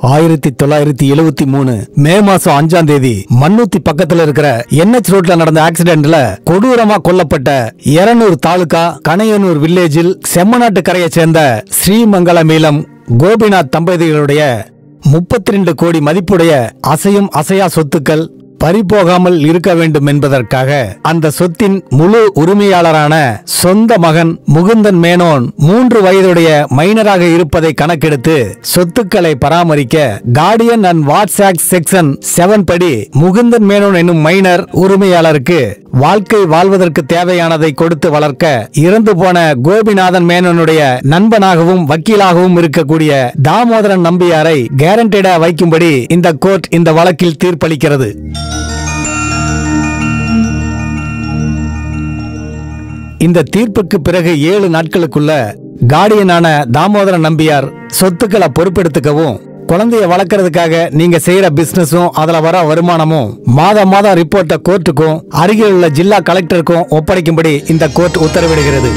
1973 மே மாசம் 5ஆம் தேதி மண்ணூத்தி பக்கத்துல இருக்கிற NH ரோட்ல நடந்த ஆக்சிடென்ட்ல கொடூரமா கொல்லப்பட்ட 200 தாலுகா கணையனூர் வில்லேஜில் செம்மநாட்டு கரையை சேர்ந்த ஸ்ரீமங்கலமீலம் கோபிநாத் தம்பதிகளுடைய 32 கோடி மதிப்புடைய அசையும் அசையா சொத்துக்கள் பறிபோகாமல் இருக்க வேண்டும் என்பதற்காக அந்த சொத்தின் முழு உரிமையாளரான சொந்த மகன் முகுந்தன் மேனோன் 3 வயதுடைய மைனராக இருப்பதை கணக்கெடுத்து சொத்துக்களை பராமரிக்க Guardian and what's act section 7 படி முகுந்தன் மேனோன் என்னும் மைனர் உரிமையாளருக்கு வாழ்க்கை வாழ்வதற்கு தேவையானதை கொடுத்து வளர்க்க இறந்து போன கோபிநாதன் மேனனுடைய நண்பனாகவும் வக்கீலாகவும் இருக்கக்கூடிய தாமோதரன் நம்பியாரை கேரண்டடா வைக்கும்படி இந்த கோர்ட் இந்த வழக்கில் தீர்ப்பளிக்கிறது. இந்த தீர்ப்புக்கு பிறகு 7 நாட்களுக்குள்ள கார்டியனான தாமோதரன் நம்பியார் சொத்துக்களை பொறுப்பெடுத்துக்கவும் குழந்தைய வளர்க்கறதுக்காக நீங்க செய்யற பிசினஸும் அதுல வர வருமானமும் மாதம் ரிப்போர்ட்டை கோர்ட்டுக்கும் அருகில் உள்ள ஜில்லா கலெக்டருக்கும் ஒப்படைக்கும்படி இந்த கோர்ட் உத்தரவிடுகிறது.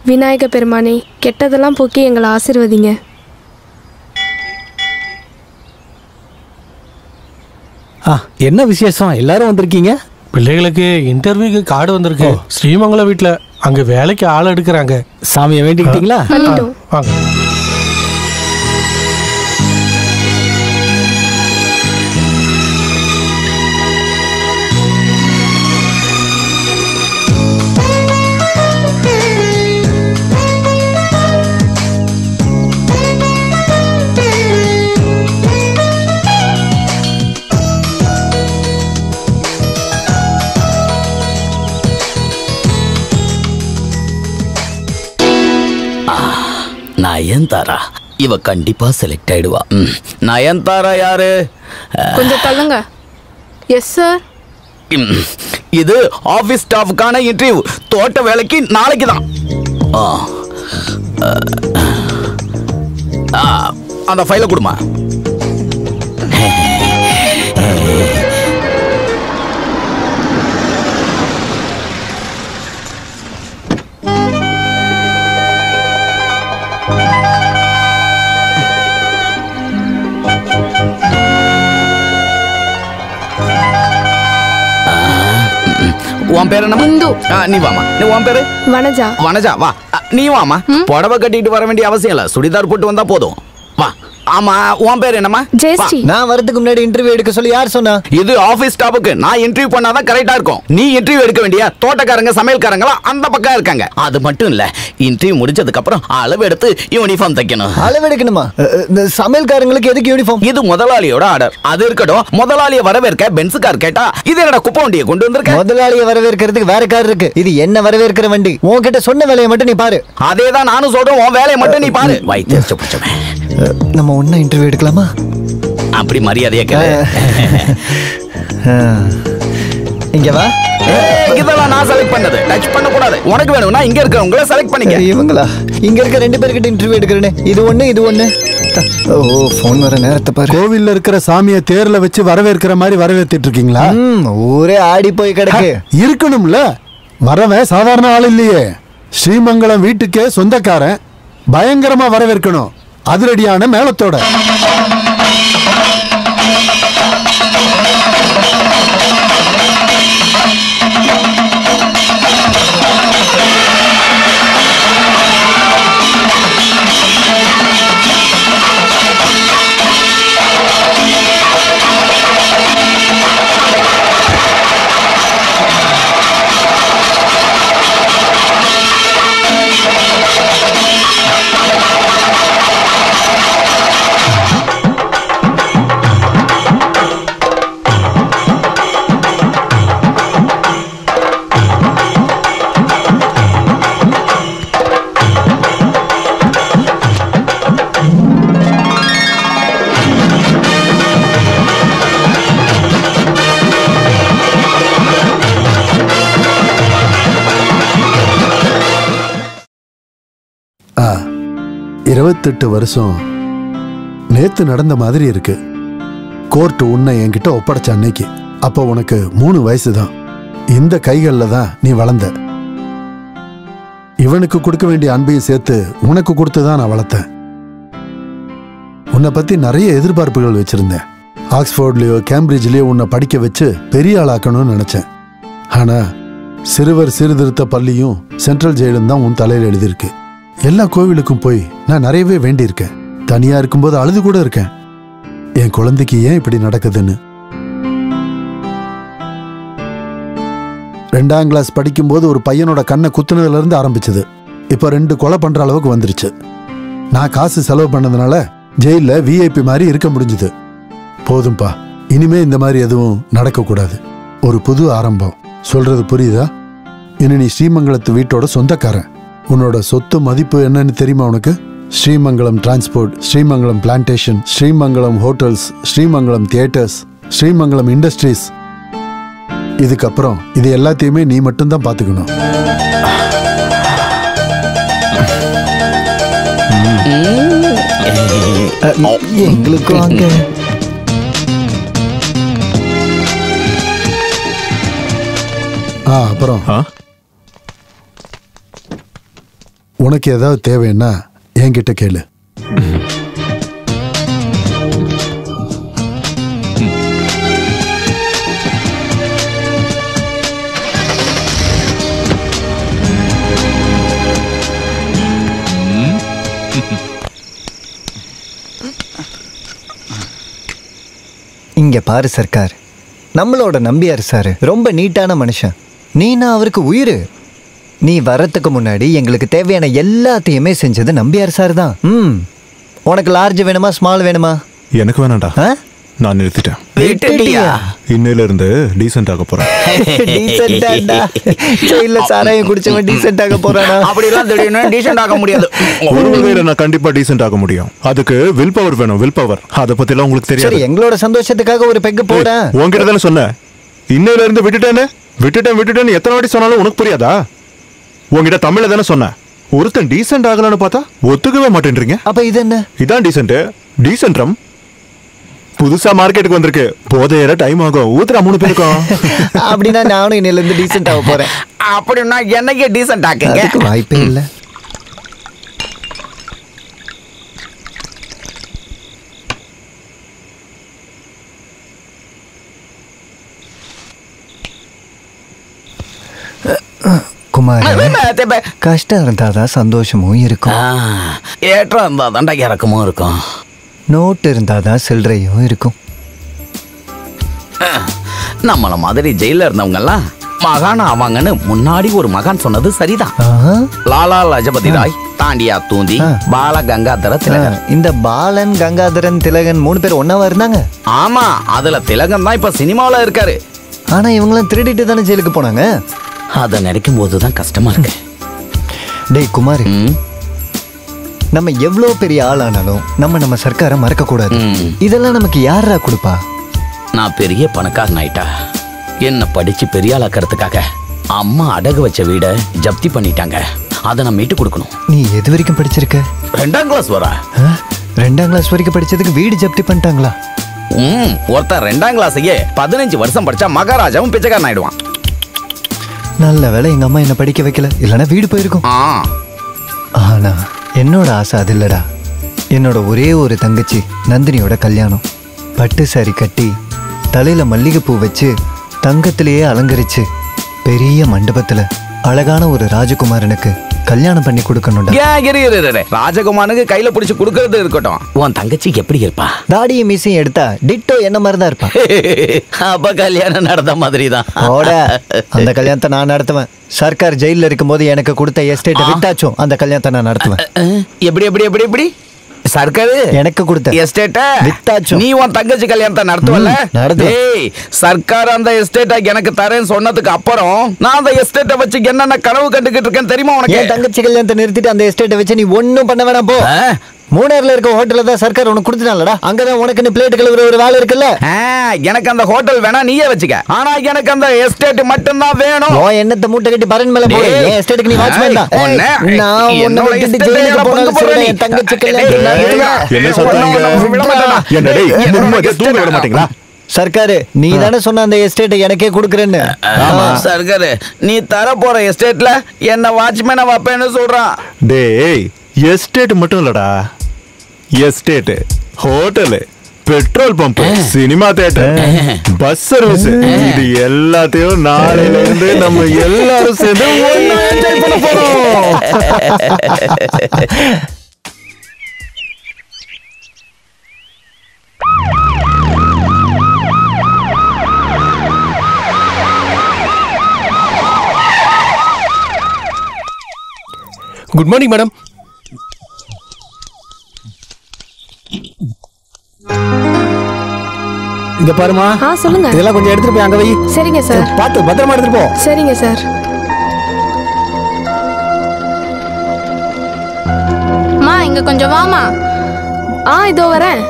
விநாயக பெருமானே, கெட்டதெல்லாம் போக்கி எங்களை ஆசீர்வதிங்க. என்ன விசேஷம்? எல்லாரும் வந்திருக்கீங்க? பிள்ளைகளுக்கு இன்டர்வியூக்கு கார்டு வந்திருக்கு. ஸ்ரீமங்கலம் வீட்டுல அங்க வேலைக்கு ஆள் எடுக்கிறாங்க. சாமியை வேண்டிக்கிட்டீங்களா? வாங்க. நயன்தாரா இவ கண்டிப்பா செலக்ட் ஆயிடுவா. நயன்தாரா யாரு? கொஞ்சம் தள்ளுங்க. Yes sir. இது ஆபீஸ் ஸ்டாஃப்கான இன்டர்வியூ. தோட்ட வேலைக்கு நாளைக்கு தான். அந்த ஃபைலை கொடுமா. உன் பேரு என்ன? இந்து. நீ வாமா. உன் பேரு? வனஜா. வனஜா வா. நீ வாமா. புடவை கட்டிட்டு வர வேண்டிய அவசியம் இல்ல, சுடிதார் போட்டு வந்தா போதும். வா. ஆமா, உன் பேர் என்னமா? ஜெயஸ்ரீ. நான் வரதுக்கு முன்னாடி இன்டர்வியூ எடுக்க சொல்லி யார் சொன்னா? இது ஆபீஸ் ஸ்டாஃப்க்கு. நான் இன்டர்வியூ பண்ணாதான் கரெக்டா இருக்கும். நீ இன்டர்வியூ எடுக்க வேண்டிய தோட்டக்காரங்க சமையல்காரங்களா அந்த பக்கம் இருக்காங்க. அது மட்டும் இல்ல, இன்டர்வியூ முடிச்சதுக்கு அப்புறம் அளவு எடுத்து யூனிஃபார்ம் தைக்கணும். அளவு எடுக்கணுமா? சமையல்காரங்களுக்கு எதுக்கு யூனிஃபார்ம்? இது முதலாளியோட ஆர்டர். அது இருக்கட்டும். முதலாளியை வரவேற்க பென்ஸ் கார் கேட்டா இது என்னடா குப்பை வண்டியை கொண்டு வந்திருக்க? முதலாளியை வரவேற்கிறதுக்கு வேற கார் இருக்கு. இது என்ன வரவேற்கிற வண்டி. உன்கிட்ட சொன்ன வேலையை மட்டும் நீ பாரு. அதேதான் நானும் சொல்றேன். உன் வேலையை மட்டும் நீ பாரு. வைத்தியர்ச்ச பிடிச்சவன். நம்ம ஒண்ணா இன்டர்வியூ எடுக்கலாமா? அப்படி மரியாதையா கேளு. இங்க வா. இதெல்லாம் நான் செலக்ட் பண்ணது. டச் பண்ண கூடாது. உனக்கு வேணும்னா இங்க இருக்கவங்கள செலக்ட் பண்ணிக்க. இவங்களா? இங்க இருக்க 2 பேர்கிட்ட இன்டர்வியூ எடுக்கிறேனே. இது ஒண்ணு. ஓ, போன் வர நேரத்தை பாரு. கோவில்ல இருக்கிற சாமியை தேர்ல வச்சு வரவேற்கிற மாதிரி வரவேற்றிட்டு இருக்கீங்களா? ஊரே ஆடி போய் கிடக்கு. இருக்கணும்ல. வரவன் சாதாரண ஆள் இல்லையே. ஸ்ரீமங்கலம் வீட்டுக்கே சொந்தக்காரன். பயங்கரமா வரவேற்கணும். அதிரடியான மேளத்தோட. ஆ, 28 வருஷம் நேத்து நடந்த மாதிரி இருக்கு. கோர்ட் உன்னை என்கிட்ட ஒப்படைச்ச அன்னைக்கு. அப்ப உனக்கு 3 வயசு தான். இந்த கைகள்ல தான் நீ வளர்ந்த. இவனுக்கு கொடுக்க வேண்டிய அன்பையும் சேர்த்து உனக்கு கொடுத்து தான் நான் வளர்த்தேன். உன்னை பத்தி நிறைய எதிர்பார்ப்புகள் வச்சிருந்தேன். ஆக்ஸ்போர்ட்லயோ கேம்பிரிட்ஜ்லயோ உன்னை படிக்க வச்சு பெரிய ஆளாக்கணும்னு நினைச்சேன். ஆனா சிறுவர் சீர்திருத்த பள்ளியும் சென்ட்ரல் ஜெயிலும் தான் உன் தலையில் எழுதியிருக்கு. எல்லா கோவிலுக்கும் போய் நான் நிறையவே வேண்டியிருக்கேன். தனியா இருக்கும்போது அழுது கூட இருக்கேன். என் குழந்தைக்கு ஏன் இப்படி நடக்குதுன்னு. 2ஆம் கிளாஸ் படிக்கும்போது ஒரு பையனோட கண்ணை குத்துனதுல இருந்து ஆரம்பிச்சது. இப்ப 2 கொலை பண்ற அளவுக்கு வந்துருச்சு. நான் காசு செலவு பண்ணதுனால ஜெயில விஐபி மாதிரி இருக்க முடிஞ்சது. போதும்பா, இனிமே இந்த மாதிரி எதுவும் நடக்க கூடாது. ஒரு புது ஆரம்பம். சொல்றது புரியுதா? இனி நீ ஸ்ரீமங்கலத்து வீட்டோட சொந்தக்காரன். உன்னோட சொத்து மதிப்பு என்னன்னு தெரியுமா உனக்கு? Srimangalam transport, Srimangalam plantation, Srimangalam hotels, Srimangalam theatres, Srimangalam industries. இதுக்கப்புறம் இது எல்லாத்தையுமே நீ மட்டும்தான் பாத்துக்கணும். எங்களுக்கும் அங்க அப்புறம் உனக்கு ஏதாவது தேவைன்னா என்கிட்ட கேளு. இங்க பாரு சர்க்கார், நம்மளோட நம்பியார் சார் ரொம்ப நீட்டான மனுஷன். நீனா அவருக்கு உயிர். நீ வரத்துக்கு முன்னாடி எங்களுக்கு தேவையான எல்லாத்தையுமே செஞ்சது நம்பியார் சார் தான். உனக்கு லார்ஜ் வேணுமா ஸ்மால் வேணுமா? எனக்கு வேணாண்டா, நான் நிறுத்திட்டேன். இன்னையில இருந்து டீசென்ட் ஆக போறேன். இல்ல சாராயம் குடிச்சவன் டீசென்ட் ஆக போறானா? அப்படிலாம் திடீர்னு டீசென்ட் ஆக முடியாது. ஒரு வகையில நான் கண்டிப்பா டீசென்ட் ஆக முடியும். அதுக்கு வில் பவர் வேணும். வில் பவர் அத பத்தி எல்லாம் உங்களுக்கு தெரியாது. எங்களோட சந்தோஷத்துக்காக ஒரு பெக்கு போறேன். உன்கிட்ட தானே சொன்னேன். இன்னையில இருந்து விட்டுட்டேன்னு எத்தனை வாட்டி சொன்னாலும் உனக்கு புரியாதா? உங்ககிட்ட தமிழ்ல தானே சொன்னேன். ஒருத்தன் டீசென்ட் ஆகலன்னு பார்த்தா ஒத்துக்கவே மாட்டேன்றீங்க. அப்ப இது என்ன? இதான் டீசென்ட். டீசென்ட்ரம் புதுசா மார்க்கெட்டுக்கு வந்திருக்கு. போதையற டைம் ஆகும். ஊத்துறா 3 பேருக்கும். அப்படின்னா நானும் இன்னையில இருந்து டீசென்ட் ஆக போறேன். அப்படின்னா என்னைக்கு டீசென்ட் ஆக்குங்க? வாய்ப்பே இல்லை. குமார், கஷ்டம் இருந்தாதான் சந்தோஷமும் இருக்கும். ஏற்றம் இருந்தாதான் இறக்கமும் இருக்கும். நோட்டு இருந்தாதான் சில்லறையும் இருக்கும். நம்மள மாதிரி ஜெயில இருந்தவங்க எல்லாம் மகான் ஆவாங்கன்னு முன்னாடி ஒரு மகான் சொன்னது சரிதான். லாலா லஜபதி ராய், தாண்டியா தூந்தி, பால கங்காதர திலகன். இந்த பாலன் கங்காதரன் திலகன் 3 பேர் ஒன்னாவா இருந்தாங்க. ஆமா, அதுல திலகன் தான் இப்ப சினிமாவில இருக்காரு. ஆனா இவங்களாம் திருடிட்டு தானே ஜெயிலுக்கு போனாங்க. அதை நினைக்கும் போதுதான் கஷ்டமா இருக்கு. டேய் குமார், நம்ம எவ்வளவு பெரிய ஆளானாலும் நம்ம சர்க்காரை மறக்க கூடாது. இதெல்லாம் நமக்கு யாரா கொடுப்பா? நான் பெரிய பணக்காரன் ஆயிட்டா என்ன படிச்சு பெரிய ஆளாக்கிறதுக்காக அம்மா அடகு வச்ச வீட ஜப்தி பண்ணிட்டாங்க. அதை நான் மீட்டு கொடுக்கணும். நீ எது வரைக்கும் படிச்சிருக்க? 2ஆம் கிளாஸ் வர. 2ஆம் கிளாஸ் வரைக்கும் படிச்சதுக்கு வீடு ஜப்தி பண்ணிட்டாங்களா? ஒருத்தர் 2ஆம் கிளாஸையே 15 வருஷம் படிச்சா மகாராஜாவும் பிச்சைக்காரன் ஆயிடுவான். நல்ல வேலை எங்க அம்மா என்ன படிக்க வைக்கல, இல்லைன்னா வீடு போயிருக்கும். ஆனா என்னோட ஆசை அது இல்லடா. என்னோட ஒரே ஒரு தங்கச்சி நந்தினியோட கல்யாணம். பட்டு சாரி கட்டி தலையில மல்லிகைப்பூ வச்சு தங்கத்திலேயே அலங்கரிச்சு பெரிய மண்டபத்துல அழகான ஒரு ராஜகுமாரனுக்கு கல்யாணம் பண்ணி கொடுக்கணும்டா. ராஜகுமாரனுக்கு கையில பிடிச்சு கொடுக்கறது இருக்கட்டும், உன் தங்கச்சி எப்படி இருப்பா? தாடியும் மீசையும் எடுத்தா டிட்டோ என்ன மாதிரி தான் இருப்பா. அப்ப கல்யாணம் நடந்த மாதிரி தான். அந்த கல்யாணத்தை நான் நடத்துவேன். சர்க்கார் ஜெயில இருக்கும் போது எனக்கு கொடுத்த எஸ்டேட்டை விட்டாச்சும் அந்த கல்யாணத்தை நான் நடத்துவேன். எப்படி எப்படி எப்படி எப்படி சர்க்காரு எனக்கு கொடுத்த எஸ்டேட்ட வித்தாச்சும் நீ உன் தங்கச்சி கல்யாணத்தை நடத்துவல? சர்க்கார் அந்த எஸ்டேட்டை எனக்கு தரேன்னு சொன்னதுக்கு அப்புறம் நான் அந்த எஸ்டேட்டை வச்சு என்னென்ன கனவு கண்டுகிட்டு இருக்கேன் தெரியுமா உனக்கு? என் தங்கச்சி கல்யாணத்தை நிறுத்திட்டு அந்த எஸ்டேட்டை வச்சு நீ ஒன்னும் பண்ண வேணாம் போ. மூணாறுல இருக்க ஹோட்டல்ல தான் சர்க்கார் உனக்கு கொடுத்துட்டாங்கடா. அங்கதான் உனக்கு பிளேட் கழுவுற ஒரு வேலை இருக்குல்ல. எனக்கு அந்த ஹோட்டல் வேணா நீயே வச்சுக்க, ஆனா எனக்கு அந்த எஸ்டேட் மட்டும் தான் வேணும். என்னத்த மூட்டை கட்டி பரன் மேல போடு. என் எஸ்டேட்டுக்கு நீ வாட்ச்மேன் தான். நான் உன்னை விட்டுட்டு ஜெயிலுக்கு போனாலும் சரி என் தங்கச்சி கல்யாணம். சர்க்காரு நீ தானே சொன்ன அந்த எஸ்டேட்டை எனக்கே கொடுக்குறேன்னு. சர்க்காரு நீ தர போற எஸ்டேட்ல என்ன வாட்ச்மேனை வைப்பேன்னு சொல்றான். டேய் எஸ்டேட் மட்டும் இல்லடா, estate, hotel, petrol pump, cinema theatre, bus service, இது எல்லாத்தையும் நாளையில இருந்து நம்ம எல்லாரும் சேர்ந்து ஒண்ணா என்ஜாய் பண்ண போறோம். Good morning madam. இங்க பாருமா. சொல்லுங்க. இதெல்லாம் கொஞ்சம் எடுத்துட்டு போய் அங்க வை. சரிங்க சார். பார்த்து பத்திரமா எடுத்துட்டு போ. சரிங்க சார். மா இங்க கொஞ்சம் வாமா. இதோ வரேன்.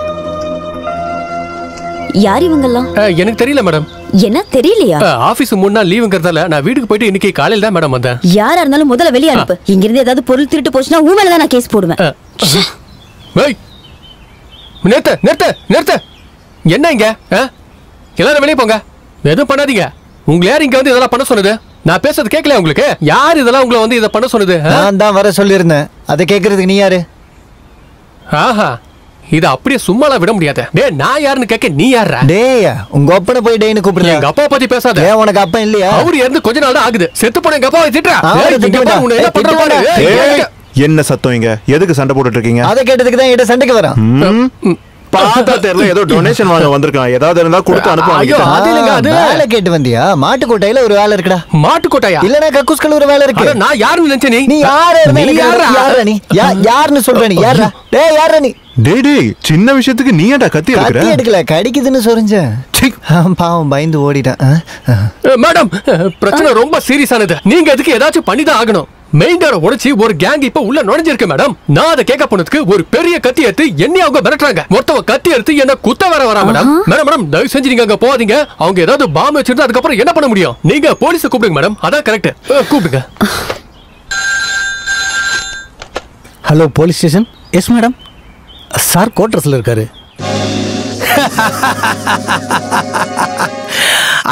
யார் இவங்கெல்லாம்? எனக்கு தெரியல மேடம். என்ன தெரியலையா? ஆபீஸ் 3 நாள் லீவுங்கிறதால நான் வீட்டுக்கு போயிட்டு இன்னைக்கு காலையில தான் மேடம் வந்தேன். யாரா இருந்தாலும் முதல்ல வெளிய அனுப்பு. இங்க இருந்து ஏதாவது பொருள் திருட்டு போச்சுன்னா உன் மேல தான் நான் கேஸ் போடுவேன். நிறுத்த. என்ன இங்க? எல்லாரும் வெளியே போங்க. எதுவும் பண்ணாதீங்க. உங்களை யார் இங்க வந்து இதெல்லாம் பண்ண சொன்னது? நான் பேசுறது கேட்கல உங்களுக்கு? யார் இதெல்லாம் உங்களை வந்து இதை பண்ண சொன்னது? நான் தான் வர சொல்லியிருந்தேன். அதை கேட்கறதுக்கு நீ யாரு? ஆஹா, இத அப்படியே சும்மாலாம் விட முடியாது. டேய் நான் யாருன்னு கேட்க நீ யாரா? டேய் உங்க அப்பனை போய் டேய்னு கூப்பிடுங்க. எங்க அப்பா பத்தி பேசாத. ஏன் உனக்கு அப்பா இல்லையா? அவரு இறந்து கொஞ்ச நாள் தான் ஆகுது. செத்து போன எங்க அப்பாவை திட்டுறா. உன்னை என்ன பண்ற பாரு. என்ன சத்தம் இங்க? எதுக்கு சண்டை போட்டுட்டு இருக்கீங்க? அதை கேட்டதுக்கு தான் என்கிட்ட சண்டைக்கு வரான். பார்த்தா தெரியல, ஏதோ டொனேஷன் வாங்க வந்திருக்கான். ஏதாவது இருந்தா கொடுத்து அனுப்புவாங்க. வேலை கேட்டு வந்தியா? மாட்டுக்கோட்டையில ஒரு வேலை இருக்குடா. மாட்டுக்கோட்டையா? இல்லனா கக்கூஸ்கல் ஒரு வேலை இருக்கு. நான் யாருன்னு நினைச்ச நீ? யாருன்னு சொல்ற நீ? யாரா? டேய் யாரா நீ? டேய் சின்ன விஷயத்துக்கு நீ ஏன்டா கத்தி எடுக்கற? கத்தி எடுக்கல, கடிக்குதுன்னு சொரிஞ்சேன். பாவம் பயந்து ஓடிட்டான். மேடம் பிரச்சனை ரொம்ப சீரியஸானது. நீங்க அதுக்கு ஏதாச்சும் பண்ணிதான் ஆகணும். மெயின் டோரை உடைச்சி ஒரு கேங் இப்ப உள்ள நுழைஞ்சிருக்கு மேடம். நான் அதை கேட்க போனதுக்கு ஒரு பெரிய கத்தி எடுத்து என்னைய அவங்க மிரட்டுறாங்க. மொத்தவ கத்தி எடுத்து என்ன குத்த வரா மேடம். மேடம் தயவு செஞ்சு நீங்க அங்க போகாதீங்க. அவங்க ஏதாவது பாம்பு வச்சிருந்தா அதுக்கப்புறம் என்ன பண்ண முடியும்? நீங்க போலீஸை கூப்பிடுங்க மேடம். அதான் கரெக்ட். கூப்பிடுங்க. Hello police station. Yes madam. Sir கோட்ரஸ்ல இருக்காரு.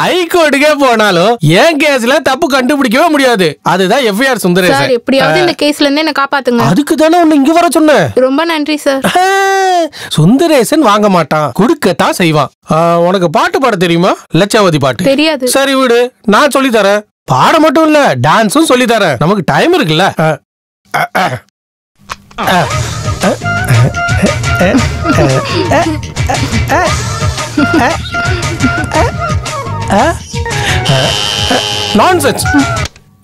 ஹைகோர்ட்டுக்கே போனாலும் என் கேஸ்ல தப்பு கண்டுபிடிக்கவே முடியாது. அதுதான் எஃப்ஐஆர் சுந்தரேசன். சார் எப்படியாவது இந்த கேஸ்ல இருந்து என்ன காப்பாத்துங்க. அதுக்கு தானே உன்னை இங்க வர சொன்னேன். ரொம்ப நன்றி சார். சுந்தரேசன் வாங்க மாட்டான், கொடுக்கத்தான் செய்வான். உனக்கு பாட்டு பாட தெரியுமா? லட்சாவதி பாட்டு தெரியாது. சரி விடு, நான் சொல்லி தரேன். பாட மட்டும் இல்ல டான்ஸும் சொல்லி தரேன். நமக்கு டைம் இருக்குல்ல. நான்சென்ஸ்.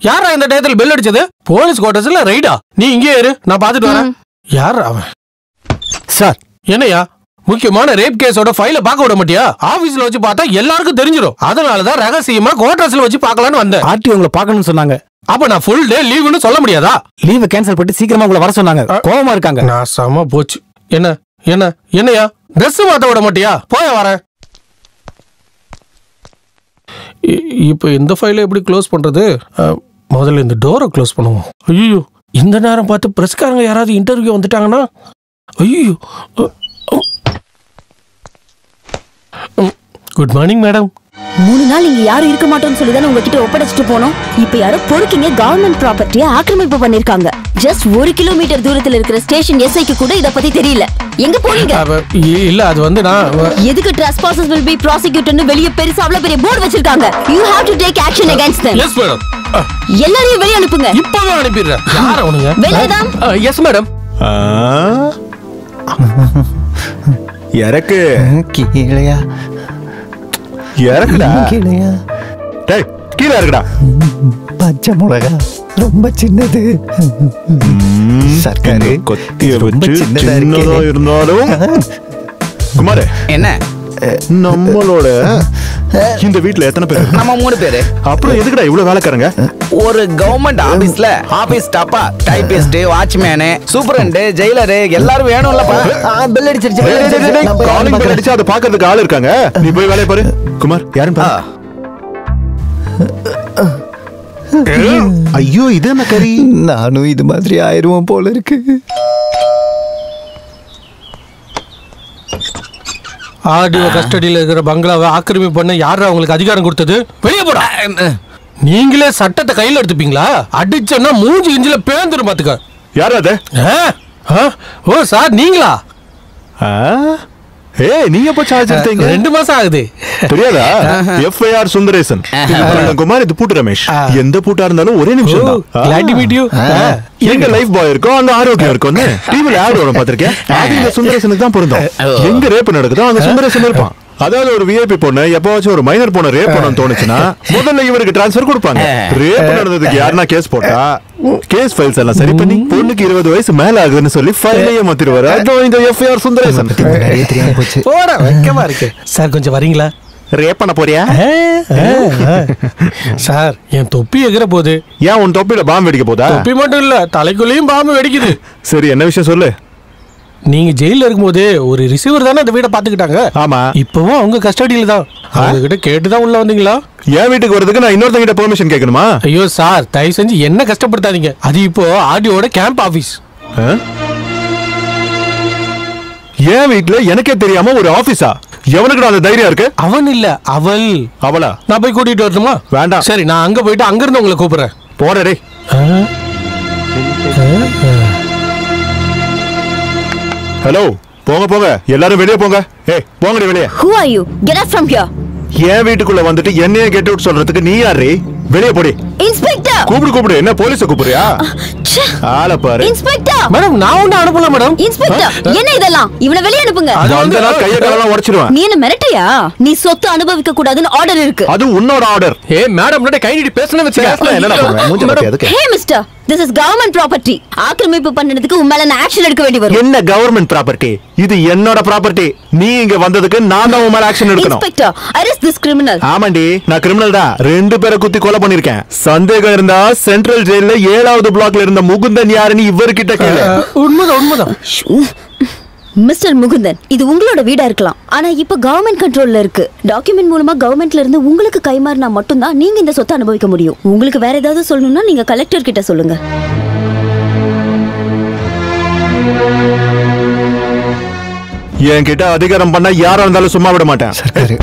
யாரா இந்த டயத்துல பெல் அடிச்சது? போலீஸ் குவார்டர்ஸ்ல ரைடா? நீ இங்கே இரு, நான் பாத்துட்டு வரேன். யார் அவன்? சார் என்னையா முக்கியமான ரேப் கேஸோட ஃபைல பார்க்க விட மாட்டியா? ஆபீஸ்ல வச்சு பார்த்தா எல்லாருக்கும் தெரிஞ்சிடும். அதனாலதான் ரகசியமா குவார்டர்ஸ்ல வச்சு பார்க்கலான்னு வந்தேன். ஆர்டி உங்களை பார்க்கணும்னு சொன்னாங்க. அப்ப நான் ஃபுல் டே லீவுன்னு சொல்ல முடியாதா? லீவை கேன்சல் பண்ணிட்டு சீக்கிரமா உங்களை வர சொன்னாங்க. கோவமா இருக்காங்க. நான் சம போச்சு. என்னையா ட்ரெஸ் மாத்த விட மாட்டியா? போய வரேன். இப்போ இந்த ஃபைலை எப்படி க்ளோஸ் பண்றது? முதல்ல இந்த டோரை க்ளோஸ் பண்ணுவோம். ஐயோ இந்த நேரம் பார்த்து பிரஸ்காரங்க யாராவது இன்டர்வியூ வந்துட்டாங்கன்னா ஐயோ. Good morning madam. 3 நாள் இங்க யாரும் இருக்க மாட்டோம்னு சொல்லி தானே உங்ககிட்ட ஒப்படைச்சிட்டு போனோம். இப்ப யாரோ பொறுக்கிங்க கவர்மெண்ட் ப்ராப்பர்ட்டியை ஆக்கிரமிப்பு பண்ணிருக்காங்க. ஜஸ்ட் 1 கிலோமீட்டர் தூரத்துல இருக்கிற ஸ்டேஷன் எஸ்ஐக்கு கூட இத பத்தி தெரியல. எங்க போனீங்க? இல்ல அது வந்து நான் எதுக்கு trespassers will be prosecuted னு வெளிய பெருசா அவ்வளவு பெரிய போர்டு வச்சிருக்காங்க. You have to take action against them. Yes madam. எல்லாரையும் வெளிய அனுப்புங்க. இப்பவே அனுப்பிடுறேன். யார் அவனுங்க? வெளியதான். Yes madam. இறக்கு கீழையா இறக்குடா. கீழையா டேய் கீழே இறக்குடா. பச்சை மிளகா ரொம்ப சின்னது. சர்க்காரு கொத்திய ரொம்ப வச்சு சின்னதா சின்னதா இருக்கு. இருந்தாலும் குமார் என்ன நம்மளோட இந்த வீட்ல எத்தனை பேர்? நம்ம 3 பேரு. அப்புறம் எதுக்குடா இவ்வளவு வேலைக்காரங்க? ஒரு கவர்மெண்ட் ஆபீஸ்ல ஆபீஸ் ஸ்டாப்பா டைபிஸ்ட் வாட்ச்மேன் சூப்பரண்ட் ஜெயிலரு எல்லாரும் வேணும்லப்பா. பெல் அடிச்சிருச்சு. காலிங் பெல் அடிச்சு அதை பாக்குறதுக்கு ஆள் இருக்காங்க. நீ போய் வேலைய பாரு. குமார் யாருன்னு பாரு. ஐயோ இது என்ன கறி? நானும் இது மாதிரி ஆயிருவோம் போல இருக்கு. ஆர்டிஓ கஸ்டடியில் இருக்கிற பங்களாவை ஆக்கிரமிப்பு பண்ண யாரா உங்களுக்கு அதிகாரம் கொடுத்தது? வெளியே போடா. நீங்களே சட்டத்தை கையில் எடுத்துப்பீங்களா? அடிச்சோன்னா மூஞ்சி இஞ்சில பேந்துரும் பாத்துக்க. யாரு அது? ஓ சார் நீங்களா? ஏய் நீ எப்ப சார்ஜ் எடுத்தீங்க? 2 மாசம் ஆகுது. தெரியாதா? FIR சுந்தரேசன். குமார் இது பூட்டு ரமேஷ். எந்த பூட்டா இருந்தாலும் ஒரே நிமிஷம் தான். Glad to meet you. எங்க லைஃப் பாய் இருக்கும் அங்க ஆரோக்கியம் இருக்கும். டிவில ஆட் வரும் பாத்திருக்கேன். அது இந்த சுந்தரேசனுக்கு தான் பொருந்தும். எங்க ரேப் நடக்குதோ அங்க சுந்தரேசன் இருப்பான். அதாவது ஒரு விஐபி பொண்ணு எப்பவாச்சும் ஒரு மைனர் பொண்ணு ரேப் பண்ணணும்னு தோணுச்சுன்னா முதல்ல இவருக்கு டிரான்ஸ்ஃபர் கொடுப்பாங்க. ரேப் நடந்ததுக்கு யாருன்னா கேஸ் போட்டா கேஸ் ஃபைல்ஸ் எல்லாம் சரி பண்ணி பொண்ணுக்கு 20 வயசு மேல ஆகுதுன்னு சொல்லி ஃபைலையே மாத்திடுவாரு. அதான் இந்த FIR சுந்தரேசன். தெரியாம போச்சு. போட வெக்கமா இருக்கு. சார் கொஞ்சம் வரீங்களா? ரேப் பண்ண போறியா? சார் என் தொப்பி எகிற போகுது. ஏன் உன் தொப்பில பாம்பு வெடிக்க போதா? தொப்பி மட்டும் இல்ல தலைக்குள்ளேயும் பாம்பு வெடிக்குது. சரி என்ன விஷயம் சொல்லு. நீங்க ஜெயில இருக்கும்போது ஒரு ரிசீவர் தானே இந்த வீட்டை பாத்துக்கிட்டாங்க. ஆமா. இப்பவும் அவங்க கஸ்டடியில தான். அவங்க கிட்ட கேட்டுதான் உள்ள வந்தீங்களா? என் வீட்டுக்கு வரதுக்கு நான் இன்னொருத்தங்க கிட்ட பெர்மிஷன் கேட்கணுமா? ஐயோ சார் தயவு செஞ்சு என்ன கஷ்டப்படுத்தாதீங்க. அது இப்போ ஆர்டிஓட கேம்ப் ஆபீஸ். என் வீட்டுல எனக்கே தெரியாம ஒரு ஆபீஸா? எவனுக்கு அந்த தைரியம் இருக்கு? அவன் இல்ல அவள். அவளா? நான் போய் கூட்டிட்டு வரணுமா? வேண்டாம். சரி நான் அங்க போயிட்டு அங்க இருந்து உங்களை கூப்பிடுறேன். போறே. ஹலோ போங்க போங்க எல்லாரும் வெளியே போங்க. ஏய் போங்கடி வெளியே. Who are you? Get out from here. என் வீட்டுக்குள்ள வந்துட்டு என்னைய கெட் அவுட் சொல்றதுக்கு நீ யாரு? வெளியே போடி. இன்ஸ்பெக்டர். கூப்பிடு என்ன போலீஸ கூப்பிடுறியா? ஆளை பாரு. இன்ஸ்பெக்டர். மேடம் நான் ஒண்ணு அனுப்பல மேடம். இன்ஸ்பெக்டர் என்ன இதெல்லாம்? இவனை வெளிய அனுப்புங்க. அந்த நாள் கைய காலெல்லாம் உடைச்சிடுவேன். நீ என்ன மிரட்டியா? நீ சொத்து அனுபவிக்க கூடாதுன்னு ஆர்டர் இருக்கு. அது உன்னோட ஆர்டர். ஏய் மேடம் முன்னாடி கை நீட்டி பேசணும் வெச்சுக்க. என்னடா பண்ணுவ? மூஞ்சி பத்தி அதுக்கு. ஹே mister, this is government property. ஆக்கிரமிப்பு பண்ணதுக்கு உன் மேல ஆக்ஷன் எடுக்க வேண்டி வரும். என்ன கவர்மெண்ட் ப்ராப்பர்ட்டி? இது என்னோட ப்ராப்பர்ட்டி. நீ இங்க வந்ததுக்கு நான் தான் உன் மேல ஆக்ஷன் எடுக்கணும். Inspector, arrest this criminal. ஆமாண்டி நான் கிரிமினல் தான். 2 பேரை குத்தி கொலை பண்ணிருக்கேன். சந்தேகம் இருந்தா சென்ட்ரல் ஜெயில்ல 7வது பிளாக்ல இருந்த முகுந்தன் யாருன்னு இவர்கிட்ட கேளு. உண்மைதான். மிஸ்டர் முகுந்தன், இது உங்களோட வீடா இருக்கலாம். ஆனா இப்ப கவர்மெண்ட் கண்ட்ரோல்ல இருக்கு. டாக்குமெண்ட் மூலமா கவர்மெண்ட்ல இருந்து உங்களுக்கு கைமாறினா மட்டும்தான் நீங்க இந்த சொத்தை அனுபவிக்க முடியும். உங்களுக்கு வேற ஏதாவது சொல்லணும்னா நீங்க கலெக்டர் கிட்ட சொல்லுங்க. என்கிட்ட அதிகாரம் பண்ணா யாரா இருந்தாலும் சும்மா விட மாட்டேன். சர்க்காரு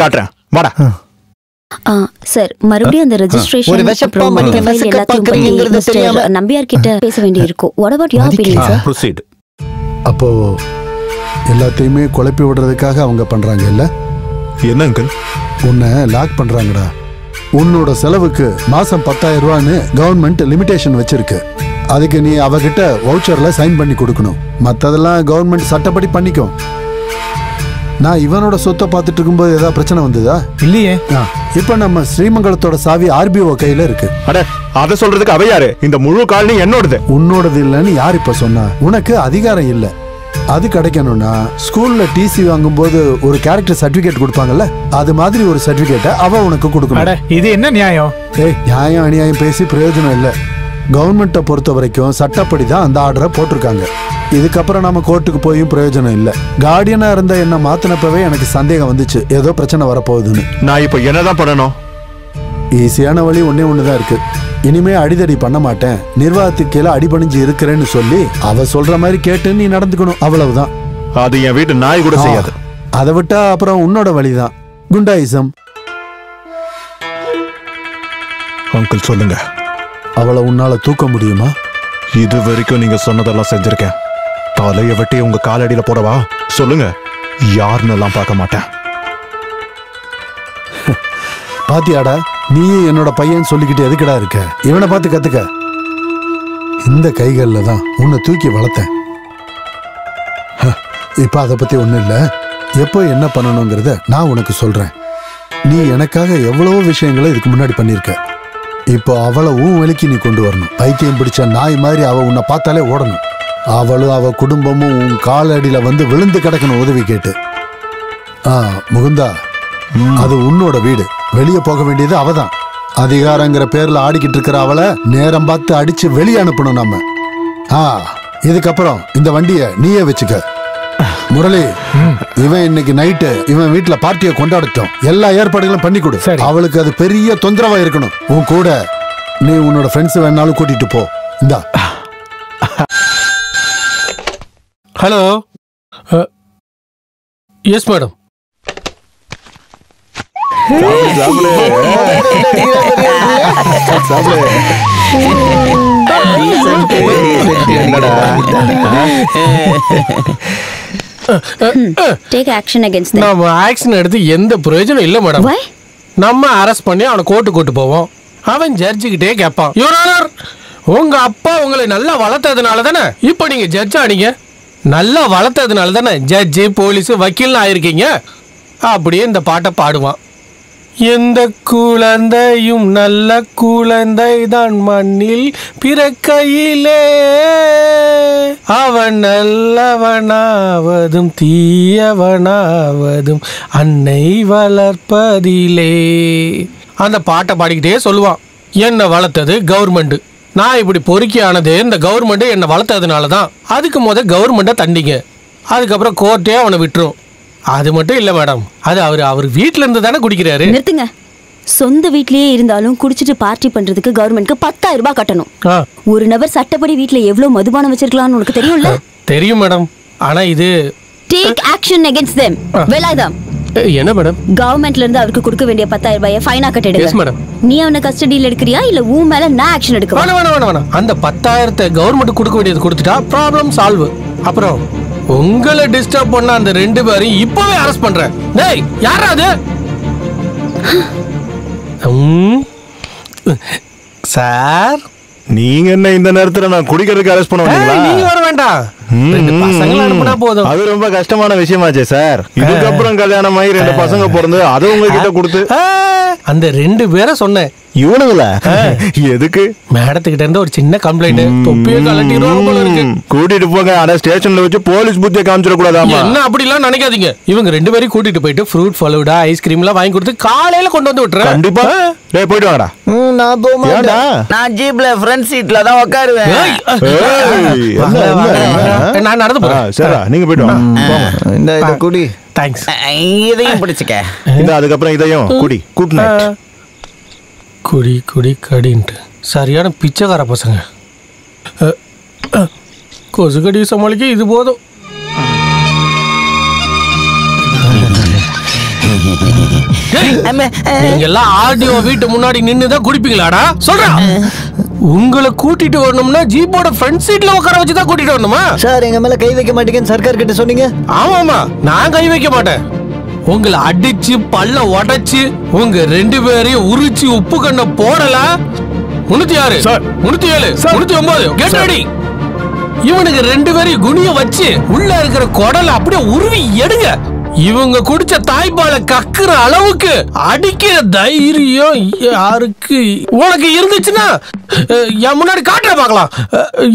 காட்டுறேன் வாடா. சார் மறுபடியும் அந்த ரெஜிஸ்ட்ரேஷன் அப்புறம் மத்த ஃபைல் எல்லாத்தையும் பத்தி மிஸ்டர் நம்பியார் கிட்ட பேச வேண்டியிருக்கும். What about your opinion sir? Proceed. அப்போ எல்லாத்தையுமே குழப்பி விடுறதுக்காக அவங்க பண்றாங்க இல்ல? என்ன அங்கிள்? உன்னை லாக் பண்றாங்கடா. உன்னோட செலவுக்கு மாசம் 10,000 ரூபான்னு கவர்மெண்ட் லிமிடேஷன் வச்சிருக்கு. அதுக்கு நீ அவகிட்ட வவுச்சர்ல சைன் பண்ணி கொடுக்கணும். மற்றதெல்லாம் கவர்மெண்ட் சட்டப்படி பண்ணிக்கும். நான் இவனோட சொத்தை பார்த்துட்டு இருக்கும்போது ஏதாவது பிரச்சனை வந்ததா? இல்லையே. இப்ப நம்ம ஸ்ரீமங்கலத்தோட சாவி RBO கையில இருக்கு. அட அத சொல்றதுக்கு அவ யாரு? இந்த முழு காலனி என்னோடது. உன்னோடது இல்லைன்னு யார் இப்ப சொன்னா? உனக்கு அதிகாரம் இல்ல. அது கிடைக்கணும்னா ஸ்கூல்ல டிசி வாங்கும்போது ஒரு கேரக்டர் சர்டிபிகேட் கொடுப்பாங்கல்ல, அது மாதிரி ஒரு சர்டிபிகேட்டை அவ உனக்கு கொடுக்கணும். இது என்ன நியாயம்? நியாயம் அநியாயம் பேசி பிரயோஜனம் இல்லை. கவர்மெண்ட்டை பொறுத்த வரைக்கும் சட்டப்படி தான் அந்த ஆர்டரை போட்டிருக்காங்க. இதுக்கப்புறம் நம்ம கோர்ட்டுக்கு போயும் பிரயோஜனம் இல்லை. கார்டியனா இருந்த என்ன மாத்தினப்பவே எனக்கு சந்தேகம் வந்துச்சு, ஏதோ பிரச்சனை வரப்போகுதுன்னு. நான் இப்ப என்னதான் பண்ணணும்? ஈஸியான வழி ஒன்னே ஒண்ணுதான் இருக்கு. இனிமே அடிதடி பண்ண மாட்டேன், நிர்வாகத்துக்கு கீழே அடிபணிஞ்சு இருக்கிறேன்னு சொல்லி அவ சொல்ற மாதிரி கேட்டு நீ நடந்துக்கணும், அவ்வளவுதான். அது என் வீட்டு நாய் கூட செய்யாது. அதை விட்டா அப்புறம் உன்னோட வழிதான் குண்டாயிசம். அங்கிள் சொல்லுங்க, அவளை உன்னால தூக்க முடியுமா? இது வரைக்கும் நீங்க சொன்னதெல்லாம் செஞ்சிருக்கேன். தலையை வெட்டி உங்க காலடியில போடவா? சொல்லுங்க, யாருன்னு எல்லாம் பார்க்க மாட்டேன். பாத்தியாடா, நீயும் என்னோட பையன் சொல்லிக்கிட்டு எதுக்கடா இருக்க? இவனை பார்த்து கத்துக்க. இந்த கைகள்ல தான் உன்னை தூக்கி வளர்த்தேன். இப்ப அதை பத்தி ஒண்ணும் இல்ல. எப்போ என்ன பண்ணணுங்கிறத நான் உனக்கு சொல்றேன். நீ எனக்காக எவ்வளவோ விஷயங்களை இதுக்கு முன்னாடி பண்ணிருக்க. இப்போ அவளை உன் வலிக்கு நீ கொண்டு வரணும். பைத்தியம் பிடிச்ச நாய் மாதிரி அவ உன்னை பார்த்தாலே ஓடணும். அவளும் அவ குடும்பமும் உன் காலடியில வந்து விழுந்து கிடக்கணும் உதவி கேட்டு. முகுந்தா, அது உன்னோட வீடு. வெளியே போக வேண்டியது அவதான். அதிகாரங்கிற பேர்ல ஆடிக்கிட்டு இருக்கிற அவளை நேரம் பார்த்து அடிச்சு வெளியே அனுப்பணும் நம்ம. இதுக்கப்புறம் இந்த வண்டிய நீயே வச்சுக்க. முரளி, இவன் இன்னைக்கு நைட்டு இவன் வீட்டுல பார்ட்டியை கொண்டாடட்டும். எல்லா ஏற்பாடுகளும் பண்ணி கொடு. அவளுக்கு அது பெரிய தொந்தரவா இருக்கணும். உன் கூட நீ உன்னோட ஃப்ரெண்ட்ஸ் வேணாலும் கூட்டிட்டு போ. இந்தா. Hello. Yes madam. Take action against them. நம்ம ஆக்ஷன் எடுத்து எந்த பிரயோஜனம் இல்ல மேடம். நம்ம அரெஸ்ட் பண்ணி அவனை கோர்ட்டு கூட்டு போவோம். அவன் ஜட்ஜுக்கிட்டே கேட்பான், யுவர் ஆனர், உங்க அப்பா உங்களை நல்லா வளர்த்ததுனால தானே இப்ப நீங்க ஜட்ஜ் ஆனீங்க. நல்லா வளர்த்ததுனால தானே ஜட்ஜு போலீஸ் வக்கீல்னு ஆயிருக்கீங்க. அப்படியே இந்த பாட்டை பாடுவான். எந்த குழந்தையும் நல்ல குழந்தை தான் மண்ணில் பிறக்கையிலே, அவன் நல்லவனாவதும் தீயவனாவதும் அன்னை வளர்ப்பதிலே. அந்த பாட்டை பாடிக்கிட்டே சொல்லுவான். என்னை வளர்த்தது கவர்மெண்ட். நான் இப்படி பொறுக்கி ஆனது இந்த கவர்மெண்ட் என்னை வளர்த்ததுனால தான். அதுக்கு கவர்மெண்ட்டை தண்டிங்க, அதுக்கப்புறம் கோர்ட்டே அவனை விட்டுரும். அது மட்டும் இல்ல மேடம், அது அவர் வீட்ல இருந்து தானே குடிக்கிறாரு. நிறுத்துங்க. சொந்த வீட்லயே இருந்தாலும் குடிச்சிட்டு பார்ட்டி பண்றதுக்கு கவர்மெண்ட்க்கு 10,000 ரூபாய் கட்டணும். ஒரு நபர் சட்டப்படி வீட்ல எவ்வளவு மதுபானம் வச்சிருக்கலாம்னு உனக்கு தெரியும்ல? தெரியும் மேடம். ஆனா இது take action against them. Velayutham, என்ன மேடம்? கவர்மெண்ட்ல இருந்து அவருக்கு கொடுக்க வேண்டிய 10,000 ரூபாயை ஃபைனா கட்டிடுங்க. Yes madam. நீ அவனை கஸ்டடியில் எடுக்கறியா இல்ல உன் மேல நான் ஆக்ஷன் எடுக்கவா? வேணாம். அந்த 10,000 கவர்மெண்ட் கொடுக்க வேண்டியது கொடுத்துட்டா ப்ராப்ளம் சால்வ். அப்புறம் உங்களை டிஸ்டர்ப் பண்ண அந்த 2 பேரையும் இப்பவே அரெஸ்ட் பண்றேன். டேய், யாரா அது? சார், நீங்க என்ன இந்த நேரத்துல நான் குடிக்கிறதுக்கு அரெஸ்ட் பண்ண வந்தீங்களா? நீங்க வர வேண்டாம். 2 பசங்களை அனுப்புனா போதும். அது ரொம்ப கஷ்டமான விஷயமாச்சே சார். இதுக்கப்புறம் கல்யாணம் ஆகி 2 பசங்க பிறந்து அதை உங்ககிட்ட கொடுத்து அந்த 2 பேரை சொன்னேன். இவனுங்களா? எதுக்கு? மேடத்துக்கிட்ட இருந்து ஒரு சின்ன கம்ப்ளைண்ட். தொப்பியை கலட்டிடுவாங்க போல இருக்கு. கூட்டிட்டு போங்க. ஆனா ஸ்டேஷன்ல வச்சு போலீஸ் புத்தியை காமிச்சிட கூடாதாமா? என்ன அப்படிலாம் நினைக்காதீங்க. இவங்க 2 பேரையும் கூட்டிட்டு போயிட்டு ஃப்ரூட் ஃபலூடா ஐஸ்கிரீம் எல்லாம் வாங்கி கொடுத்து காலையில கொண்டு வந்து விட்டுறேன். கண்டிப்பா. டேய், போயிட்டு வாங்கடா. நான் போக மாட்டேன். நான் ஜீப்ல ஃப்ரண்ட் சீட்ல தான் உட்காருவேன். நான் நடந்து போறேன். சரிடா, நீங்க போயிட்டு வாங்க. இந்த குடி. தேங்க்ஸ். இதையும் பிடிச்சுக்க. இந்த அதுக்கப்புறம் இதையும் குடி. Good night. குடி கடின்ட்டு சரியான பிச்சைக்கார பசங்க. கொசுக்கடி சமாளிக்க இது போதும். நீங்க எல்லாம் ஆர்டிஓ வீட்டு முன்னாடி நின்னுதான் குடிப்பீங்களாடா? சொல்றா. உங்களை கூட்டிட்டு வரணும்னா ஜீப்போட ஃப்ரண்ட் சீட்ல உட்கார வச்சுதான் கூட்டிட்டு வரணுமா? சார் எங்க மேல கை வைக்க மாட்டீங்கன்னு சர்க்கார் கிட்ட சொன்னீங்க. ஆமாமா, நான் கை வைக்க மாட்டேன். உங்களை அடிச்சு பல்ல உடைச்சு உங்க 2 பேரையும் உரிச்சு உப்பு கண்ண போடல. 306 307 309 கெட் ரெடி. இவனுக்கு 2 பேரையும் குனிய வச்சு உள்ள இருக்கிற குடலை அப்படியே உருவி எடுங்க. இவங்க குடிச்ச தாய்ப்பாலை கக்குற அளவுக்கு அடிக்கிற தைரியம் யாருக்கு உனக்கு இருந்துச்சுன்னா என் முன்னாடி காட்டுற பார்க்கலாம்.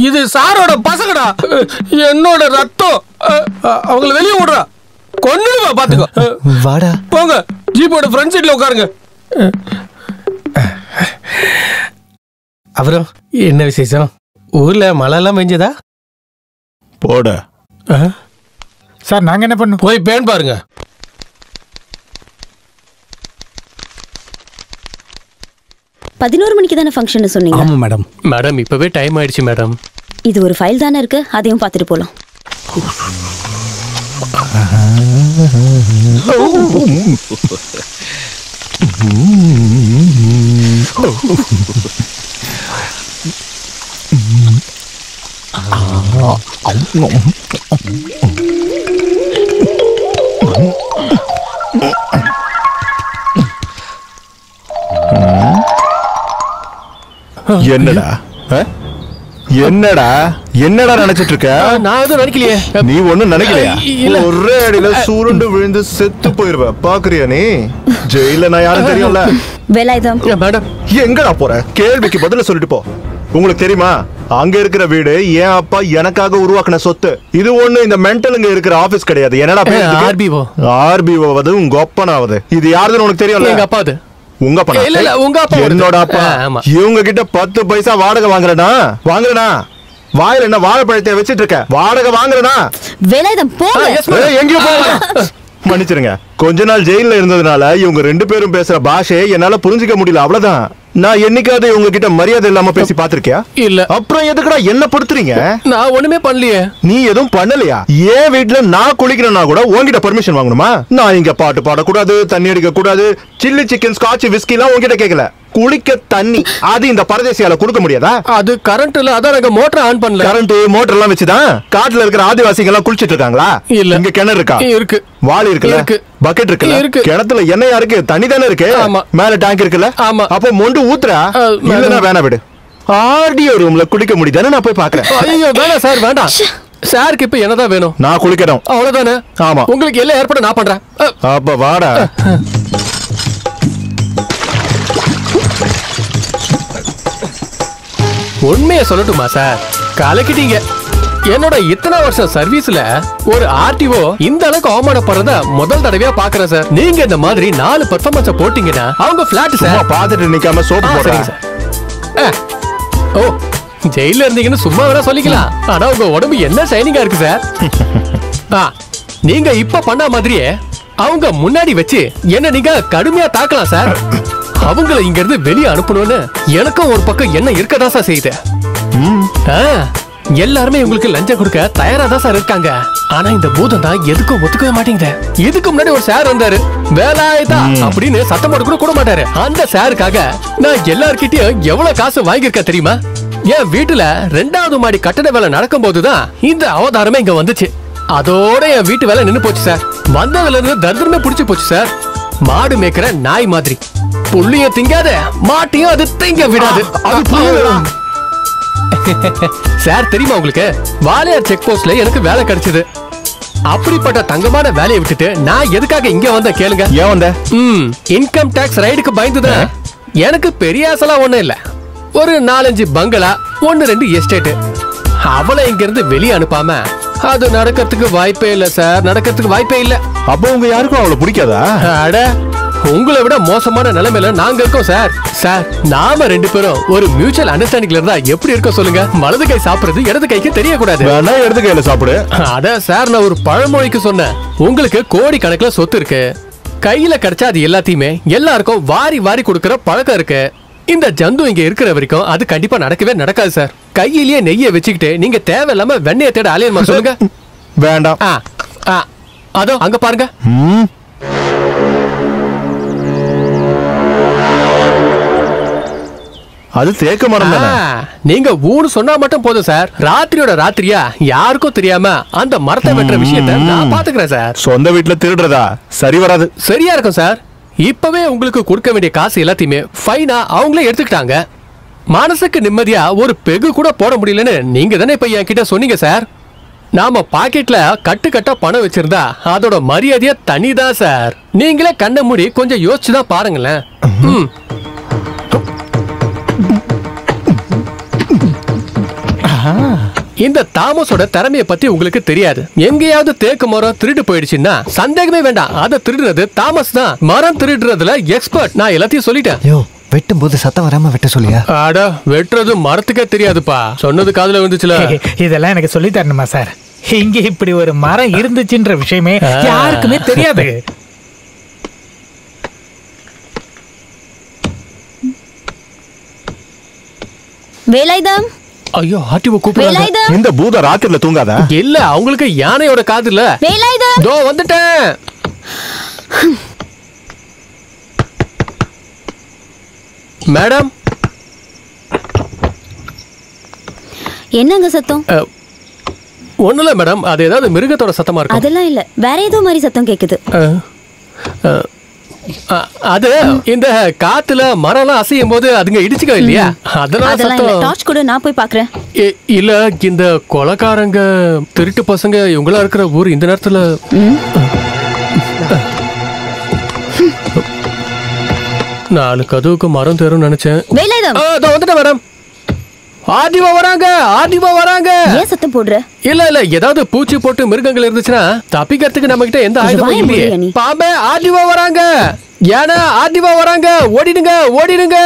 இது சாரோட பசங்கடா, என்னோட ரத்தம். அவங்கள வெளியே விடுறா, கொன்னுடுவா பாத்துக்கோ. வாடா போங்க, ஜீப்போட ஃப்ரண்ட் சீட்ல உட்காருங்க. அப்புறம் என்ன விசேஷம்? ஊர்ல மழை எல்லாம் பெஞ்சதா? போட சார் நாங்க என்ன பண்ணோம்? போய் பேன் பாருங்க. மணிக்கு தானே ஃபங்க்ஷன் சொன்னீங்க? ஆமா மேடம். மேடம் இப்பவே டைம் ஆயிடுச்சு மேடம். இது ஒரு ஃபைல் தானே இருக்கு, அதையும் பார்த்துட்டு போலாம். என்னடா என்னடா என்னடா நினைச்சிட்டு இருக்க? நான் எதுவும் நினைக்கலையே. நீ ஒண்ணும் நினைக்கலையா? இல்ல. ஒரே அடியில சுருண்டு விழுந்து செத்து போயிருவ. பாக்குறியா நீ? ஜெயில நான் யாரும் தெரியும்ல. வேலாயுதம் மேடம் எங்கடா போற? கேள்விக்கு பதில சொல்லிட்டு போ. உங்களுக்கு தெரியுமா, அங்க இருக்கிற வீடு என் அப்பா எனக்காக உருவாக்குன சொத்து. இது ஒண்ணு இந்த மென்டலுங்க இருக்கிற ஆபீஸ் கிடையாது. என்னடா ஆர்பிஓ. ஆர்பிஓ வது உங்க அப்பனாவது. இது யாருன்னு உனக்கு தெரியும்ல? எங்க அப்பா. அது உங்க அப்பா? இல்ல இல்ல, உங்க அப்பா. என்னோட அப்பா. இவங்க கிட்ட 10 பைசா வாடகை வாங்குறனா? வாயில என்ன வாழைப்பழத்தை வச்சிட்டு இருக்க? வாடகை வாங்குறனா? வேலாயுதம் போங்க. எங்கேயோ போங்க. மன்னிச்சிருங்க, கொஞ்ச நாள் ஜெயில இருந்ததுனால இவங்க 2 பேரும் பேசுற பாஷையை என்னால புரிஞ்சுக்க முடியல, அவ்வளவுதான். நான் என்னைக்காவது இவங்க கிட்ட மரியாதை இல்லாம பேசி பாத்திருக்கியா? இல்ல. அப்புறம் எதுக்குடா என்ன படுத்துறீங்க? நான் ஒண்ணுமே பண்ணலையே. நீ எதுவும் பண்ணலையா? ஏன் வீட்டுல நான் குளிக்கிறேன்னா கூட உன்கிட்ட பர்மிஷன் வாங்கணுமா? நான் இங்க பாட்டு பாடக்கூடாது, தண்ணி அடிக்க கூடாது, சில்லி சிக்கன் ஸ்காட்ச் விஸ்கி எல்லாம் உன்கிட்ட கேட்கல. குளிக்க தண்ணி அது இந்த பரதேசியால கொடுக்க முடியாதா? அது கரண்ட்ல, அதான் நாங்க மோட்டர் ஆன் பண்ணல. கரண்ட் மோட்டர் எல்லாம் வச்சுதான் காட்டுல இருக்கிற ஆதிவாசிகள் எல்லாம் குளிச்சிட்டு இருக்காங்களா? இல்ல. இங்க கிணறு இருக்கா? இருக்கு. வாளி இருக்குல்ல? இருக்கு. பக்கெட் இருக்குல்ல? இருக்கு. கிணத்துல எண்ணெயா இருக்கு, தண்ணி தானே இருக்கு. ஆமா. மேல டேங்க் இருக்குல்ல? ஆமா. அப்ப மொண்டு ஊத்துறா? இல்லனா வேணா விடு. ஆர்டிஓ ரூம்ல குடிக்க முடியுதானே நான் போய் பாக்குறேன். ஐயோ வேணாம் சார், வேண்டாம். சாருக்கு இப்ப என்னதான் வேணும்? நான் குளிக்கணும். அவ்வளவுதானே? ஆமா. உங்களுக்கு எல்லாம் ஏற்பாடு நான் பண்றேன். அப்ப வாடா. உண்மையை சொல்லட்டுமா சார்? கலக்கிட்டீங்க. என்னோட இத்தனை வருஷம் சர்வீஸ்ல ஒரு ஆர்டிஓ இந்த அளவுக்கு அவமானப்படுறத முதல் தடவையா பாக்குறேன் சார். நீங்க இந்த மாதிரி 4 பெர்ஃபார்மன்ஸ் போட்டீங்கன்னா அவங்க பிளாட் சார். பாத்துட்டு நிக்காம சோப்பு போடுறீங்க சார். ஓ, ஜெயில இருந்தீங்கன்னு சும்மா வேணா சொல்லிக்கலாம். ஆனா உங்க உடம்பு என்ன ஷைனிங்கா இருக்கு சார். நீங்க இப்ப பண்ண மாதிரியே அவங்க முன்னாடி வச்சு என்ன நீங்க கடுமையா தாக்கலாம் சார். அவங்கள இங்க இருந்து வெளியே அனுப்பணும்னு எனக்கும் ஒரு பக்கம் என்ன இருக்கதா சார் செய்யுது. எல்லாருமே உங்களுக்கு லஞ்சம் கொடுக்க தயாரா தான் சார் இருக்காங்க. ஆனா இந்த பூதம் தான் எதுக்கும் ஒத்துக்கவே மாட்டேங்குது. இதுக்கு முன்னாடி ஒரு சார் வந்தாரு, வேலாயுதா அப்படின்னு சத்தம் போட்டு கூட மாட்டாரு. அந்த சாருக்காக நான் எல்லார்கிட்டயும் எவ்வளவு காசு வாங்கியிருக்க தெரியுமா? என் வீட்டுல 2வது மாடி கட்டட வேலை நடக்கும் போதுதான் இந்த அவதாரமே இங்க வந்துச்சு. அதோட என் வீட்டு வேலை நின்னு போச்சு சார். வந்ததுல இருந்து தர்தமே புடிச்சு போச்சு சார். மாடு மேய்க்கிற நாய் மாதிரி புள்ளிய திங்காத, மாட்டியும் அது திங்க விடாது. சார் தெரியுமா உங்களுக்கு, வாலியார் செக் போஸ்ட்ல எனக்கு வேலை கிடைச்சது. அப்படிப்பட்ட தங்கமான வேலையை விட்டுட்டு நான் எதுக்காக இங்க வந்த கேளுங்க. ஏன் வந்த? இன்கம் டாக்ஸ் ரைடுக்கு பயந்துதான். எனக்கு பெரிய ஆசைலாம் ஒண்ணும் இல்ல. ஒரு 4-5 பங்களா, 1-2 எஸ்டேட். அவளை இங்க இருந்து வெளியே அனுப்பாம அது நடக்கிறதுக்கு வாய்ப்பே இல்ல சார், நடக்கிறதுக்கு வாய்ப்பே இல்ல. அப்போ உங்க யாருக்கும் அவளை பிடிக்காதா? அட, உங்களை விட மோசமான நிலைமையில நாங்க இருக்கோம் சார். சார் நாம 2 பேரும் ஒரு மியூச்சுவல் அண்டர்ஸ்டாண்டிங்ல இருந்தா எப்படி இருக்க சொல்லுங்க? வலது கை சாப்பிடுறது இடது கைக்கு தெரியக்கூடாது. இடது கையில சாப்பிடு. அட சார், நான் ஒரு பழமொழிக்கு சொன்னேன். உங்களுக்கு கோடி கணக்குல சொத்து இருக்கு, கையில கிடைச்சா அது எல்லாத்தையுமே எல்லாருக்கும் வாரி வாரி கொடுக்கற பழக்கம் இருக்கு. இந்த ஜந்து இங்க இருக்கிற வரைக்கும் அது கண்டிப்பா நடக்கவே நடக்காது சார். கையிலேயே நெய்யை வச்சுக்கிட்டு நீங்க தேவையில்லாம வெண்ணையை தேட அலையணுமா சொல்லுங்க? வேண்டாம். அதோ அங்க பாருங்க. அது தேக்க மரம் தானே. நீங்க ஊன்னு சொன்னா மட்டும் போதும் சார். ராத்திரியோட ராத்திரியா யாருக்கும் தெரியாம அந்த மரத்தை வெட்டுற விஷயத்தை நான் பாத்துக்கிறேன் சார். சொந்த வீட்டுல திருடுறதா சரி வராது. சரியா இருக்கும் சார். இப்பவே உங்களுக்கு கொடுக்க வேண்டிய காசு எல்லாத்தையுமே ஃபைனா அவங்களே எடுத்துக்கிட்டாங்க. மனசுக்கு நிம்மதியா ஒரு பெகு கூட போட முடியலன்னு நீங்க தானே இப்ப என்கிட்ட சொன்னீங்க சார். நாம பாக்கெட்ல கட்டு கட்டா பணம் வச்சிருந்தா அதோட மரியாதையா தனிதான் சார். நீங்களே கண்ண மூடி கொஞ்சம் யோசிச்சுதான் பாருங்களேன். இந்த தாமஸோட திறமைய பத்தி உங்களுக்கு தெரியாது. எங்கேயாவது தேக்கு மரம் திருடு போயிடுச்சுன்னா சந்தேகமே வேண்டாம், அதை திருடுறது தாமஸ் தான். மரம் திருடுறதுல எக்ஸ்பர்ட். நான் எல்லாத்தையும் சொல்லிட்டேன். வெட்டும் போது சத்தம் வராம வெட்ட சொல்லியா? ஆட வெட்டுறது மரத்துக்கே தெரியாதுப்பா. சொன்னது காதுல வந்துச்சுல. இதெல்லாம் எனக்கு சொல்லி தரணுமா சார்? இங்க இப்படி ஒரு மரம் இருந்துச்சுன்ற விஷயமே யாருக்குமே தெரியாது. வேலாயுதம். ஐயோ ஆர்டிஓ கூப்பிடுறாங்க. இந்த பூத ராத்திரில தூங்காதா? இல்ல அவங்களுக்கு யானையோட காது இல்ல. வேலாயுதம். தோ வந்துட்டேன். மேடம். என்னங்க சத்தம்? ஒண்ணுல மேடம், அது ஏதாவது மிருகத்தோட சத்தமா இருக்கும். அதெல்லாம் இல்ல, வேற ஏதோ மாதிரி சத்தம் கேக்குது. அது இந்த காத்துல மரம்லாம் அசையும் போது அதுங்க இடிச்சுக்க இல்லையா, அதெல்லாம் சத்தம். டார்ச் கூட நான் போய் பாக்குறேன். இல்ல இந்த கொலைக்காரங்க திருட்டு பசங்க இவங்களா இருக்கிற ஊர் இந்த நேரத்துல. நாலு கதவுக்கு மரம் தேரும் நினைச்சேன். வந்துட்டேன் மேடம். ஆதிவா வராங்க, ஆதிவா வராங்க. ஏன் சத்தம் போடுற? இல்ல ஏதாவது பூச்சி போட்டு மிருகங்கள் இருந்துச்சுன்னா தப்பிக்கிறதுக்கு நம்ம கிட்ட எந்த ஆயுதமும் இல்லையே. பாம்பே ஆதிவா வராங்க, ஏன்னா ஆதிவா வராங்க. ஓடிடுங்க ஓடிடுங்க.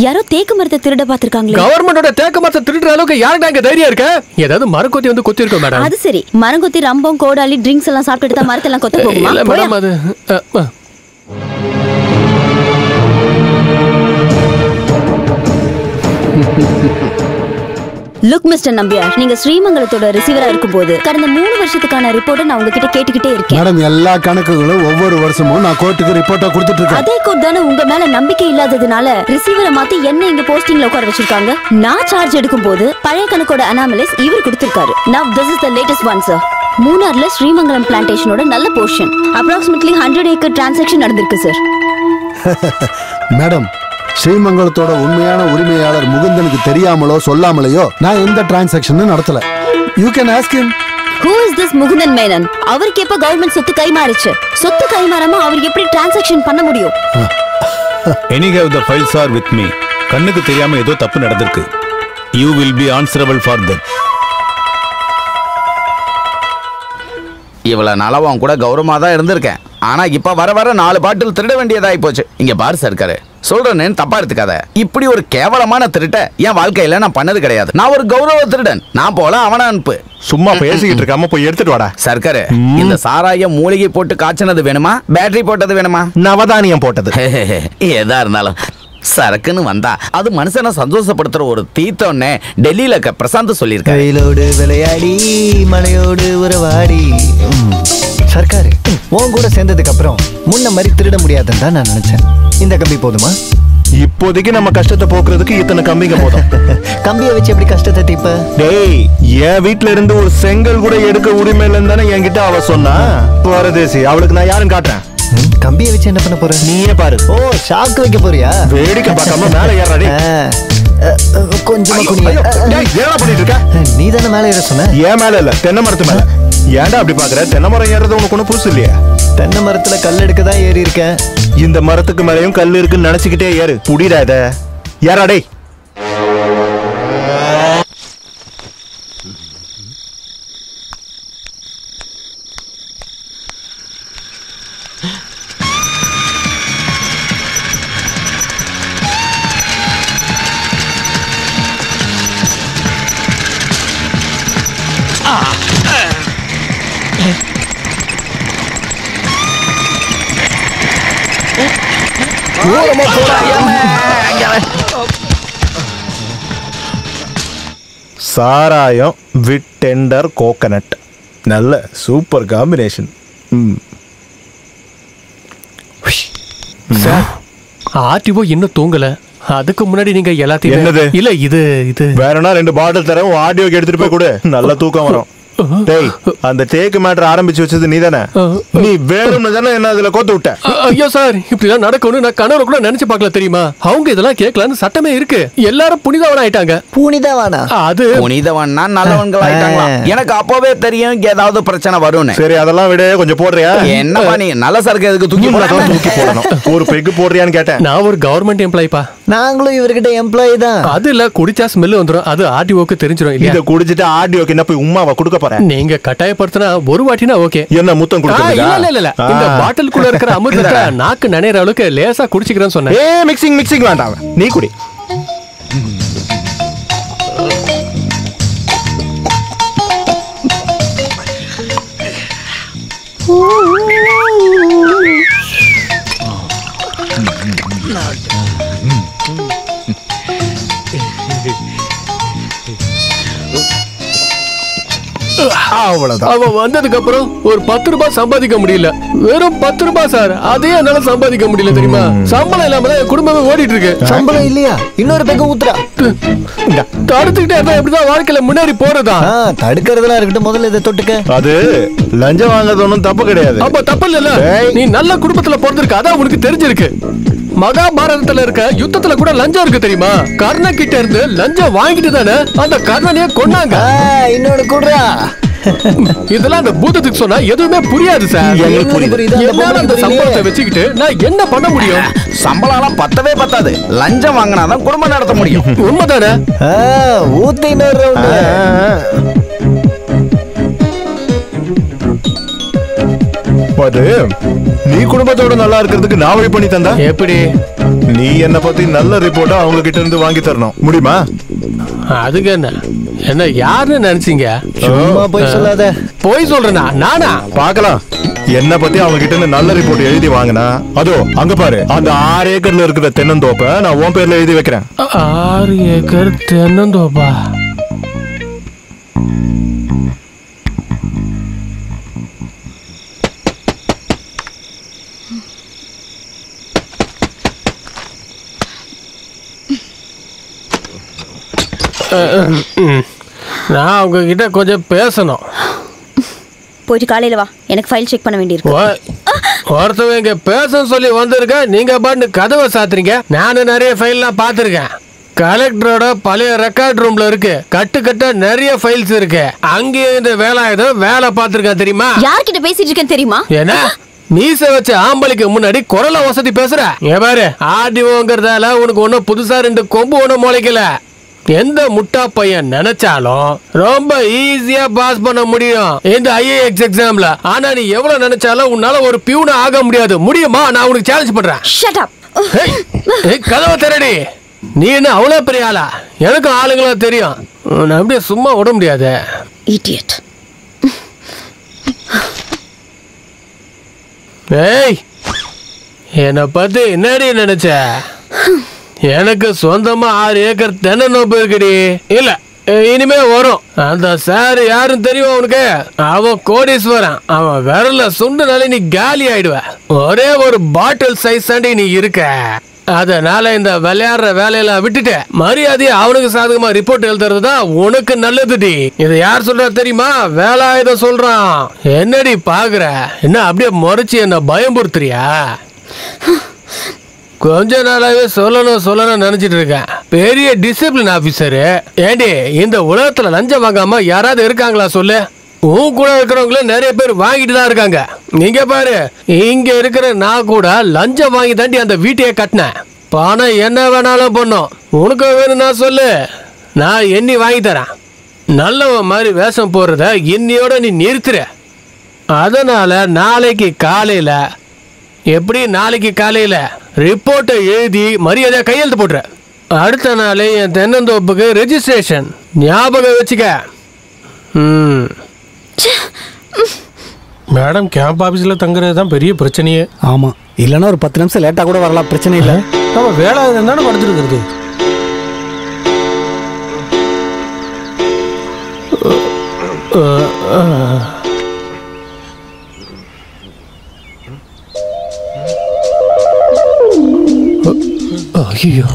யாரோ தேக்கு மரத்தை திருட பாத்துருக்காங்களே. கவர்மெண்டோட தேக்கு மரத்தை திருடுற அளவுக்கு யாருக்கு அங்க தைரியம் இருக்கு? ஏதாவது மரங்கொத்தி வந்து கொத்தி இருக்கோம் மேடம். அது சரி, மரங்கொத்தி ரம்பம் கோடாலி ட்ரிங்க்ஸ் எல்லாம் சாப்பிட்டுட்டு தான் மரத்தெல்லாம் கொத்த போகுமா? இல்ல மேடம், அது லுக் மிஸ்டர் நம்பியார், நீங்க ஸ்ரீமங்கலத்தோட ரிசீவரா இருக்கும்போது கடந்த 3 வருஷத்துக்கான ரிப்போர்ட்டை நான் உங்ககிட்ட கேட்டுக்கிட்டே இருக்கேன். மேடம், எல்லா கணக்குகளும் ஒவ்வொரு வருஷமும் நான் கோர்ட்டுக்கு ரிப்போர்ட்டா கொடுத்துட்டு இருக்கேன். அதே கோர்ட் தானே உங்க மேல நம்பிக்கை இல்லாததுனால ரிசீவரை மாத்தி என்ன இங்க போஸ்டிங்ல உட்கார வச்சிருக்காங்க. நான் சார்ஜ் எடுக்கும்போது பழைய கணக்கோட அனாமலிஸ் இவர் கொடுத்திருக்காரு. Now this is the latest one sir. மூணார்ல Srimangalam பிளான்டேஷனோட நல்ல போர்ஷன் approximately 100 acre டிரான்சாக்ஷன் நடந்திருக்கு சார். மேடம், ஸ்ரீமங்கலத்தோட உண்மையான உரிமையாளர் முகுந்தனுக்கு தெரியாமலோ சொல்லாமலையோ நான் எந்த டிரான்சாக்ஷனும் நடத்தல. You can ask him. Who is this Mukundan Menon? அவருக்கு எப்ப கவர்மெண்ட் சொத்து கைமாறுச்சு? சொத்து கைமாறாம அவர் எப்படி டிரான்சாக்ஷன் பண்ண முடியும்? Anyhow the files are with me. கண்ணுக்கு தெரியாம ஏதோ தப்பு நடந்திருக்கு. You will be answerable for that. இவ்வளவு நாளா அவன் கூட கௌரவமா தான் இருந்திருக்கேன். ஆனா இப்ப வர வர 4 பாட்டில் திருட வேண்டியதாகி போச்சு. இங்க பாரு சர்க்காரு, சொல்றேன்னு தப்பா எடுத்துக்காத. இப்படி ஒரு கேவலமான திருட்ட என் வாழ்க்கையில நான் பண்ணது கிடையாது. நான் ஒரு கௌரவ திருடன். நான் போல அவனை அனுப்பு. சும்மா பேசிக்கிட்டு இருக்காம போய் எடுத்துட்டு வாடா. சர்க்காரு, இந்த சாராய மூலிகை போட்டு காய்ச்சினது வேணுமா, பேட்டரி போட்டது வேணுமா, நவதானியம் போட்டது? ஏதா இருந்தாலும் சரக்குன்னு வந்தா அது மனுஷனை சந்தோஷப்படுத்துற ஒரு தீத்தோன்னே டெல்லியில பிரசாந்த் சொல்லியிருக்காரு. கையிலோடு விளையாடி மலையோடு உறவாடி. சர்க்காரு, உன் கூட சேர்ந்ததுக்கு அப்புறம் முன்ன மாதிரி திருட முடியாதுன்னு தான் நான் நினைச்சேன். இந்த கம்பி போதுமா? இப்போதைக்கு நம்ம கஷ்டத்தை போக்குறதுக்கு இத்தனை கம்பிங்க போதும். கம்பியை வச்சு எப்படி கஷ்டத்தை தீப்ப? டேய், என் வீட்டுல இருந்து ஒரு செங்கல் கூட எடுக்க உரிமை இல்லைன்னு தானே என்கிட்ட அவ சொன்னா. பரதேசி, அவளுக்கு நான் யாரும் காட்டுறேன். கம்பியை வச்சு என்ன பண்ண போற? நீயே பாரு. ஓ, ஷாக்கு வைக்க போறியா? வேடிக்கை பார்க்காம மேல ஏறாடி. கொஞ்சமா குனிய. ஏறா பண்ணிட்டு இருக்க? நீ தானே மேல ஏற சொன்ன? ஏன் மேல இல்ல, தென்னை மரத்து மேல. ஏன்டா அப்படி பாக்குற? தென்னை மரம் ஏறது உனக்கு ஒன்னும் புதுசு இல்லையா? தென்னை மரத்துல கல் எடுக்கதான் ஏறி இருக்கேன். இந்த மரத்துக்கு மேலையும் கல் இருக்குன்னு நினைச்சுக்கிட்டே ஏறு. புடிடா இத. ஏறாடே. சாராயம் வித் டெண்டர் கோகனட். நல்ல சூப்பர் காம்பினேஷன். சார் ஆர்டிஓ இன்னும் தூங்கல. அதுக்கு முன்னாடி நீங்க எல்லாத்தையும் என்னது? இல்ல இது இது வேறனா 2 பாட்டில் தரேன், ஆடியோக்கு எடுத்துட்டு போய் கொடு. நல்ல தூக்கம் வரும். டேய், அந்த டேக் மேட்டர் ஆரம்பிச்சு வச்சது நீதானே? நீ வேணும்னு தானே என்ன அதுல கோத்து விட்ட? ஐயோ சார், இப்படிலாம் நடக்கும்னு நான் கனவுல கூட நினைச்சு பார்க்கல தெரியுமா? அவங்க இதெல்லாம் கேட்கலான்னு சட்டமே இருக்கு. எல்லாரும் புனிதவன் ஆயிட்டாங்க. புனிதவானா? அது புனிதவன்னா நல்லவன்கள் ஆயிட்டாங்களா? எனக்கு அப்பவே தெரியும் ஏதாவது பிரச்சனை வரும்னு. சரி, அதெல்லாம் விட கொஞ்சம் போடுறியா? என்ன பண்ணி நல்ல சரக்கு எதுக்கு தூக்கி போடணும்? ஒரு பெக்கு போடுறியான்னு கேட்டேன். நான் ஒரு கவர்மெண்ட் எம்ப்ளாயிப்பா. நாங்களும் இவர்கிட்ட எம்ப்ளாயி தான். அது இல்ல, குடிச்சா ஸ்மெல் வந்துரும். அது ஆர்டிஓக்கு தெரிஞ்சிரும். இத குடிச்சிட்டு ஆர்டிஓக்கு என்ன போய் உம்மாவா கொடுக்க போற? நீங்க கட்டாயப்படுத்தினா ஒரு வாட்டினா ஓகே. என்ன முத்தம் கொடுக்கறதா? இல்ல இந்த பாட்டிலுக்குள்ள இருக்கிற அமிர்தத்தை நாக்கு நனையற அளவுக்கு லேசா குடிச்சிக்கிறேன்னு சொன்னேன். மிக்சிங் வேண்டாம், நீ குடி. அவன் வந்ததுக்கு அப்புறம் ஒரு 10 ரூபாய் சம்பாதிக்க முடியல. வெறும் 10 ரூபாய் சார், அதே என்னால சம்பாதிக்க முடியல தெரியுமா? சம்பளம் இல்லாம தான் குடும்பமே ஓடிட்டு இருக்கு. சம்பளம் இல்லையா? இன்னொரு பெக்க ஊத்துறா. தடுத்துக்கிட்டே இருந்தா எப்படிதான் வாழ்க்கையில முன்னேறி போறதா? தடுக்கிறதுலாம் இருக்கட்டும், முதல்ல இதை தொட்டுக்க. அது லஞ்சம் வாங்குறது ஒன்றும் தப்பு கிடையாது. அப்ப தப்பு இல்ல. நீ நல்ல குடும்பத்துல பிறந்திருக்க, அதான் உனக்கு தெரிஞ்சிருக்கு. மகாபாரதத்துல இருக்க யுத்தத்துல கூட லஞ்சம் இருக்கு தெரியுமா? கர்ண கிட்ட இருந்து லஞ்சம் வாங்கிட்டு தானே அந்த கர்ணனையே கொன்னாங்க. இன்னொன்னு கூடுறா. இதெல்லாம் அந்த பூதத்துக்கு சொன்னா எதுவுமே புரியாது சார். என்னால அந்த சம்பளத்தை வச்சுக்கிட்டு நான் என்ன பண்ண முடியும்? சம்பளம் பத்தவே பத்தாது. லஞ்சம் வாங்கினாதான் குடும்பம் நடத்த முடியும். உண்மைதானே? ஊத்தி நீ குடும்பத்தோட நல்லா இருக்கிறதுக்கு நான் வழி பண்ணி தந்தா எப்படி? நீ என்ன பத்தி நல்ல ரிப்போர்ட்டா அவங்க கிட்ட இருந்து வாங்கி தரணும். முடியுமா? அதுக்கு என்ன யாருன்னு நினைச்சீங்க? போய் சொல்லாத. போய் சொல்றேனா? நானா? பாக்கலாம். என்ன பத்தி அவங்க கிட்ட இருந்து நல்ல ரிப்போர்ட் எழுதி வாங்கினா, அதோ அங்க பாரு, அந்த 6 ஏக்கர்ல இருக்கிற தென்னந்தோப்ப நான் உன் பேர்ல எழுதி வைக்கிறேன். 6 ஏக்கர் தென்னந்தோப்பா? நான் உங்ககிட்ட கொஞ்சம் பேசணும். போயிட்டு காலையில வா, எனக்கு ஃபைல் செக் பண்ண வேண்டியிருக்கு. ஒருத்தவங்க இங்க பேச சொல்லி வந்திருக்க, நீங்க பாட்டு கதவை சாத்துறீங்க. நானும் நிறைய ஃபைல்லாம் பார்த்துருக்கேன். கலெக்டரோட பழைய ரெக்கார்ட் ரூம்ல இருக்கு. கட்டு நிறைய ஃபைல்ஸ் இருக்கு. அங்கேயே இந்த வேலை பார்த்துருக்கேன் தெரியுமா? யார்கிட்ட பேசிட்டு இருக்கேன் தெரியுமா? என்ன மீச வச்ச ஆம்பளைக்கு முன்னாடி குரல வசதி பேசுற? பாரு, ஆர்டிஓங்கிறதால உனக்கு ஒன்னும் புதுசா 2 கொம்பு ஒன்னும் முளைக்கல. எந்த முட்டா பையன் நினைச்சாலும் ரொம்ப ஈஸியா பாஸ் பண்ண முடியும் இந்த ஐஏஎஸ் எக்ஸாம்ல. ஆனா நீ எவ்வளவு நினைச்சாலும் உன்னால ஒரு பியூனா ஆக முடியாது. முடியுமா? நான் உனக்கு சேலஞ்ச் பண்றேன். Shut up. கதவை திறடி. நீ என்ன அவ்வளவு பெரிய ஆளா? எனக்கும் ஆளுங்களா தெரியும். நான் அப்படியே சும்மா விட முடியாது. இடியட். ஏய், என்னை பத்தி என்னடி நினைச்ச? எனக்கு சொந்தமா 6 ஏக்கர் தென்னந்தோப்பு இருக்குடி. இல்ல, இனிமே வரும். அந்த சார் யாரும் தெரியும் உனக்கு? அவன் கோடீஸ்வரன். அவன் விரல சுண்டுனாலே நீ காலி ஆயிடுவ. ஒரே ஒரு பாட்டில் சைஸ் தாண்டி நீ இருக்க. அதனால இந்த விளையாடுற வேலையெல்லாம் விட்டுட்டு மரியாதையை அவனுக்கு சாதகமா ரிப்போர்ட் எழுதுறதுதான் உனக்கு நல்லதுடி. இதை யார் சொல்றா தெரியுமா? வேலாயுதம் சொல்றான். என்னடி பாக்குற? என்ன அப்படியே முறைச்சு என்ன பயம்புறுத்துறியா? கொஞ்ச நாளாவே சொல்லணும் நினைச்சிட்டு இருக்கேன். பெரிய டிசிப்ளின் ஆபீசரு. ஏண்டி, இந்த உலகத்துல லஞ்சம் வாங்காம யாராவது இருக்காங்களா சொல்லு? உன் கூட இருக்கிறவங்களே நிறைய பேர் வாங்கிட்டு தான் இருக்காங்க. நீங்க பாரு, இங்க இருக்கிற நான் கூட லஞ்சம் வாங்கி தாண்டி அந்த வீட்டையே கட்டினேன். பணம் என்ன வேணாலும் பண்ணும். உனக்கு வேணும்னா சொல்லு, நான் எண்ணி வாங்கி தரேன். நல்லவன் மாதிரி வேஷம் போடுறத இன்னையோட நீ நிறுத்துற. அதனால நாளைக்கு காலையில ரிப்போர்ட்டை எழுதி மரியாதையா கையெழுத்து போடுற. அடுத்த நாளே என் தென்னந்தோப்புக்கு ரெஜிஸ்ட்ரேஷன். ஞாபகம் வச்சுக்க. மேடம், கேம்ப் ஆபீஸ்ல தங்குறது தான் பெரிய பிரச்சனையே. ஆமா, இல்லைன்னா ஒரு 10 நிமிஷம் லேட்டா கூட வரலாம், பிரச்சனை இல்லை. நம்ம வேலை தானே படுத்துருக்கிறது. ஐயோ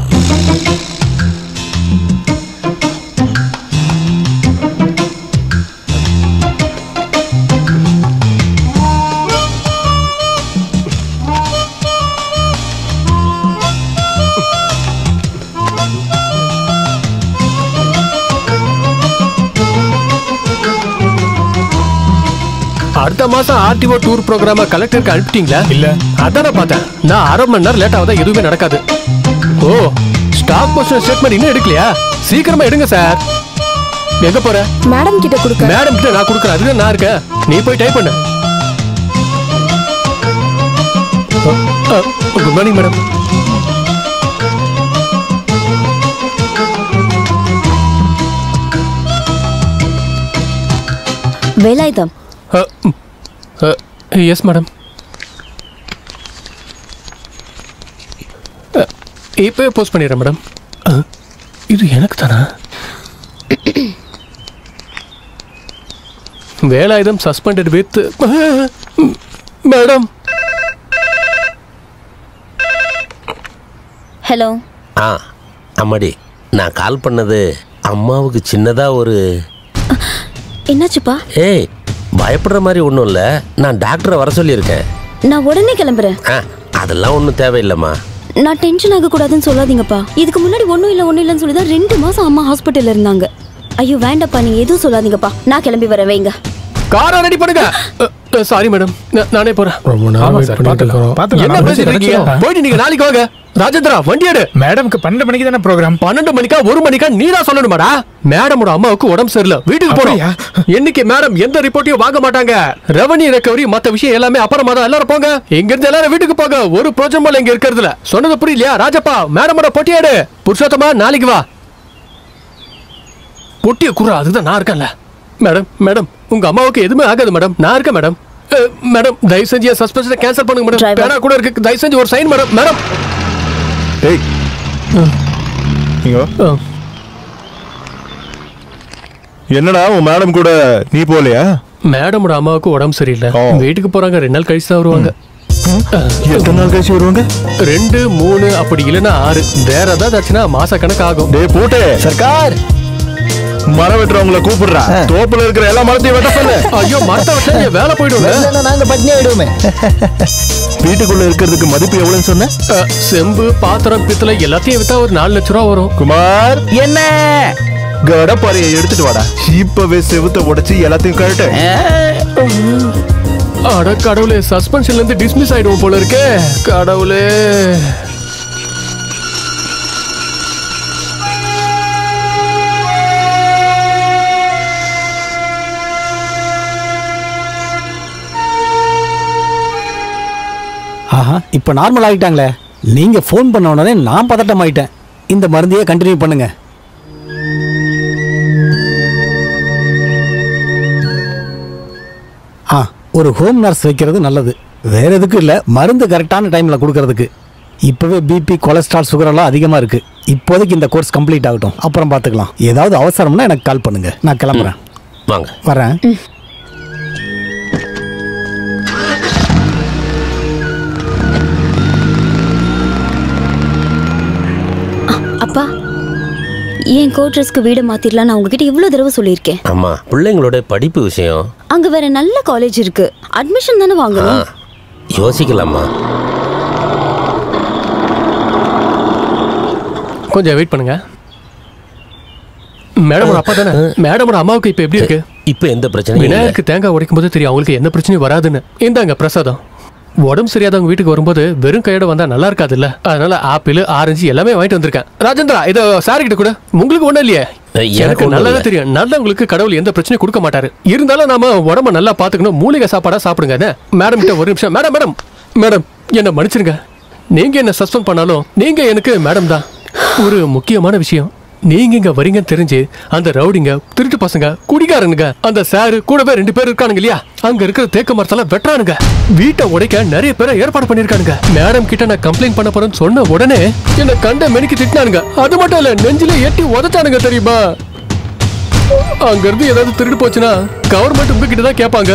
அடுத்த மாசம் ஆர்டிஓ டூர் ப்ரோக்ராம கலெக்டருக்கு அனுப்பிட்டீங்களா? இல்ல. அதான பார்த்தேன். நான் அரை மணி நேரம் லேட் ஆகுதா எதுவுமே நடக்காது. ஓ, ஸ்டாக் போஸ்ட் ஸ்டேட்மெண்ட் இன்னும் எடுக்கலையா? சீக்கிரமா எடுங்க சார். எங்க போற? மேடம் கிட்ட கொடுக்க. மேடம் கிட்ட நான் கொடுக்குறேன். அதுக்கு நான் இருக்கேன். நீ போய் டைப் பண்ணு. Good morning madam. Velayutham. Yes madam. இப்போ போஸ்ட் பண்ணிடுறேன் மேடம். இது எனக்கு தானா? Velayutham suspended with madam. Hello. அம்மாடி, நான் கால் பண்ணது அம்மாவுக்கு சின்னதா ஒரு. என்னாச்சுப்பா? ஏய், பயப்படுற மாதிரி ஒன்றும் இல்லை. நான் டாக்டரை வர சொல்லியிருக்கேன். நான் உடனே கிளம்புறேன். அதெல்லாம் ஒன்றும் தேவையில்லைம்மா. நான் டென்ஷன் ஆகக்கூடாதுன்னு சொல்லாதீங்கப்பா. இதுக்கு முன்னாடி ஒன்றும் இல்லைன்னு சொல்லி தான் 2 மாசம் அம்மா ஹாஸ்பிட்டல்ல இருந்தாங்க. ஐயோ வேண்டாப்பா, நீங்க எதுவும் சொல்லாதீங்கப்பா. நான் கிளம்பி வரேன், வைங்க. காரை ரெடி பண்ணுங்க. சாரி மேடம், நானே போறேன். ரொம்ப நேரம் வெயிட் பண்ணிட்டு இருக்கோம். என்ன பேசிட்டு இருக்கீங்க? போயிட்டு நீங்க நாளைக்கு வாங்க. ராஜேந்திரா, வண்டி எடு. மேடம்க்கு 12 மணிக்கு தானே ப்ரோகிராம். 12 மணிக்கா 1 மணிக்கா நீ தான் சொல்லணுமாடா? மேடமோட அம்மாவுக்கு உடம்பு சரியில்லை, வீட்டுக்கு போறோம். இன்னைக்கு மேடம் எந்த ரிப்போர்ட்டையும் வாங்க மாட்டாங்க. ரெவன்யூ ரெக்கவரி மத்த விஷயம் எல்லாமே அப்புறமா தான். எல்லாரும் போங்க, இங்க இருந்து எல்லாரும் வீட்டுக்கு போங்க. ஒரு ப்ரோஜனம் போல இங்க இருக்கிறதுல. சொன்னது புரியலையா? ராஜப்பா, மேடமோட பொட்டி எடு. புருஷோத்தமா, நாளைக்கு வா. பொட்டிய குறா, அதுதான் நான் இருக்கேன்ல. மேடம் மேடம், உங்க அம்மாவுக்கு எதுவுமே ஆகாது மேடம். நான் இருக்கேன் மேடம். மேடம், தயவு செஞ்சு சஸ்பென்ஷனை கேன்சல் பண்ணுங்க மேடம். பேனா கூட இருக்கு, தயவு செஞ்சு ஒரு சைன் மேடம். மேடம், ஏய், என்னடா உன் மேடம் கூட நீ போலையா? மேடமோட அம்மாவுக்கு உடம்பு சரியில்லை, வீட்டுக்கு போறாங்க. 2 நாள் கழிச்சு தான் வருவாங்க. எத்தனை நாள் கழிச்சு வருவாங்க? 2, 3 அப்படி இல்லைன்னா 6. வேற ஏதாவது ஆச்சுன்னா மாச கணக்கு ஆகும். டேய் போட்டே சர்க்கார், மரம் வெட்டுறவங்களை கூப்பிடுறா. தோப்புல இருக்கிற எல்லா மரத்தையும் வெட்ட சொல்லு. ஐயோ, மரத்தை வெட்ட வேலை போயிடுவோம். நாங்க பட்னி ஆயிடுவோமே. வீட்டுக்குள்ள இருக்கிறதுக்கு மதிப்பு எவ்வளவுன்னு சொன்ன? செம்பு, பாத்திரம், பித்தளை எல்லாத்தையும் வித்தா ஒரு 4 லட்சம் ரூபா வரும். குமார், என்ன கடப்பாறையை எடுத்துட்டு வாடா. இப்பவே செவுத்த உடைச்சு எல்லாத்தையும் கழட்டு. அட கடவுளே, சஸ்பென்ஷன்ல இருந்து டிஸ்மிஸ் ஆயிடுவோம் போல இருக்கே. கடவுளே. ஆஹா, இப்ப நார்மல் ஆகிட்டாங்களே. நீங்க ஃபோன் பண்ண உடனே நான் பதட்டம் ஆயிட்டேன். இந்த மருந்தையே கண்டினியூ பண்ணுங்க. ஒரு ஹோம் நர்ஸ் வைக்கிறது நல்லது. வேற எதுக்கும் இல்ல, மருந்து கரெக்டான டைம்ல கொடுக்கறதுக்கு. இப்பவே பிபி, கொலஸ்ட்ரால், சுகர் எல்லாம் அதிகமா இருக்கு. இப்போதைக்கு இந்த கோர்ஸ் கம்ப்ளீட் ஆகட்டும், அப்புறம் பாத்துக்கலாம். ஏதாவது அவசரம்னா எனக்கு கால் பண்ணுங்க. நான் கிளம்புறேன். வாங்க, வரேன். அப்பா, என் கோட்ரஸ்க்கு வீடு மாத்திரலாம் நான் உங்ககிட்ட இவ்வளவு தடவை சொல்லியிருக்கேன். ஆமா, பிள்ளைங்களோட படிப்பு விஷயம். அங்க வேற நல்ல காலேஜ் இருக்கு, அட்மிஷன் தானே வாங்கணும். யோசிக்கலாமா? கொஞ்சம் வெயிட் பண்ணுங்க. மேடமோட அப்பா தானே? மேடமோட அம்மாவுக்கு இப்ப எப்படி இருக்கு? இப்ப எந்த பிரச்சனையும் இல்ல. விநாயகருக்கு தேங்காய் உடைக்கும் போது தெரியும் அவங்களுக்கு எந்த பிரச்சனையும் வராதுன்னு. இந்தாங்க பிரசாதம். உடம்பு சரியாதவங்க வீட்டுக்கு வரும்போது வெறும் கையோட வந்தா நல்லா இருக்காது இல்ல. அதனால ஆப்பிள், ஆரஞ்சு எல்லாமே வாங்கிட்டு வந்திருக்கேன். ராஜேந்திரா, இத சாரி கிட்ட கூட. உங்களுக்கு ஒண்ணும் இல்லையே? எனக்கு நல்லா தெரியும், நல்லவங்களுக்கு கடவுள் எந்த பிரச்சனையும் கொடுக்க மாட்டாரு. இருந்தாலும் நாம உடம்ப நல்லா பாத்துக்கணும். மூலிகை சாப்பாடா சாப்பிடுங்க. மேடம் கிட்ட ஒரு நிமிஷம். மேடம் மேடம் மேடம், என்ன மன்னிச்சிருங்க. நீங்க என்ன சஸ்பெண்ட் பண்ணாலும் நீங்க எனக்கு மேடம் தான். ஒரு முக்கியமான விஷயம், நீங்க இங்க வரீங்கன்னு தெரிஞ்சு அந்த ரவுடிங்க, திருட்டு பசங்க, குடிகாரனுங்க, அந்த சாரு கூடவே 2 பேர் இருக்கானுங்க இல்லையா, அங்க இருக்கிற தேக்க மரத்தெல்லாம் வெட்டுறானுங்க. வீட்டை உடைக்க நிறைய பேரை ஏற்பாடு பண்ணிருக்கானுங்க. மேடம் கிட்ட நான் கம்ப்ளைண்ட் பண்ண போறேன்னு சொன்ன உடனே என்ன கண்ட மெனிக்கு திட்டினானுங்க. அது மட்டும் இல்ல, நெஞ்சில எட்டி உதச்சானுங்க தெரியுமா? அங்க இருந்து ஏதாவது திருடு போச்சுன்னா கவர்மெண்ட் உங்ககிட்ட தான் கேட்பாங்க.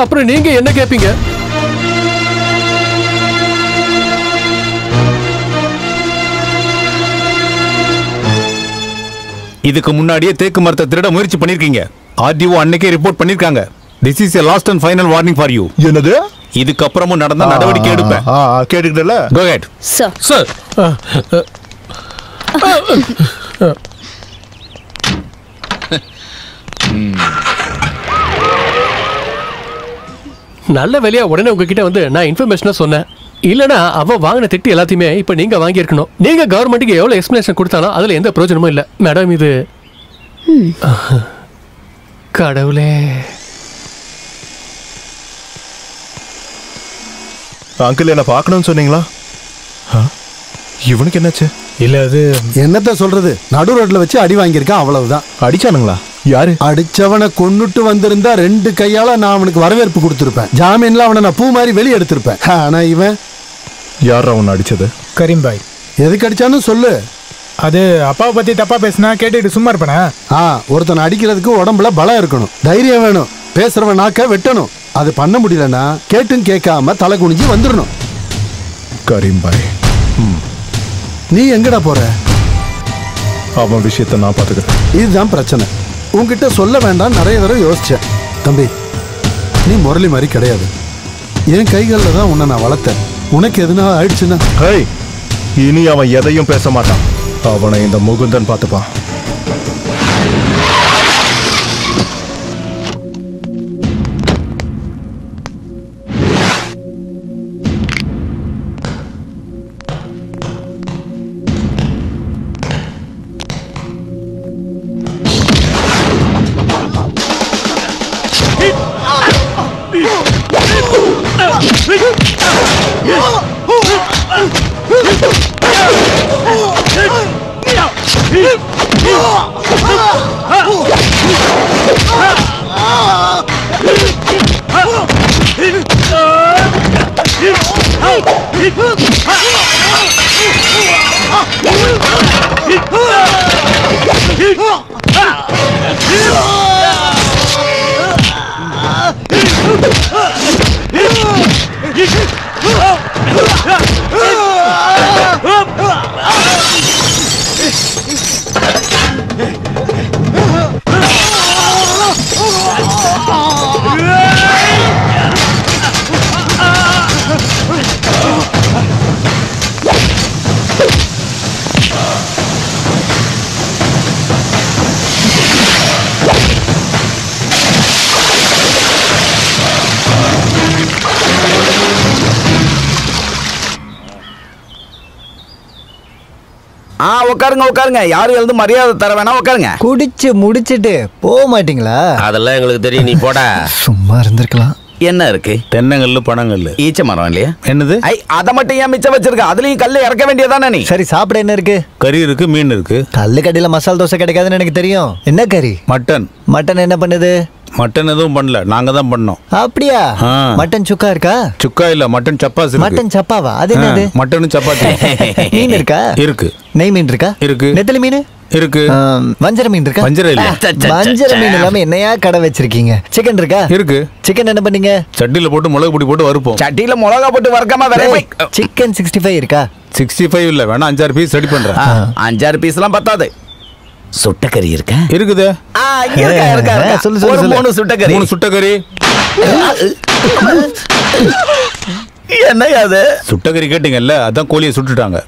அப்புறம் நீங்க என்ன கேட்பீங்க? இதுக்கு முன்னாடியே தேக்கு மரத்தை திருட முயற்சி பண்ணிருக்கீங்க. ஆர்டிஓ அன்னைக்கே ரிப்போர்ட் பண்ணிருக்காங்க. This is a last and final warning for you. என்னது? இதுக்கு அப்புறமும் நடந்த நடவடிக்கை எடுப்பேன். கேட்டுக்கிட்டல? Go ahead. சார் நல்ல வேலையா உடனே உங்ககிட்ட வந்து நான் இன்ஃபர்மேஷனா சொன்னேன். இல்லனா அவ வாங்கின திட்டு எல்லாத்தையுமே இப்ப நீங்க வாங்கி இருக்கணும். நீங்க கவர்மெண்ட்டுக்கு எவ்வளவு எக்ஸ்பிளனேஷன் கொடுத்தாலும் அதுல எந்த பிரயோஜனமும் இல்ல. மேடம் இது கடவுளே. அங்கிள் என்ன பார்க்கணும்னு சொன்னீங்களா? இவனுக்கு என்னாச்சு? இல்ல அது என்னத்த சொல்றது, நடு ரோட்ல வச்சு அடி வாங்கியிருக்கான், அவ்வளவுதான். அடிச்சானுங்களா? யாரு? அடிச்சவனை கொன்னுட்டு வந்திருந்தா 2 கையால நான் அவனுக்கு வரவேற்பு கொடுத்திருப்பேன். ஜாமீன்ல அவனை நான் பூ மாதிரி வெளியே எடுத்திருப்பேன். ஆனா இவன் யார் அவன் அடிச்சது? கரீம்பாய். எதுக்கு அடிச்சான்னு சொல்லு. அது அப்பாவை பத்தி தப்பா பேசினா கேட்டுட்டு சும்மா இருப்பேனா? ஒருத்தனை அடிக்கிறதுக்கு உடம்புல பலம் இருக்கணும், தைரியம் வேணும், பேசுறவன் நாக்க வெட்டணும். அது பண்ண முடியலன்னா கேட்டும் கேட்காம தலை குனிஞ்சு வந்துடணும். கரீம்பாய், நீ எங்கடா போற? அவன் விஷயத்தை நான் பாத்துக்கிறேன். இதுதான் பிரச்சனை. உன்கிட்ட சொல்ல வேண்டாம் நிறைய தடவை யோசிச்சேன். தம்பி, நீ முரளி மாதிரி கிடையாது. என் கைகளில் தான் உன்னை நான் வளர்த்தேன். உனக்கு எதுனா ஆயிடுச்சுன்னா இனி அவன் எதையும் பேச மாட்டான். அவனை இந்த முகுந்தன் பார்த்துப்பான். உட்காருங்க உட்காருங்க. யாரும் எழுந்து மரியாதை தர வேணாம், உட்காருங்க. குடிச்சு முடிச்சிட்டு போக மாட்டீங்களா? அதெல்லாம் எங்களுக்கு தெரியும், நீ போட. சும்மா இருந்திருக்கலாம். என்ன இருக்கு? தென்னங்கல்லு பனங்கல்லு ஈச்ச மரம் இல்லையா? என்னது? அதை மட்டும் ஏன் மிச்சம் வச்சிருக்க? அதுலயும் கல்லு இறக்க வேண்டியதானே நீ? சரி, சாப்பிட என்ன இருக்கு? கறி இருக்கு, மீன் இருக்கு. கல்லு கடையில மசாலா தோசை கிடைக்காதுன்னு எனக்கு தெரியும். என்ன கறி? மட்டன். மட்டன் என்ன பண்ணுது? மட்டன் எதுவும் பண்ணல, நாங்க தான் பண்ணோம். அப்படியா? மட்டன் சுக்கா இருக்கா? சுக்கா இல்ல, மட்டன் சப்பாத்தி. மட்டன் சப்பாவா? அது என்னது? மட்டன் சப்பாத்தி. மீன் இருக்கா? இருக்கு. நெய் மீன் இருக்கா? இருக்கு. நெத்தலி மீன் இருக்கு. வஞ்சர மீன் இருக்கா? வஞ்சர இல்ல. வஞ்சர மீன் இல்லாம என்னையா கடை வச்சிருக்கீங்க? சிக்கன் இருக்கா? இருக்கு. சிக்கன் என்ன பண்ணீங்க? சட்டியில போட்டு மிளகு பொடி போட்டு வறுப்போம். சட்டியில மிளகா போட்டு வறுக்காம வேற சிக்கன் 65 இருக்கா? 65 இல்ல, வேணா 5-6 பீஸ் ரெடி பண்றேன். 5-6 பீஸ் எல்லாம் பத்தாது. சுட்டக்கறி இருக்கா? இருக்குது. சொல்லு சொல்லு. 3 சுட்டக்கறி. 3 சுட்டக்கறி. என்னையா அது? சுட்டக்கறி கேட்டீங்கல்ல, அதான் கோழியை சுட்டுட்டாங்க.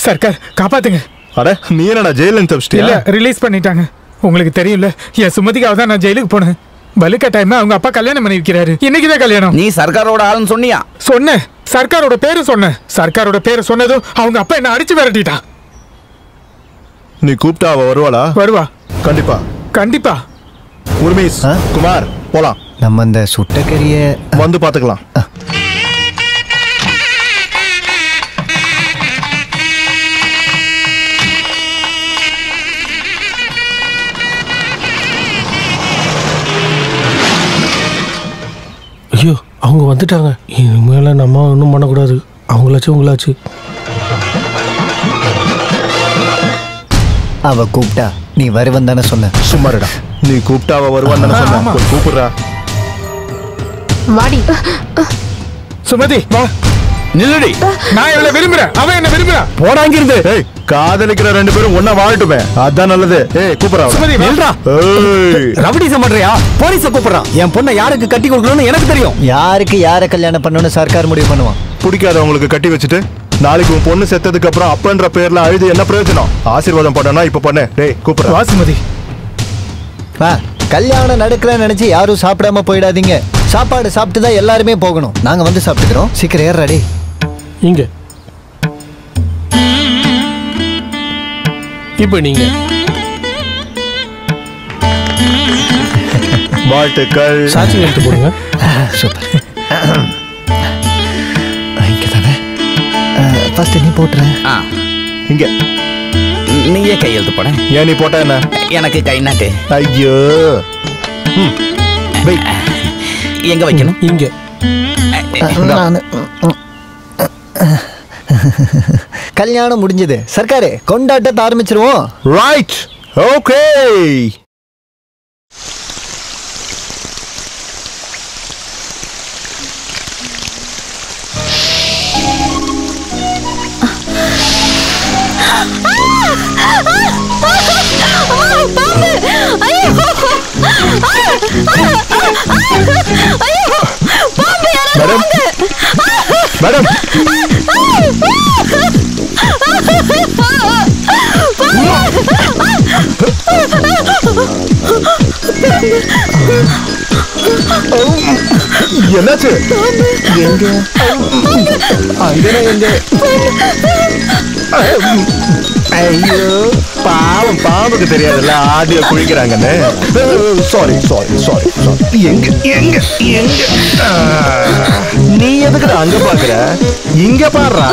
சர்க்கார் காப்பாத்துங்க. அட, நீ என்னடா ஜெயில தப்பிச்சிட்டியா? இல்ல, ரிலீஸ் பண்ணிட்டாங்க. உங்களுக்கு தெரியும்ல, என் சுமதிக்காக தான் நான் ஜெயிலுக்கு போனேன். வலுக்கட்டாயமா அவங்க அப்பா கல்யாணம் பண்ணி வைக்கிறாரு. இன்னைக்குதான் கல்யாணம். நீ சர்க்காரோட ஆளுன்னு சொன்னியா? சொன்னேன். சர்க்காரோட பேரு சொன்னேன். சர்க்காரோட பேரு சொன்னதும் அவங்க அப்பா என்ன அடிச்சு விரட்டிட்டான். நீ கூப்பிட்டா அவ வருவாளா? வருவா. கண்டிப்பா கண்டிப்பா. உர்மீஸ், குமார், போலாம். நம்ம அந்த சுட்டக்கறிய வந்து பாத்துக்கலாம். ஐயோ, அவங்க வந்துட்டாங்க. இனிமேல நம்ம ஒன்றும் பண்ணக்கூடாது. அவங்களாச்சு உங்களாச்சு. அவ கூப்பிட்டா நீ வருவன் தானே சொன்ன. சும்மாருடா. நீ கூப்பிட்டா அவ வருவான் தானே சொன்ன. கூப்பிடுறா. வாடி. சுமதி வா. நில்லடி. நான் இவளை விரும்புறேன், அவன் என்ன விரும்புறா. போடாங்கிருந்து. காதலிக்கிற ரெண்டு பேரும் ஒன்னா வாழட்டுமே, அதான் நல்லது. ஏய் கூப்பிடுறா. ரவுடிசம் பண்றியா? போலீஸ கூப்பிடுறான். என் பொண்ணை யாருக்கு கட்டி கொடுக்கணும்னு எனக்கு தெரியும். யாருக்கு யாரை கல்யாணம் பண்ணணும்னு சர்க்கார் முடிவு பண்ணுவான். பிடிக்காதவங்களுக்கு கட்டி வச்சுட்டு நாளைக்கு உன் பொண்ணு செத்ததுக்கு அப்புறம் அப்பன்ற பேர்ல அழுது என்ன பிரயோஜனம்? ஆசீர்வாதம் பண்ணனா இப்ப பண்ணு. டேய் கூப்பிடுறா. வாசுமதி கல்யாணம் நடக்கலன்னு நினைச்சு யாரும் சாப்பிடாம போயிடாதீங்க. சாப்பாடு சாப்பிட்டு தான் எல்லாருமே போகணும். நாங்க வந்து சாப்பிட்டுக்கிறோம். சீக்கிரம் ஏறாடி. இங்க இப்ப நீங்க வாழ்த்துக்கள். சாட்சி எடுத்து போடுங்க. சூப்பர். இங்க தானே ஃபர்ஸ்ட் நீ போட்டுற. இங்க நீயே கையெழுத்து போட. ஏன் நீ போட்ட என்ன? எனக்கு கை நாட்டு. ஐயோ எங்க வைக்கணும்? இங்க. கல்யாணம் முடிஞ்சது. சர்க்காரே கொண்டாட்டத்தை ஆரம்பிச்சிருவோம். ரைட். ஓகே. மேடம் மேடம் என்னாச்சு? எங்க அங்கே எங்க? ஐயோ பாவம், பாம்புக்கு தெரியாதுல்ல ஆடியோ குளிக்கிறாங்கன்னு. Sorry sorry sorry sorry. எங்க எங்க எங்க? நீ எதுக்கு அங்க பாக்குற? இங்க பாடுறா.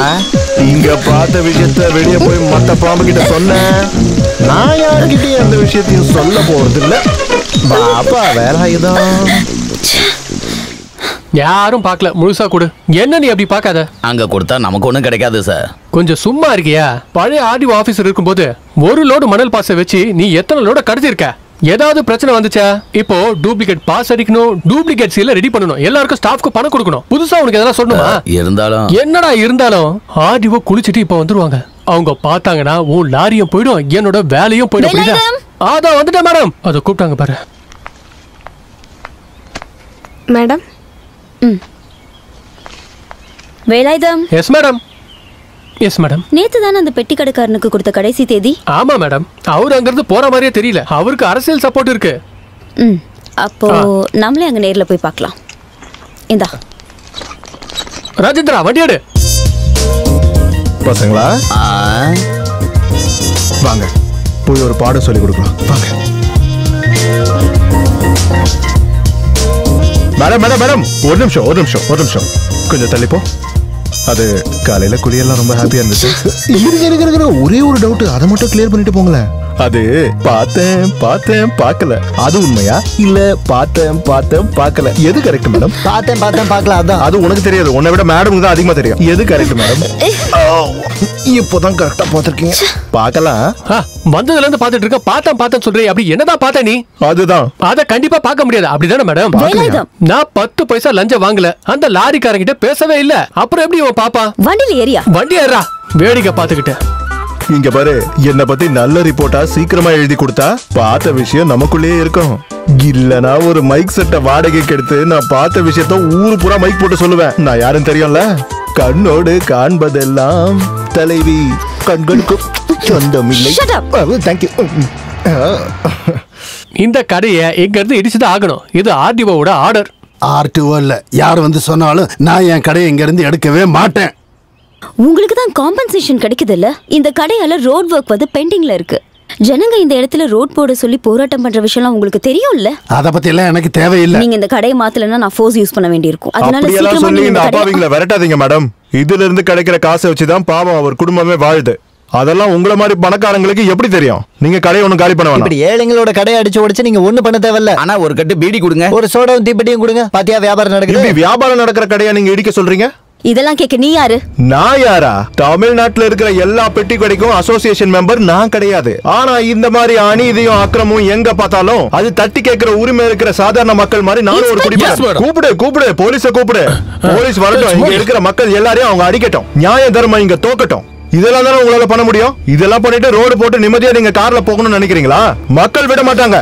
இங்க பார்த்த விஷயத்த வெளியே போய் மத்த பாம்பு கிட்ட சொன்ன. நான் யாருக்கிட்டே அந்த விஷயத்தையும் சொல்ல போறது இல்ல. பாப்பா வேற ஆயுதம். யாரும் பார்க்கல, முழுசா கொடு. என்ன நீ அப்படி பார்க்காத. அங்க கொடுத்தா நமக்கு ஒண்ணும் கிடைக்காது சார். கொஞ்சம் சும்மா இருக்கியா? பழைய ஆர்டிஓ ஆபீசர் இருக்கும்போது ஒரு லோடு மணல் பாஸை வச்சு நீ எத்தனை லோட கடத்திருக்க? ஏதாவது பிரச்சனை வந்துச்சா? இப்போ டூப்ளிகேட் பாஸ் அடிக்கணும், டூப்ளிகேட் சீல ரெடி பண்ணணும், எல்லாருக்கும் ஸ்டாஃப்க்கு பணம் கொடுக்கணும். புதுசா உனக்கு எதனா சொல்லணுமா? இருந்தாலும் என்னடா இருந்தாலும் ஆர்டிஓ குளிச்சிட்டு இப்ப வந்துருவாங்க. அவங்க பார்த்தாங்கன்னா உன் லாரியும் போயிடும், என்னோட வேலையும் போயிடும். புரியுதா? அதான் வந்துட்டேன் மேடம். அதை கூப்பிட்டாங்க பாரு. Madam. Velayutham. Yes madam. Yes madam. நேத்து தானே அந்த பெட்டி கடைக்காரனுக்கு கொடுத்த கடைசி தேதி? ஆமா மேடம். அவர் அங்கிருந்து போற மாதிரியே தெரியல. அவருக்கு அரசியல் சப்போர்ட் இருக்கு. அப்போ நம்மளே அங்க நேர்ல போய் பார்க்கலாம். இந்தா ராஜேந்திரா, வண்டி எடு. பசங்களா வாங்க போய் ஒரு பாடம் சொல்லி கொடுக்கலாம். வாங்க. மேடம் மேடம் மேடம் ஒரு நிமிஷம் ஒரு நிமிஷம் ஒரு நிமிஷம் கொஞ்சம் தள்ளிப்போ. அது காலையில குளியெல்லாம் ரொம்ப ஹாப்பியா இருந்துச்சு. ஒரே ஒரு டவுட், அதை மட்டும் கிளியர் பண்ணிட்டு போங்களேன். அது பார்த்தேன் பார்த்தேன் பார்க்கல, அது உண்மையா இல்ல பார்த்தேன் பார்த்தேன் பார்க்கல? எது கரெக்ட் மேடம்? பார்த்தேன் பார்த்தேன் பார்க்கல, அதான். அது உனக்கு தெரியாது, உன்னை விட மேடம் தான் அதிகமா தெரியும். எது கரெக்ட் மேடம்? இப்போதான் கரெக்டா பார்த்திருக்கீங்க. பார்க்கலாம். வந்ததுல இருந்து பார்த்துட்டு இருக்க. பார்த்தேன் பார்த்தேன் சொல்றேன். அப்படி என்னதான் பார்த்த நீ? அதுதான். அத கண்டிப்பா பார்க்க முடியாது. அப்படிதானே மேடம்? நான் 10 பைசா லஞ்சம் வாங்கல. அந்த லாரிக்காரங்கிட்ட பேசவே இல்ல. அப்புறம் எப்படி உன் பாப்பா? வண்டியில ஏறியா? வண்டி ஏறா. வேடிக்கை பார்த்துக்கிட்டேன். இங்க பாரு, என்ன பத்தி நல்ல ரிப்போர்ட்டா சீக்கிரமா எழுதி கொடுத்தா பார்த்த விஷயம் நமக்குள்ளேயே இருக்கும். இல்லனா ஒரு மைக் செட்டை வாடகைக்கு எடுத்து நான் பார்த்த விஷயத்த ஊரு பூரா மைக் போட்டு சொல்லுவேன். நான் யாரும் தெரியும்ல. கண்ணோடு காண்பதெல்லாம் தலைவி, கண்களுக்கு சொந்தம் இல்லை. தேங்க்யூ. இந்த கடையை எங்க இருந்து இடிச்சுதான் ஆகணும். இது ஆர்டிஓவோட ஆர்டர். ஆர்டிஓ இல்ல, யார் வந்து சொன்னாலும் நான் என் கடையை இங்க இருந்து எடுக்கவே மாட்டேன். உங்களுக்கு தான் காம்பன்சேஷன் கிடைக்குதுல்ல. இந்த கடையால ரோட் ஒர்க் வந்து பெண்டிங்ல இருக்கு. ஜனங்க இந்த இடத்துல ரோட் போட சொல்லி போராட்டம் பண்ற விஷயம்லாம் உங்களுக்கு தெரியும்ல. அத பத்தி எல்லாம் எனக்கு தேவையில்லை. நீங்க இந்த கடையை மாத்தலன்னா நான் ஃபோர்ஸ் யூஸ் பண்ண வேண்டியிருக்கும். அதனால சீக்கிரமா சொல்லி இந்த அப்பாவிங்களை விரட்டாதீங்க மேடம். இதுல இருந்து கிடைக்கிற காசை வச்சுதான் பாவம் அவர் குடும்பமே வாழுது. அதெல்லாம் உங்களை மாதிரி பணக்காரங்களுக்கு எப்படி தெரியும்? நீங்க கடையை ஒண்ணு காலி பண்ண வேணாம். இப்படி ஏழைங்களோட கடையை அடிச்சு உடைச்சு நீங்க ஒண்ணு பண்ண தேவையில்ல. ஆனா ஒரு கட்டு பீடி கொடுங்க, ஒரு சோடாவும் தீப்பெட்டியும் கொடுங்க. பாத்தியா வியாபாரம் நடக்குது. வியாபாரம் நடக்கிற கடையா நீங்க இடிக்க சொல்றீங்க? இதெல்லாம் கேட்க நீ யாரு? நான் யாரா? தமிழ்நாட்டுல இருக்கிற எல்லா பெட்டி கடைக்கும் அசோசியேஷன் மெம்பர் நான் கிடையாது. ஆனா இந்த மாதிரி அநீதியும் அக்கிரமும் எங்க பார்த்தாலும் அது தட்டி கேட்கிற உரிமை இருக்கிற சாதாரண மக்கள் மாதிரி நானும் ஒரு குடிமகன். கூப்பிடு கூப்பிடு, போலீஸ கூப்பிடு. போலீஸ் வரட்டும், இங்க இருக்கிற மக்கள் எல்லாரையும் அவங்க அடிக்கட்டும். நியாய தர்மம் இங்க தோக்கட்டும். இதெல்லாம் தானே உங்களால பண்ண முடியும். இதெல்லாம் பண்ணிட்டு ரோடு போட்டு நிம்மதியா நீங்க கார்ல போகணும்னு நினைக்கிறீங்களா? மக்கள் விட மாட்டாங்க.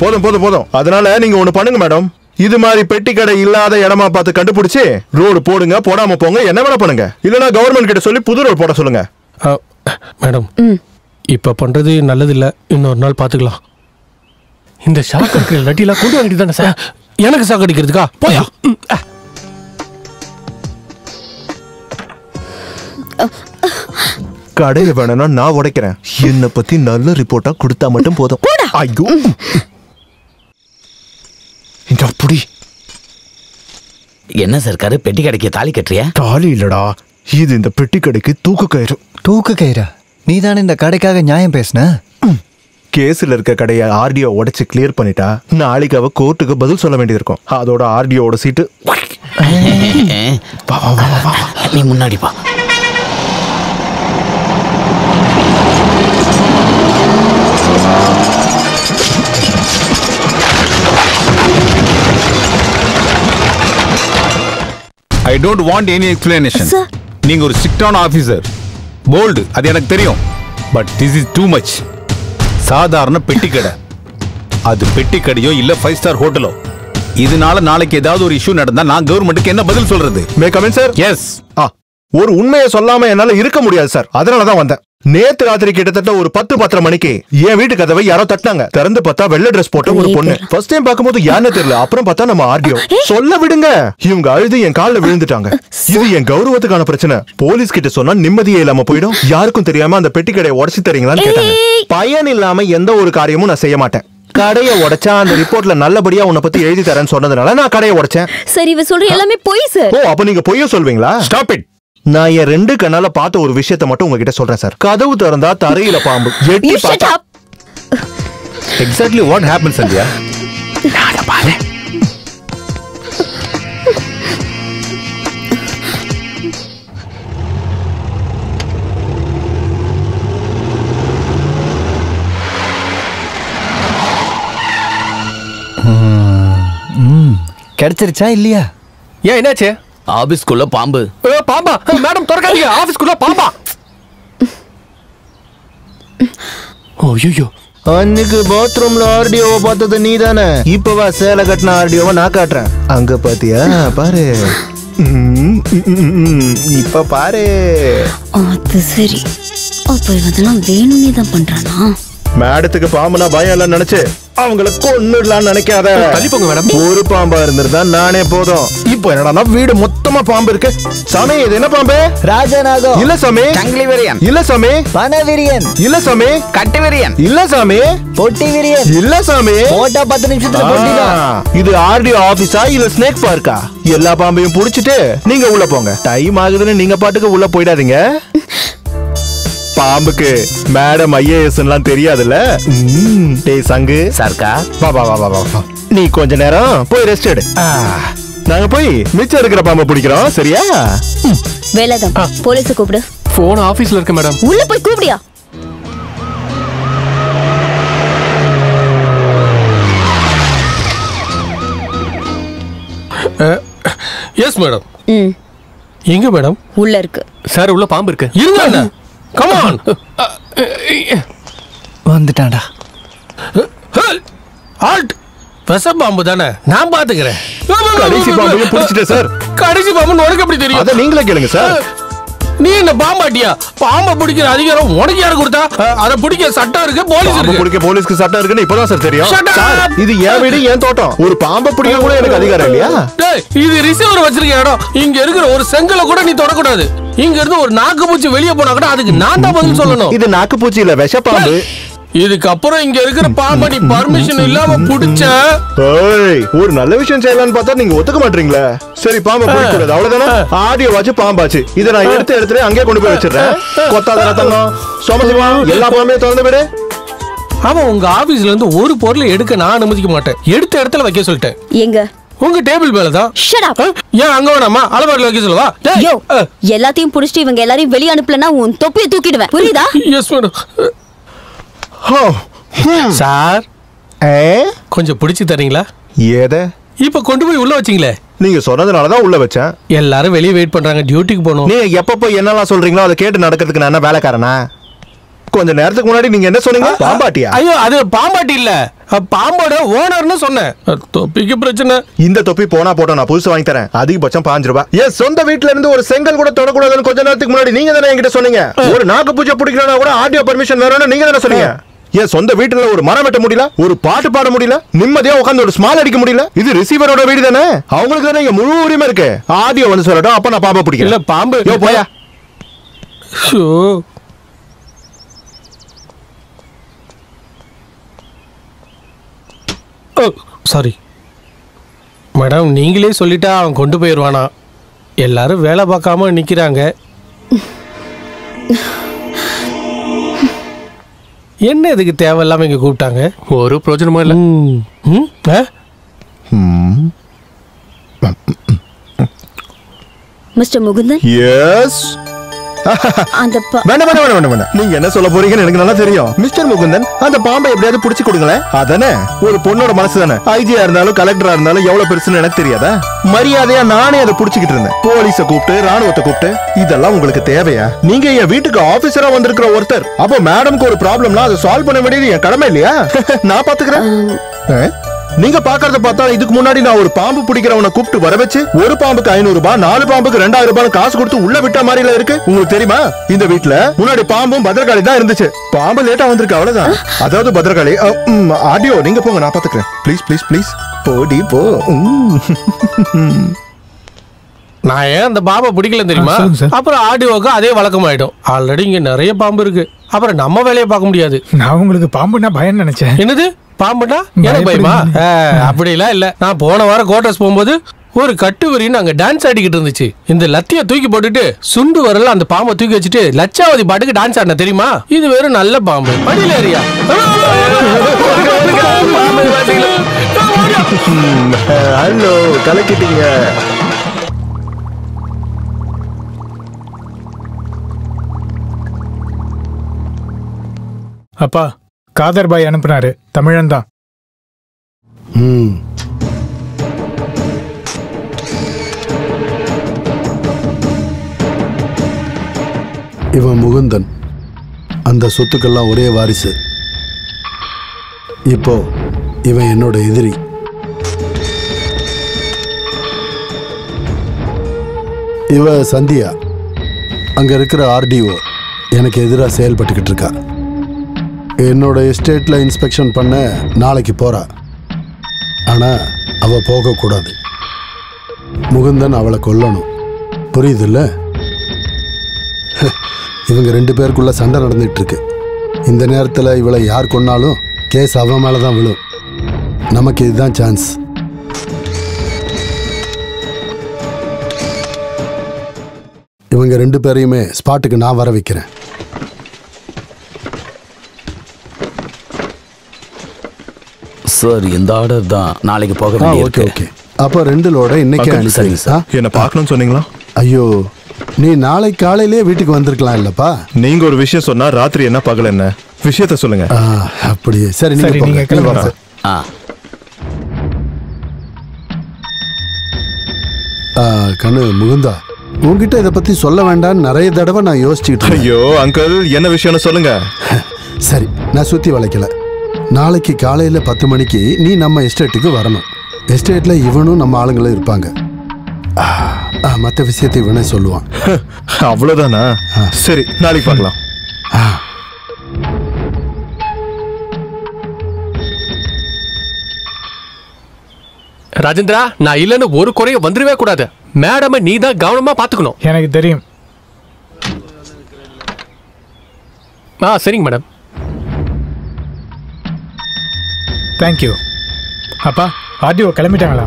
போதும் போதும் போதும். அதனால நீங்க ஒண்ணு பண்ணுங்க மேடம். இது மாதிரி பெட்டி கடை இல்லாத இடமா பார்த்து கண்டுபிடிச்சு ரோடு போடுங்க. போடாம போங்க, என்ன வேணா பண்ணுங்க. இல்லனா கவர்மெண்ட் கிட்ட சொல்லி புது ரோடு போட சொல்லுங்க. மேடம் இப்ப பண்றது நல்லது இல்ல, இன்னொரு நாள் பாத்துக்கலாம். இந்த ஷாக் அடிக்கிற லட்டிலாம் கொண்டு வாங்கிட்டு தானே சார். எனக்கு ஷாக் அடிக்கிறதுக்கா? போயா. கடையை வேணும்னா நான் உடைக்கிறேன். என்ன பத்தி நல்ல ரிப்போர்ட்டா கொடுத்தா மட்டும் போதும். ஐயோ இந்த புடி. என்ன சர்க்காரு பெட்டி கடைக்கு தாலி கட்டுறியா? தாலி இல்லடா, இது இந்த பெட்டி கடைக்கு தூக்கு கயிறு. தூக்கு கயிறா? நீ தானே இந்த கடைக்காக நியாயம் பேசுன. கேஸ்ல இருக்க கடையை ஆர்டிஓ உடைச்சு கிளியர் பண்ணிட்டா நாளைக்கு அவ கோர்ட்டுக்கு பதில் சொல்ல வேண்டியது இருக்கும். அதோட ஆர்டிஓட சீட்டு. நீ முன்னாடி பா. I don't want any explanation. நீங்க ஒரு ஸ்ட்ரிக்டான ஆபீசர், போல்டு, அது எனக்கு தெரியும். But this is too much. சாதாரண பெட்டி கடை, அது பெட்டி கடையோ இல்ல 5 ஸ்டார் ஹோட்டலோ, இதனால நாளைக்கு ஏதாவது ஒரு இஷ்யூ நடந்தா நான் கவர்மெண்ட்டுக்கு என்ன பதில் சொல்றது? May come in sir? Yes. ஒரு உண்மையை சொல்லாம என்னால இருக்க முடியாது சார். அதனால தான் வந்தேன். நேத்து ராத்திரி கிட்டத்தட்ட ஒரு 10-10:30 மணிக்கு என் வீட்டு கதவை யாரோ தட்டினாங்க. திறந்து பார்த்தா வெள்ளை ட்ரெஸ் போட்ட ஒரு பொண்ணு. ஃபர்ஸ்ட் டைம் பார்க்கும்போது யாருன்னு தெரியல. அப்புறம் பார்த்தா நம்ம ஆர்டிஓ. சொல்ல விடுங்க. இவங்க அழுது என் கால்ல விழுந்துட்டாங்க. இது என் கௌரவத்துக்கான பிரச்சனை. போலீஸ் கிட்ட சொன்னா நிம்மதியே இல்லாம போயிடும். யாருக்கும் தெரியாம அந்த பெட்டி கடையை உடைச்சு தரீங்களான்னு கேட்டாங்க. பயன் இல்லாம எந்த ஒரு காரியமும் நான் செய்ய மாட்டேன். கடையை உடைச்சா அந்த ரிப்போர்ட்ல நல்லபடியா உன்னை பத்தி எழுதி தரேன்னு சொன்னதுனால நான் கடையை உடைச்சேன். சரி, இவ சொல்ற எல்லாமே பொய் சார். ஓ, அப்ப நீங்க பொய்ய சொல்வீங்களா? Stop it. நான் என் 2 கண்ணால பார்த்த ஒரு விஷயத்தை மட்டும் உங்ககிட்ட சொல்றேன் சார். கதவு திறந்தா தரையில பாம்பு. எட்டி பார்த்தா எக்ஸாக்ட்லி வாட் ஹேப்பன் சந்தியா? நாளை பாரு. கிடைச்சிருச்சா இல்லையா? ஏன் என்னாச்சு? ஆபீஸ்க்குள்ள பாம்பு. பாம்பா? மேடம் திறக்காதீங்க. ஆபீஸ்க்குள்ள பாம்பா? ஐயோ, அன்னைக்கு பாத்ரூம்ல ஆர்டிஓ பார்த்தது நீ தானே. இப்பவா சேலை கட்டின ஆர்டிஓவை நான் காட்டுறேன். அங்க பாத்தியா? பாரு. இப்ப பாரு. அது சரி. அப்ப இதெல்லாம் வேணும்னே தான் பண்றானா? மேடத்துக்கு பாம்புனா பயம் இல்ல நினைச்சு அவங்கள கொன்னுடலாம் நினைக்காத. தள்ளிப்போங்க மேடம். ஒரு பாம்பா இருந்திருந்தா நானே போதும். இப்போ என்னடா வீடு மொத்தமா பாம்பு இருக்கு. சாமி, இது என்ன பாம்பு? ராஜநாகம். இல்ல சாமி. சங்கிலி விரியன். இல்ல சாமி. பனவிரியன். இல்ல சாமி. கட்டு விரியன். இல்ல சாமி. பொட்டி விரியன். இல்ல சாமி. போட்டா 10 நிமிஷத்துல பொட்டிதான். இது ஆர்டிஓ ஆபீஸா இல்ல ஸ்னேக் பார்க்கா? எல்லா பாம்பையும் புடிச்சிட்டு நீங்க உள்ள போங்க. டைம் ஆகுதுன்னு நீங்க பாட்டுக்கு உள்ள போயிடாதீங்க. பாம்புக்கு மேடம் ஐஏஎஸ் எல்லாம் தெரியாதுல்ல. டேய் சங்கு சர்க்கா, வா வா வா வா வா. நீ கொஞ்ச நேரம் போய் ரெஸ்ட் எடு. நாங்க போய் மிச்சம் இருக்கிற பாம்பை பிடிக்கிறோம். சரியா? வேலைதான். போலீஸை கூப்பிடு. போன் ஆபீஸ்ல இருக்கு மேடம். உள்ள போய் கூப்பிடியா? Yes madam. எங்க மேடம்? உள்ள இருக்கு சார். உள்ள பாம்பு இருக்கு. இருங்க அண்ணா. Come on. வந்துட்டான்டா. ஆல்ட். விஷ பாம்பு தானே, நான் பாத்துக்கிறேன். கடைசி பாம்பையும் பிடிச்சிட்டேன் சார். கடைசி பாம்பு உனக்கு எப்படி தெரியும்? அதை நீங்களே கேளுங்க சார். நீ என்ன பாம்பாட்டியா? பாம்பை பிடிக்கிற அதிகாரம் உனக்கு யாரு கொடுத்தா? அதை பிடிக்க சட்டம் இருக்கு, போலீஸ் இருக்கு. பிடிக்க போலீஸ்க்கு சட்டம் இருக்குன்னு இப்பதான் சார் தெரியும். சார், இது என் வீடு, என் தோட்டம். ஒரு பாம்பை பிடிக்க கூட எனக்கு அதிகாரம் இல்லையா? இது ரிசீவர் வச்சிருக்க இடம். இங்க இருக்கிற ஒரு செங்கலை கூட நீ தொடக்கூடாது. இங்க இருந்து ஒரு நாக்கு பூச்சி வெளியே போனா கூட அதுக்கு நான் தான் பதில் சொல்லணும். இது நாக்கு பூச்சி இல்ல, விஷ பாம்பு. இதுக்கப்புறம் இங்க இருக்கிற பாம்பை நீ பர்மிஷன் இல்லாம புடிச்ச. ஒரு நல்ல விஷயம் செய்யலாம்னு பார்த்தா நீங்க ஒத்துக்க மாட்டீங்களா? சரி, பாம்பை பிடிக்கூடாது அவ்வளவுதானே. ஆடியோ வாச்சு பாம்பாச்சு. இதை நான் எடுத்து அங்கே கொண்டு போய் வச்சிடறேன். கொத்தாத ரத்தம் சோமசிவா, எல்லா பாம்பையும் திறந்து விடு. அவன் உங்க ஆபீஸ்ல இருந்து ஒரு பொருளை எடுக்க நான் அனுமதிக்க மாட்டேன். எடுத்த இடத்துல வைக்க சொல்லிட்டேன். எங்க? உங்க டேபிள் மேல தான். Shut up. ஏன் அங்க வேணாமா? அலமாரில வைக்க சொல்லவா? யோ, எல்லாத்தையும் புடிச்சிட்டு இவங்க எல்லாரையும் வெளிய அனுப்பலனா உன் தொப்பியை தூக்கிடுவேன். புரியுதா? S madam. சார், கொஞ்சம் பிடிச்சு தரீங்களா? ஏத இப்ப கொண்டு போய் உள்ள வச்சீங்களே, நீங்க சொன்னதுனாலதான் உள்ள வச்சேன். எல்லாரும் வெளியே வெயிட் பண்றாங்க, டியூட்டிக்கு போகணும். நீங்க எப்பப்போ என்னெல்லாம் சொல்றீங்களோ அதை கேட்டு நடக்கிறதுக்கு நான் என்ன வேலைக்காரனா? கொஞ்ச நேரத்துக்கு முன்னாடி நீங்க என்ன சொன்னீங்க? பாம்பாட்டியா? ஐயோ, அது பாம்பாட்டி இல்ல, பாம்போட ஓனர்னு சொன்னேன். தொப்பிக்கு பிரச்சனை. இந்த தொப்பி போனா போட்டோம், நான் புதுசு வாங்கி தரேன். அதிகபட்சம் 5 ரூபாய். என் சொந்த வீட்டுல இருந்து ஒரு செங்கல் கூட தொடக்கூடாதுன்னு கொஞ்ச நேரத்துக்கு முன்னாடி நீங்க தானே என்கிட்ட சொன்னீங்க. ஒரு நாக்கு பூஜை பிடிக்கலன்னா கூட ஆடியோ பர்மிஷன் வேணும்னு நீங்க தானே சொன்னீங்க. என் சொந்த வீட்டுல ஒரு மரம் வெட்ட முடியல, ஒரு பாட்டு பாட முடியல, நிம்மதியா உட்காந்து ஒரு ஸ்மால் அடிக்க முடியல. இது ரிசீவரோட வீடு தானே, அவங்களுக்கு தானே இங்க முழு உரிமை இருக்கு. ஆடியோ வந்து சொல்லட்டும், அப்ப நான் பாம்பை பிடிக்கல. இல்ல பாம்பு போயா. சாரி மேடம், நீங்களே சொல்லிட்டா அவன் கொண்டு போயிடுவானா? எல்லாரும் வேலை பார்க்காம நிக்கிறாங்க. என்ன இதுக்கு தேவையில்லாம இங்க கூப்பிட்டாங்க? ஒரு பிரயோஜனமா இல்ல. மிஸ்டர் முகுந்தன். எஸ். அந்த வேண்டாம். நீங்க என்ன சொல்ல போறீங்கன்னு எனக்கு நல்லா தெரியும். மிஸ்டர் முகுந்தன், அந்த பாம்பை எப்படியாவது புடிச்சு கொடுங்களேன். அதானே ஒரு பொண்ணோட மனசு தானே. ஐஜியா இருந்தாலும் கலெக்டரா இருந்தாலும் எவ்வளவு பெருசுன்னு எனக்கு தெரியாதா? மரியாதையா நானே அதை புடிச்சுக்கிட்டு இருந்தேன். போலீஸை கூப்பிட்டு, ராணுவத்தை கூப்பிட்டு. இதெல்லாம் உங்களுக்கு தேவையா? நீங்க என் வீட்டுக்கு ஆபீசரா வந்திருக்கிற ஒருத்தர். அப்போ மேடம்க்கு ஒரு ப்ராப்ளம்னா அதை சால்வ் பண்ண வேண்டியது என் கடமை இல்லையா? நான் பாத்துக்கிறேன். நீங்க பாக்குறத பார்த்தா இதுக்கு முன்னாடி நான் ஒரு பாம்பு பிடிக்கிறவனை கூப்பிட்டு வர வச்சு ஒரு பாம்புக்கு 500 ரூபாய், 4 பாம்புக்கு 2000 ரூபாய் காசு கொடுத்து உள்ள விட்ட மாதிரி இருக்கு. உங்களுக்கு தெரியுமா, இந்த வீட்டுல முன்னாடி பாம்பும் பத்திரகாளி தான் இருந்துச்சு. பாம்பு லேட்டா வந்திருக்கு, அவ்வளவுதான். அதாவது பத்திரகாளி. ஆடியோ நீங்க போங்க, நான் பாத்துக்கிறேன். ப்ளீஸ் ப்ளீஸ் ப்ளீஸ் போடி போ. நான் ஏன் அந்த பாம்பை பிடிக்கல தெரியுமா? அப்புறம் ஆடியோக்கு அதே வழக்கமாயிடும். ஆல்ரெடி இங்க நிறைய பாம்பு இருக்கு, அப்புறம் நம்ம வேலையை பார்க்க முடியாது. நான் உங்களுக்கு பாம்புனா பயம் நினைச்சேன். என்னது பாம்புனா எனக்கு பயமா? அப்படிலாம் இல்ல. நான் போன வாரம் கோட்டர்ஸ் போகும்போது ஒரு கட்டுவரின்னு அங்க டான்ஸ் ஆடிக்கிட்டு இருந்துச்சு. இந்த லத்திய தூக்கி போட்டுட்டு சுண்டு வரல அந்த பாம்பை தூக்கி வச்சுட்டு லட்சாவதி பாட்டுக்கு டான்ஸ் ஆடின தெரியுமா? இது வேற நல்ல பாம்பு. படியில ஏரியா. ஹலோ, கலக்கிட்டீங்க. அப்பா, காதர் பாய் அனுப்புனாரு. தமிழன் தான். இவன் முகுந்தன். அந்த சொத்துக்கெல்லாம் ஒரே வாரிசு. இப்போ இவன் என்னோட எதிரி. இவ சந்தியா, அங்க இருக்கிற ஆர்டிஓ. எனக்கு எதிராக செயல்பட்டுக்கிட்டு இருக்கா. என்னோட எஸ்டேட்ல இன்ஸ்பெக்ஷன் பண்ண நாளைக்கு போறா. ஆனா அவ போகக்கூடாது. முகுந்தன் அவளை கொல்லணும். புரியுதுல்ல? இவங்க 2 பேருக்குள்ள சண்டை நடந்துட்டு இருக்கு. இந்த நேரத்தில் இவளை யார் கொன்னாலும் கேஸ் அவன் மேலே தான் விழும். நமக்கு இதுதான் சான்ஸ். இவங்க 2 பேரையுமே ஸ்பாட்டுக்கு நான் வர வைக்கிறேன். சார், இந்த ஆர்டர் தான் நாளைக்கு போக வேண்டியிருக்கு. ஓகே. அப்போ 2 லோட இன்னைக்கு அனுப்பிடுங்க சார். என்ன பார்க்கணும்னு சொன்னீங்களா? ஐயோ, நீ நாளை காலையிலே வீட்டுக்கு வந்திருக்கலாம் இல்லப்பா. நீங்க ஒரு விஷயம் சொன்னா ராத்திரி என்ன பகல் என்ன விஷயத்த சொல்லுங்க. அப்படியே சரி, நீங்க கிளம்புங்க. கண்ணு முகுந்தா, உங்ககிட்ட இதை பத்தி சொல்ல வேண்டாம்னு நிறைய தடவை நான் யோசிச்சுக்கிட்டு. ஐயோ அங்கிள், என்ன விஷயம்னு சொல்லுங்க. சரி, நான் சுத்தி வளைக்கல. நாளைக்கு காலையில 10 மணிக்கு நீ நம்ம எஸ்டேட்டுக்கு வரணும். எஸ்டேட்ல இவனும் நம்ம ஆளுங்களும் இருப்பாங்க. மற்ற விஷயத்தை இவனே சொல்லுவான். அவ்வளவுதானா? சரி, நாளைக்கு பார்க்கலாம். ராஜேந்திரா, நான் இல்லன்னு ஒரு குறைய வந்துடவே கூடாது. மேடம் நீ தான் கவனமா பாத்துக்கணும். எனக்கு தெரியும். சரிங்க மேடம். தேங்க்யூ. அப்பா, ஆர்டிஓ கிளம்பிட்டாங்களா?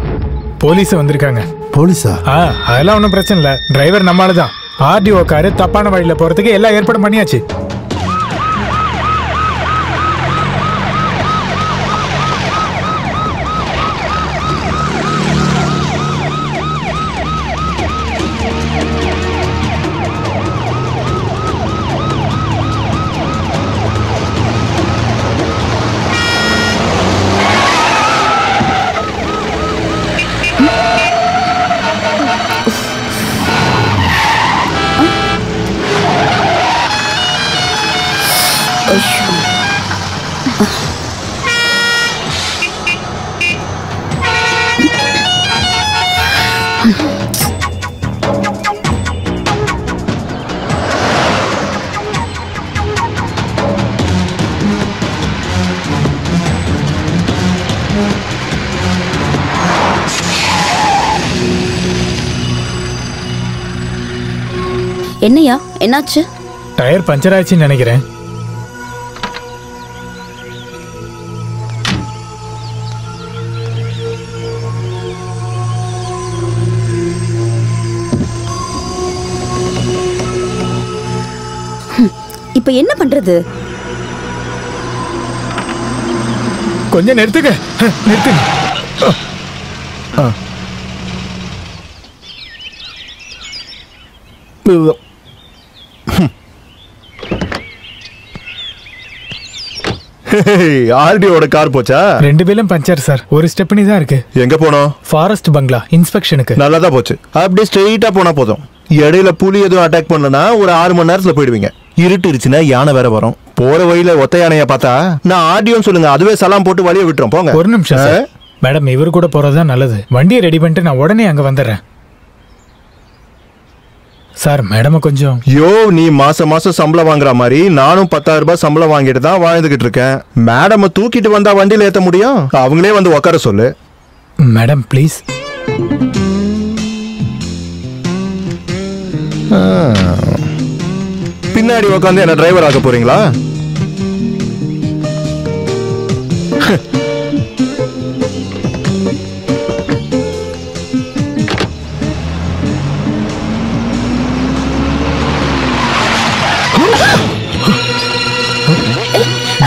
போலீஸ் வந்திருக்காங்க. போலீஸா? அதெல்லாம் ஒன்றும் பிரச்சனை இல்லை. டிரைவர் நம்மளால தான். ஆர்டிஓ காரு தப்பான வழியில் போறதுக்கு எல்லா ஏற்பாடும் பண்ணியாச்சு. என்னையா என்னாச்சு? டயர் பஞ்சர் ஆச்சுன்னு நினைக்கிறேன். இப்ப என்ன பண்றது? கொஞ்சம் நிறுத்துங்க. நிறுத்துங்க. ஆர்டிஓட கார் போச்சா? 2 பேரும் பஞ்சர் சார். ஒரு ஸ்டெப்னி தான் இருக்கு. எங்க போனோம்? ஃபாரஸ்ட் பங்களா இன்ஸ்பெக்ஷனுக்கு. நல்லதா போச்சு. அப்படியே ஸ்ட்ரெயிட்டா போனா போதும். இடையில புலி எதுவும் அட்டாக் பண்ணலனா ஒரு 6 மணி நேரத்துல போயிடுவீங்க. இருட்டுருச்சுன்னா யானை வேற வரும். போற வழியில ஒத்த யானைய பார்த்தா நான் ஆர்டிஓன்னு சொல்லுங்க, அதுவே சலாம் போட்டு வழியை விட்டுரும். போங்க. ஒரு நிமிஷம் சார். மேடம் இவரு கூட போறதுதான் நல்லது. வண்டியை ரெடி பண்ணிட்டு நான் உடனே அங்க வந்துடுறேன். சார் மேடம் கொஞ்சம். யோ நீ மாசம் சம்பளம் வாங்குற மாதிரி நானும் 10,000 ரூபாய் சம்பளம் வாங்கிட்டு தான் வாழ்ந்துகிட்டு இருக்கேன். மேடம் தூக்கிட்டு வந்தா வண்டியில ஏத்த முடியும்? அவங்களே வந்து உட்கார சொல்லு. Madam please. பின்னாடி உட்காந்து என்ன டிரைவர் ஆக போறீங்களா?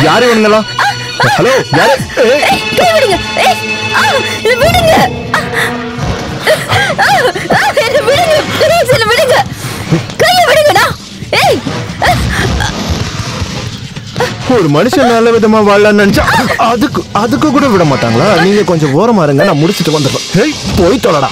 யாரு வேணுங்களா? ஹலோ யாரு? விடுங்க. விடுங்க. விடுங்க. கையை விடுங்கடா. ஒரு மனுஷன் நல்ல விதமா வாழலாம்னு நினைச்சா அதுக்கு கூட விட மாட்டாங்களா? நீங்க கொஞ்சம் ஓரமா இருங்க, நான் முடிச்சிட்டு வந்துடுறேன். போய் தொலைடா.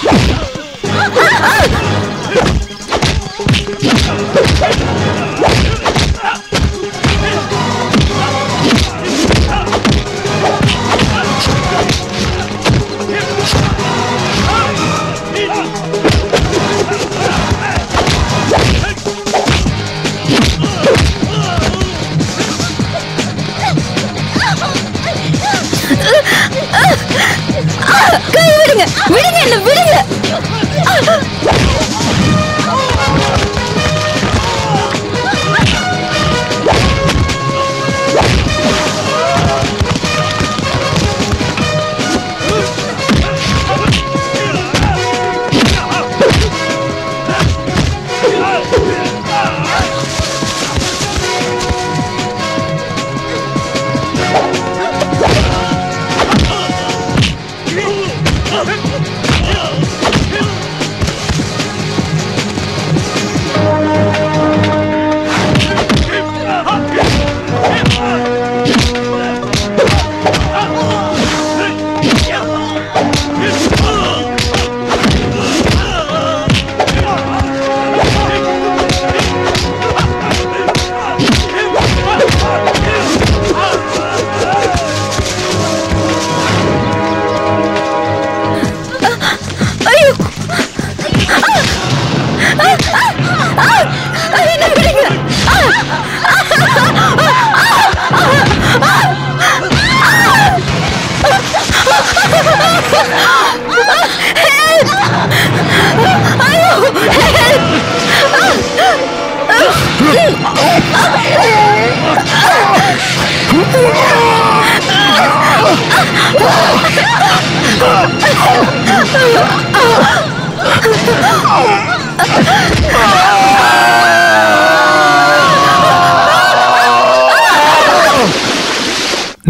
கை விடுங்க. விடுங்க என்ன விடுங்க.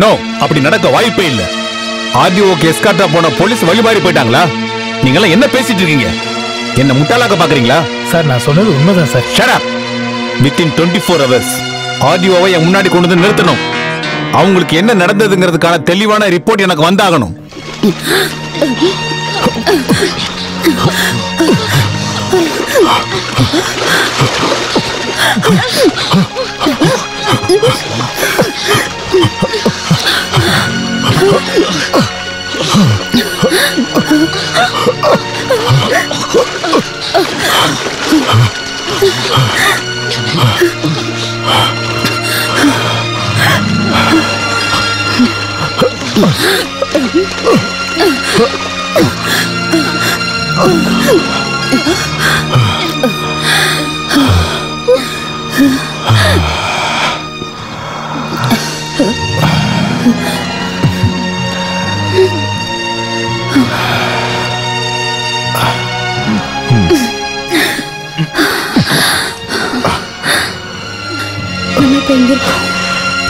நோ, அப்படி நடக்க வாய்ப்பே இல்ல. ஆர்டிஓக்கு எஸ்கார்ட்டா போன போலீஸ் வழிமாறி போயிட்டாங்களா? நீங்க எல்லாம் என்ன பேசிட்டு இருக்கீங்க? என்ன முட்டாளாக்க பாக்குறீங்களா? சார் நான் சொன்னது உண்மைதான் sir. Shut up. Within 24 hours ஆர்டிஓவை என் முன்னாடி கொண்டு வந்து நிறுத்தணும். அவங்களுக்கு என்ன நடந்ததுங்கிறதுக்கான தெளிவான ரிப்போர்ட் எனக்கு வந்தாகணும்.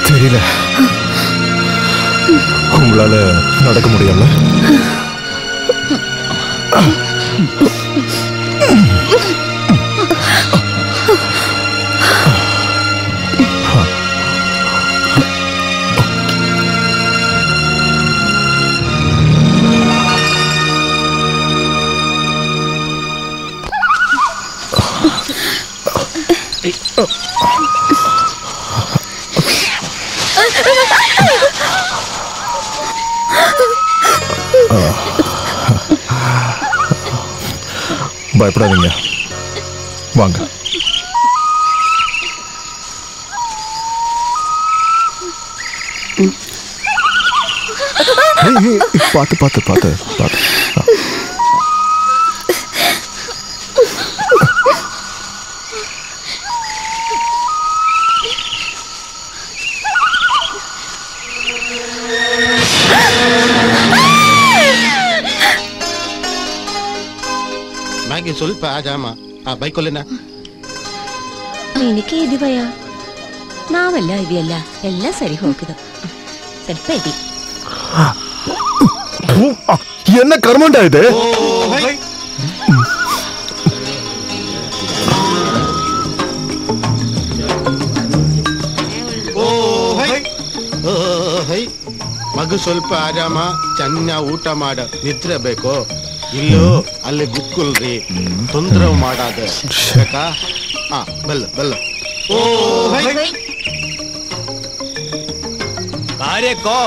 தெரியல. உங்களால நடக்க முடியல. பயப்படாதீங்க, வாங்க. பார்த்து பார்த்து பார்த்து பார்த்து. ಸ್ವಲ್ಪ ಆಜಾಮ ಆ ಬೈಕೊಲ್ಲೆನ ನಿನಗೆ ಇದೀವಯ್ಯ, ನಾವೆಲ್ಲ ಇದೆಯಲ್ಲ, ಎಲ್ಲ ಸರಿ ಹೋಗುದು. ಸ್ವಲ್ಪ ಇದಿ. என்ன கர்மண்டா இது? ಮಗು ಸ್ವಲ್ಪ ಆರಾಮ, ಚೆನ್ನಾಗಿ ಊಟ ಮಾಡ, ನಿದ್ರೆ ಬೇಕು. ಇಲ್ಲೋ ಅಲ್ಲಿ ಗುಕ್ಕುಲ್ರಿ, ತೊಂದರೆ ಮಾಡಾದ ಬೇಕಾ? ಬಲ್ಲ ಬಲ್ಲ. ಭಾರ್ಯಕ್ಕೋ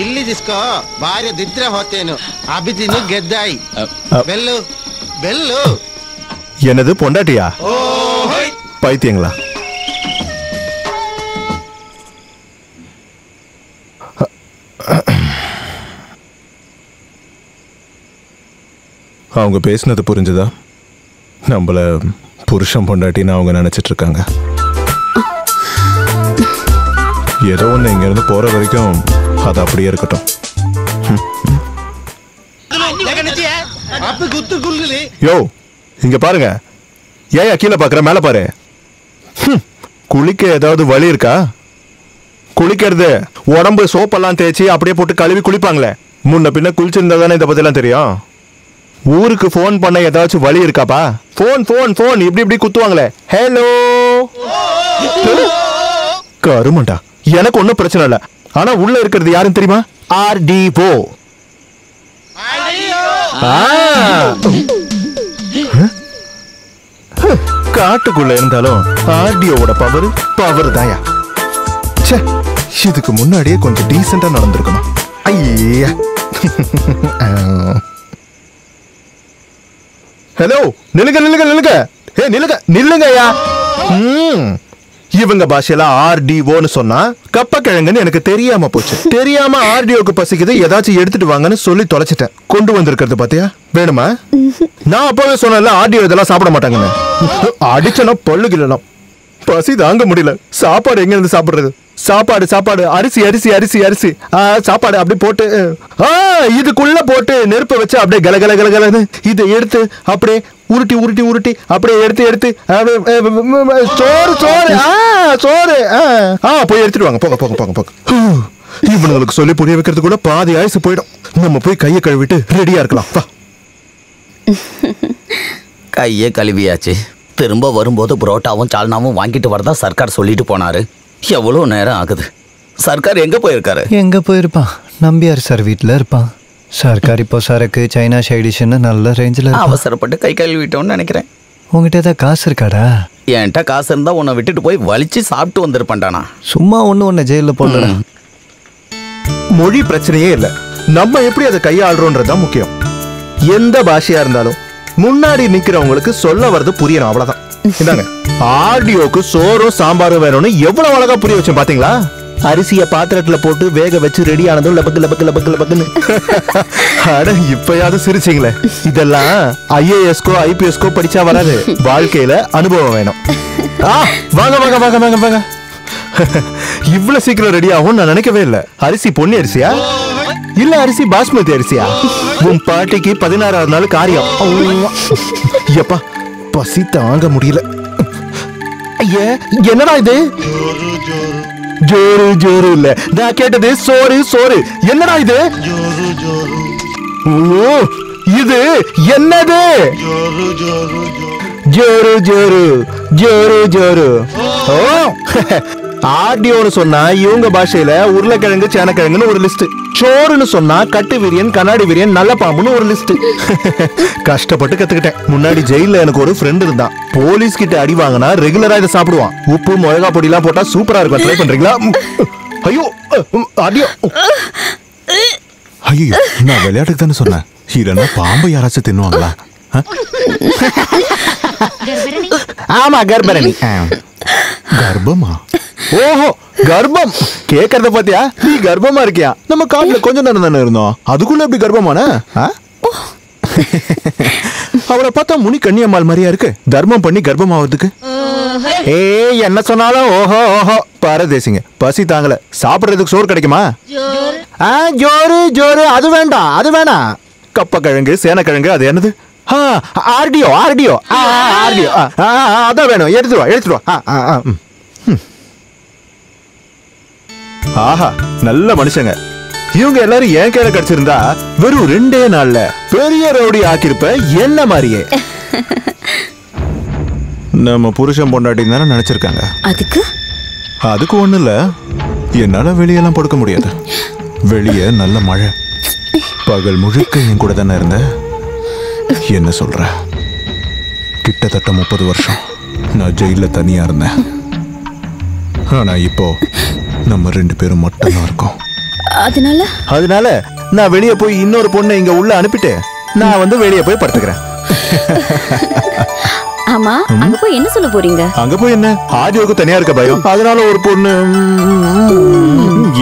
ಇಲ್ಲಿ ದಿಸ್ಕೋ ಭಾರ್ಯ ದಿದ್ರೆ ಹೋತೇನು, ಅಭಿದಿನು ಗೆದ್ದಾಯಿ. Bell bell. என்னது பொண்டாட்டியா? பைத்தியங்களா? அவங்க பேசினது புரிஞ்சுதா? நம்மள புருஷன் பொண்டாட்டின்னு அவங்க நினைச்சிட்டு இருக்காங்க. ஏதோ ஒண்ணு இங்க இருந்து போற வரைக்கும் அது அப்படியே இருக்கட்டும். யோ, இங்க பாருங்க. ஏன் கீழே பாக்குற, மேல பாரு. குளிக்க ஏதாவது வழி இருக்கா? குளிக்கிறது உடம்பு சோப்பெல்லாம் தேய்ச்சி அப்படியே போட்டு கழுவி குளிப்பாங்களே, முன்ன பின்ன குளிச்சிருந்தா தானே இதை பத்திலாம் தெரியும். ஊருக்கு போன் பண்ண ஏதாச்சும் வழி இருக்காப்பா? போன் போன் போன் இப்படி இப்படி குத்துவாங்களே. ஹலோ கருமண்டா, எனக்கு ஒன்னும் பிரச்சனை இல்ல. ஆனா உள்ள இருக்கிறது யாருன்னு தெரியுமா? RDO. காட்டுக்குள்ள இருந்தாலும் RDOவோட பவர் தாயா. இதுக்கு முன்னாடியே கொஞ்சம் டீசெண்டா நடந்திருக்கணும். ஐயா ஹலோ, நில்லுங்க நில்லுங்க நில்லுங்க. நில்லுங்க நில்லுங்கய்யா. இவங்க பாஷையில RDOன்னு சொன்னா கப்ப கிழங்குன்னு எனக்கு தெரியாம போச்சு. தெரியாம RDOக்கு பசிக்குது, ஏதாச்சும் எடுத்துட்டு வாங்கன்னு சொல்லி தொலைச்சிட்டேன். கொண்டு வந்திருக்கிறது பாத்தியா? வேணுமா? நான் அப்பவே சொன்னேன்ல RDO இதெல்லாம் சாப்பிட மாட்டாங்கன்னு. அடிச்சனா பல்லு கிள்ளலாம். பசி தாங்க முடியல. சாப்பாடு எங்க இருந்து சாப்பிடுறது? சாப்பாடு சாப்பாடு, அரிசி அரிசி அரிசி அரிசி சாப்பாடு அப்படி போட்டு இதுக்குள்ள போட்டு நெருப்ப வச்சு அப்படியே கல கல கல கலன்னு இதை எடுத்து அப்படியே உருட்டி உருட்டி உருட்டி அப்படியே எடுத்து எடுத்து சோறு சோறு சோறு போய் எடுத்துட்டு வாங்க. போங்க போங்க போங்க போங்க. இவனுங்களுக்கு சொல்லி புரிய வைக்கிறது கூட பாதி ஆயுசு போயிடும். நம்ம போய் கையை கழுவிட்டு ரெடியா இருக்கலாம். வா. கையை கழுவியாச்சு. திரும்ப வரும்போது புரோட்டாவும் சால்னாவும் வாங்கிட்டு வரதா சர்க்கார் சொல்லிட்டு போனாரு. எவ்வளோ நேரம் ஆகுது? சர்க்கார் எங்க போயிருக்காரு? எங்க போயிருப்பான்? நம்பியார் சார் வீட்டில் இருப்பான். சர்க்கார் இப்போ சரக்கு சைனா சைடிஷ்னு நல்ல ரேஞ்சில் அவசரப்பட்டு கை கழுவிட்டோம்னு நினைக்கிறேன். உங்ககிட்ட ஏதாவது காசு இருக்காடா? என்கிட்ட காசு இருந்தா உன்னை விட்டுட்டு போய் வலிச்சு சாப்பிட்டு வந்திருப்பான்டானா. சும்மா ஒன்று ஜெயிலில் போடல. மொழி பிரச்சனையே இல்லை, நம்ம எப்படி அதை கையாளுறோன்றதுதான் முக்கியம். எந்த பாஷையா இருந்தாலும் முன்னாடி நிக்கிறவங்களுக்கு சொல்ல வர்றது புரியணும், அவ்வளவுதான். இந்தாங்க RDOக்கு சோறும் சாம்பாரும் வேணும்னு எவ்வளவு அழகா புரிய வச்சேன் பாத்தீங்களா? அரிசிய பாத்திரத்துல போட்டு வேக வச்சு ரெடி ஆனதும் லபக்கு லபக்கு லபக்கு லபக்குன்னு. அட இப்பயாவது சிரிச்சிங்களே. இதெல்லாம் ஐஏஎஸ்கோ ஐபிஎஸ்கோ படிச்சா வராது, வாழ்க்கையில அனுபவம் வேணும். வாங்க வாங்க வாங்க வாங்க வாங்க. இவ்வளவு சீக்கிரம் ரெடி ஆகும் நான் நினைக்கவே இல்ல. அரிசி பொன்னி அரிசியா இல்ல அரிசி பாஸ்மதி அரிசியா? உன் பாட்டிக்கு 16ஆவது நாள் காரியம். எப்பா பசி தாங்க முடியல. ஐயா என்னடா இது? ஜோரு ஜோரு இல்ல, நான் கேட்டது சோறு சோறு. என்னடா இது? ஓ இது என்னது? ஜோரு ஜோரு ஜோரு ஜோரு. ஓ ஆர்டியோன்னு சொன்னா இவங்க பாஷையில உருளைக்கிழங்கு சேனக்கிழங்குன்னு ஒரு லிஸ்ட். சோறுன்னு சொன்னா கட்டு விரியன் கண்ணாடி விரியன் நல்ல பாம்புன்னு ஒரு லிஸ்ட். கஷ்டப்பட்டு கத்துக்கிட்டேன். முன்னாடி ஜெயில எனக்கு ஒரு ஃப்ரெண்ட் இருந்தான். போலீஸ் கிட்ட அடி வாங்கினா ரெகுலரா இதை சாப்பிடுவான். உப்பு மிளகா பொடி எல்லாம் போட்டா சூப்பரா இருக்கும். ட்ரை பண்றீங்களா? ஐயோ அடியோ. ஐயோ நான் விளையாட்டுக்கு தானே சொன்னேன். இல்லைன்னா பாம்பை யாராச்சும் தின்னுவாங்களா? ஆமா கர்ப்பரணி. கர்ப்பமா? ஓஹோ கர்ப்பம் கேக்குறத பாத்தியா? நீ கர்ப்பமா இருக்கியா? நம்ம காட்டுல கொஞ்சம் நேரம் தானே இருந்தோம், அதுக்குள்ள எப்படி கர்ப்பமான? அவளை பார்த்தா முனி கன்னியம்மாள் மாதிரியா இருக்கு. தர்மம் பண்ணி கர்ப்பம் ஆகுறதுக்கு. ஏ என்ன சொன்னாலும் ஓஹோ ஓஹோ பாரதேசிங்க. பசி தாங்கல, சாப்பிடுறதுக்கு சோறு கிடைக்குமா? ஜோரு ஜோரு அது வேண்டாம் அது வேணாம். கப்பக்கிழங்கு சேனக்கிழங்கு அது என்னது? ஆர்டியோ ஆர்டியோ ஆர்டியோ அதான் வேணும். எடுத்துருவா எடுத்துருவா. ஆஹா நல்ல மனுஷங்க இவங்க. எல்லாரும் என் கையில கிடைச்சிருந்தா வெறும் 2 நாள்ல பெரிய ரவுடி ஆக்கிருப்ப என்ன மாதிரியே. நம்ம புருஷன் பொண்டாட்டி தானே நினைச்சிருக்காங்க. அதுக்கு ஒண்ணு இல்ல, என்னால வெளியெல்லாம் படுக்க முடியாது. வெளியே நல்ல மழை, பகல் முழுக்க என் கூட தானே இருந்த. என்ன சொல்ற? கிட்டத்தட்ட 30 வருஷம் நான் ஜெயில தனியா இருந்தேன். ஆனா இப்போ நம்ம 2 பேரும் மட்டும்தான் இருக்கோம். அதனால நான் வெளியே போய் இன்னொரு பொண்ணை இங்க உள்ள அனுப்பிட்டு நான் வந்து வெளியே போய் படுத்துக்கிறேன். ஆமா அங்க போய் என்ன சொல்ல போறீங்க? அங்க போய் என்ன, ஆடியோக்கு தனியா இருக்க பயம், அதனால ஒரு பொண்ணு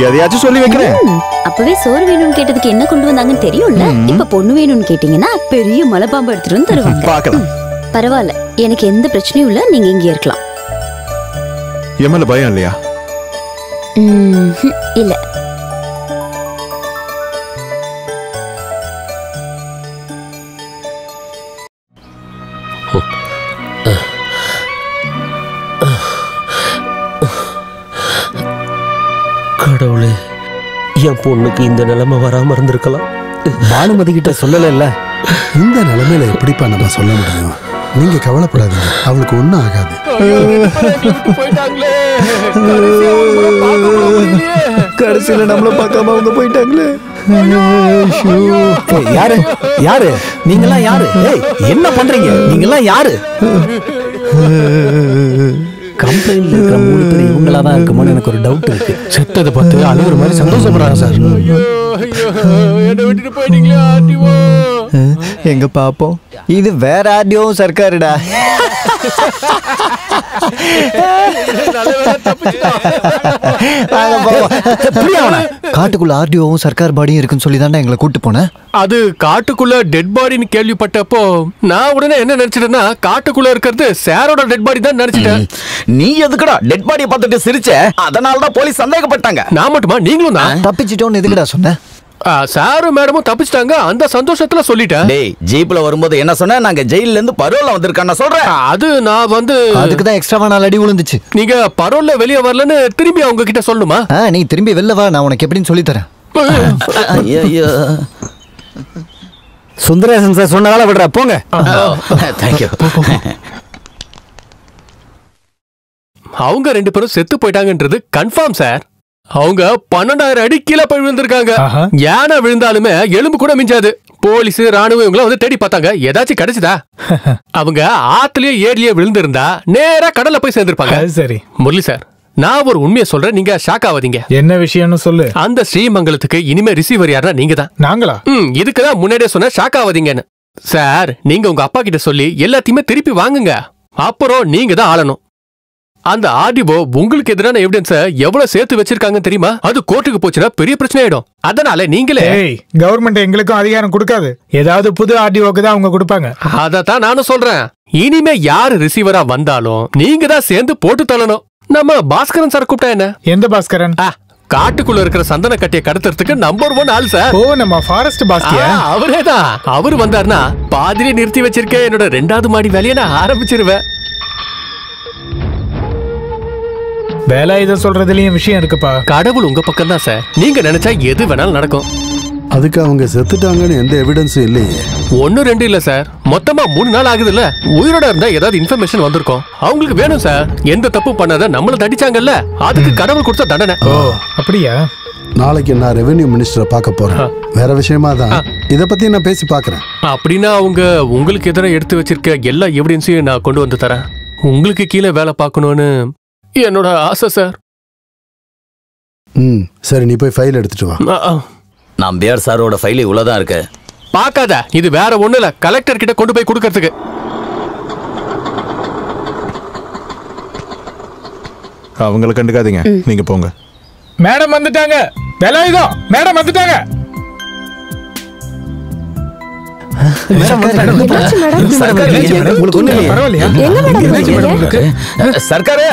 எதையாச்சும் சொல்லி வைக்கிறேன். அப்பவே சோறு வேணும்னு கேட்டதுக்கு என்ன கொண்டு வந்தாங்கன்னு தெரியும்ல. இப்ப பொண்ணு வேணும்னு கேட்டீங்கன்னா பெரிய மலைப்பாம்பு எடுத்துட்டு வந்து தருவாங்க. பார்க்கலாம். பரவாயில்ல, எனக்கு எந்த பிரச்சனையும் இல்ல. நீங்க இங்க இருக்கலாம். என் மேல பயம் இல்லையா? இல்ல. கடவுளே, என் பொண்ணுக்கு இந்த நிலைமை வராம இருந்திருக்கலாம். பானுமதி கிட்ட சொல்லல. இந்த நிலைமையில எப்படிப்பா நம்ம சொல்ல முடியும்? நீங்க கவலைப்படாதீங்க, அவளுக்கு ஒண்ணும் ஆகாது. கடைசியில நம்மள பார்க்காம அவங்க போயிட்டாங்களே. யாரு யாரு நீங்கெல்லாம் யாரு? என்ன பண்றீங்க நீங்கெல்லாம் யாரு? கம்பெனியில் இருக்கிற 3 பேர் இவங்களா தான் இருக்குமோன்னு எனக்கு ஒரு டவுட் இருக்கு. செத்ததை பார்த்து அழுகுற மாதிரி சந்தோஷப்படுறாங்க சார். என்ன விட்டுட்டு போயிட்டீங்களே ஆர்டிஓ. எங்க பாப்போம், இது வேற ஆர்டிஓ சர்க்காருடா. காட்டுக்குள்ள ஆர்டிஓவும் சர்க்கார் பாடியும் இருக்குன்னு சொல்லி தானே எங்களை கூட்டு போனேன். அது காட்டுக்குள்ள டெட் பாடின்னு கேள்விப்பட்டப்போ நான் உடனே என்ன நினைச்சிட்டேன்னா காட்டுக்குள்ள இருக்கிறது சாரோட டெட் பாடி தான் நினைச்சிட்டேன். நீ எதுக்குடா டெட் பாடியை பார்த்துட்டு சிரிச்ச? அதனாலதான் போலீஸ் சந்தேகப்பட்டாங்க. நான் மட்டுமா, நீங்களும் தான். தப்பிச்சிட்டோன்னு எதுக்குடா சொன்ன? சாரும் மேடமும் தப்பிச்சிட்டாங்க, அந்த சந்தோஷத்துல சொல்லிட்டேன். டேய், ஜீப்ல வரும்போது என்ன சொன்ன? நாங்க ஜெயில இருந்து பரோல்ல வந்திருக்கான்னு சொல்றேன். அது நான் வந்து அதுக்கு தான் எக்ஸ்ட்ராவா 4 அடி விழுந்துச்சு. நீங்க பரோல்ல வெளியே வரலன்னு திரும்பி அவங்க கிட்ட சொல்லணுமா? நீ திரும்பி வெளில வா, நான் உனக்கு எப்படின்னு சொல்லி தரேன். சுந்தரேசன் சார் சொன்னதால விடுற, போங்க. தேங்க்யூ. அவங்க 2 பேரும் செத்து போயிட்டாங்கன்றது கன்ஃபார்ம் சார். அவங்க 12,000 அடி கீழே போய் விழுந்திருக்காங்க. யானை விழுந்தாலுமே எலும்பு கூட மிஞ்சாது. போலீஸ் ராணுவம் இவங்க வந்து தேடி பார்த்தாங்க, ஏதாச்சும் கிடைச்சதா? அவங்க ஆத்துலயே ஏரியே விழுந்திருந்தா நேரா கடல்ல போய் சேர்ந்திருப்பாங்க. சரி முரளி சார், நான் ஒரு உண்மையை சொல்றேன், நீங்க ஷாக் ஆகாதீங்க. என்ன விஷயம்னு சொல்லு. அந்த ஸ்ரீமங்கலத்துக்கு இனிமே ரிசீவர் யாருன்னா நீங்க தான். நாங்களா? இதுக்குதான் முன்னாடியே சொன்ன ஷாக் ஆகாதீங்கன்னு. சார், நீங்க உங்க அப்பா கிட்ட சொல்லி எல்லாத்தையுமே திருப்பி வாங்குங்க, அப்புறம் நீங்க தான் ஆளணும். அந்த ஆர்டிஓ உங்களுக்கு எதிரான எவிடன்ஸ எவ்வளவு சேர்த்து வச்சிருக்காங்க தெரியுமா? அது கோர்ட்டுக்கு போச்சுன்னா பெரிய பிரச்சனை ஆயிடும். அதனால நீங்களே கவர்மெண்ட் எங்களுக்கும் அதிகாரம் கொடுக்காது. ஏதாவது புது ஆர்டிஓக்கு தான் அவங்க கொடுப்பாங்க. அதத்தான் நானும் சொல்றேன். இனிமே யாரு ரிசீவரா வந்தாலும் நீங்க தான் சேர்ந்து போட்டு தள்ளணும். நம்ம பாஸ்கரன் சார் கூப்பிட்டா என்ன? எந்த பாஸ்கரன்? காட்டுக்குள்ள இருக்கிற சந்தன கட்டிய கடத்துறதுக்கு நம்பர் 1 ஆள் சார். ஓ, நம்ம ஃபாரஸ்ட் பாஸ்கியா? அவரேதான். அவரு வந்தாருன்னா பாதிரியே நிறுத்தி வச்சிருக்க என்னோட 2வது மாடி வேலையை நான் ஆரம்பிச்சிருவேன். வேலாயுதம் சொல்றதுலயும் விஷயம் இருக்குப்பா. கடவுள் உங்க பக்கம் தான் சார். நீங்க நினைச்சா எது வேணாலும் நடக்கும். அதுக்கு அவங்க செத்துட்டாங்கன்னு எந்த எவிடன்ஸும் இல்லையே. 1 2 இல்ல சார், மொத்தமா 3 நாள் ஆகுதுல்ல. உயிரோட இருந்தா ஏதாவது இன்ஃபர்மேஷன் வந்திருக்கும். அவங்களுக்கு வேணும் சார். எந்த தப்பு பண்ணாத நம்மள தடிச்சாங்கல்ல, அதுக்கு கடவுள் கொடுத்த தண்டனை. ஓ அப்படியா? நாளைக்கு நான் ரெவென்யூ மினிஸ்டரை பார்க்க போறேன். வேற விஷயமா தான் இத பத்தி நான் பேசி பார்க்கறேன். அப்படின்னா அவங்க உங்களுக்கு எதிராக எடுத்து வச்சிருக்க எல்லா எவிடன்ஸையும் நான் கொண்டு வந்து தரேன். உங்களுக்கு கீழே வேலை பார்க்கணும்னு என்னோட ஆசை சார். சரி, நீ போய் ஃபைல் எடுத்துட்டு வா. நம்பியார் சாரோட ஃபைல் இவ்வளவுதான் இருக்கு. பார்க்காத, இது வேற ஒண்ணு இல்ல, கலெக்டர் கிட்ட கொண்டு போய் கொடுக்கறதுக்கு. அவங்களை கண்டுக்காதீங்க, நீங்க போங்க. மேடம் வந்துட்டாங்க. வேலாயுதம் மேடம் வந்துட்டாங்க. சர்க்காரு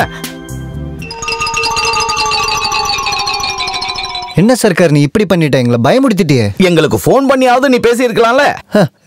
என்ன சர்க்கார் நீ இப்படி பண்ணிட்ட? எங்களை பயமுடுத்திட்டியே. எங்களுக்கு போன் பண்ணியாவது நீ பேசி இருக்கலாம்ல.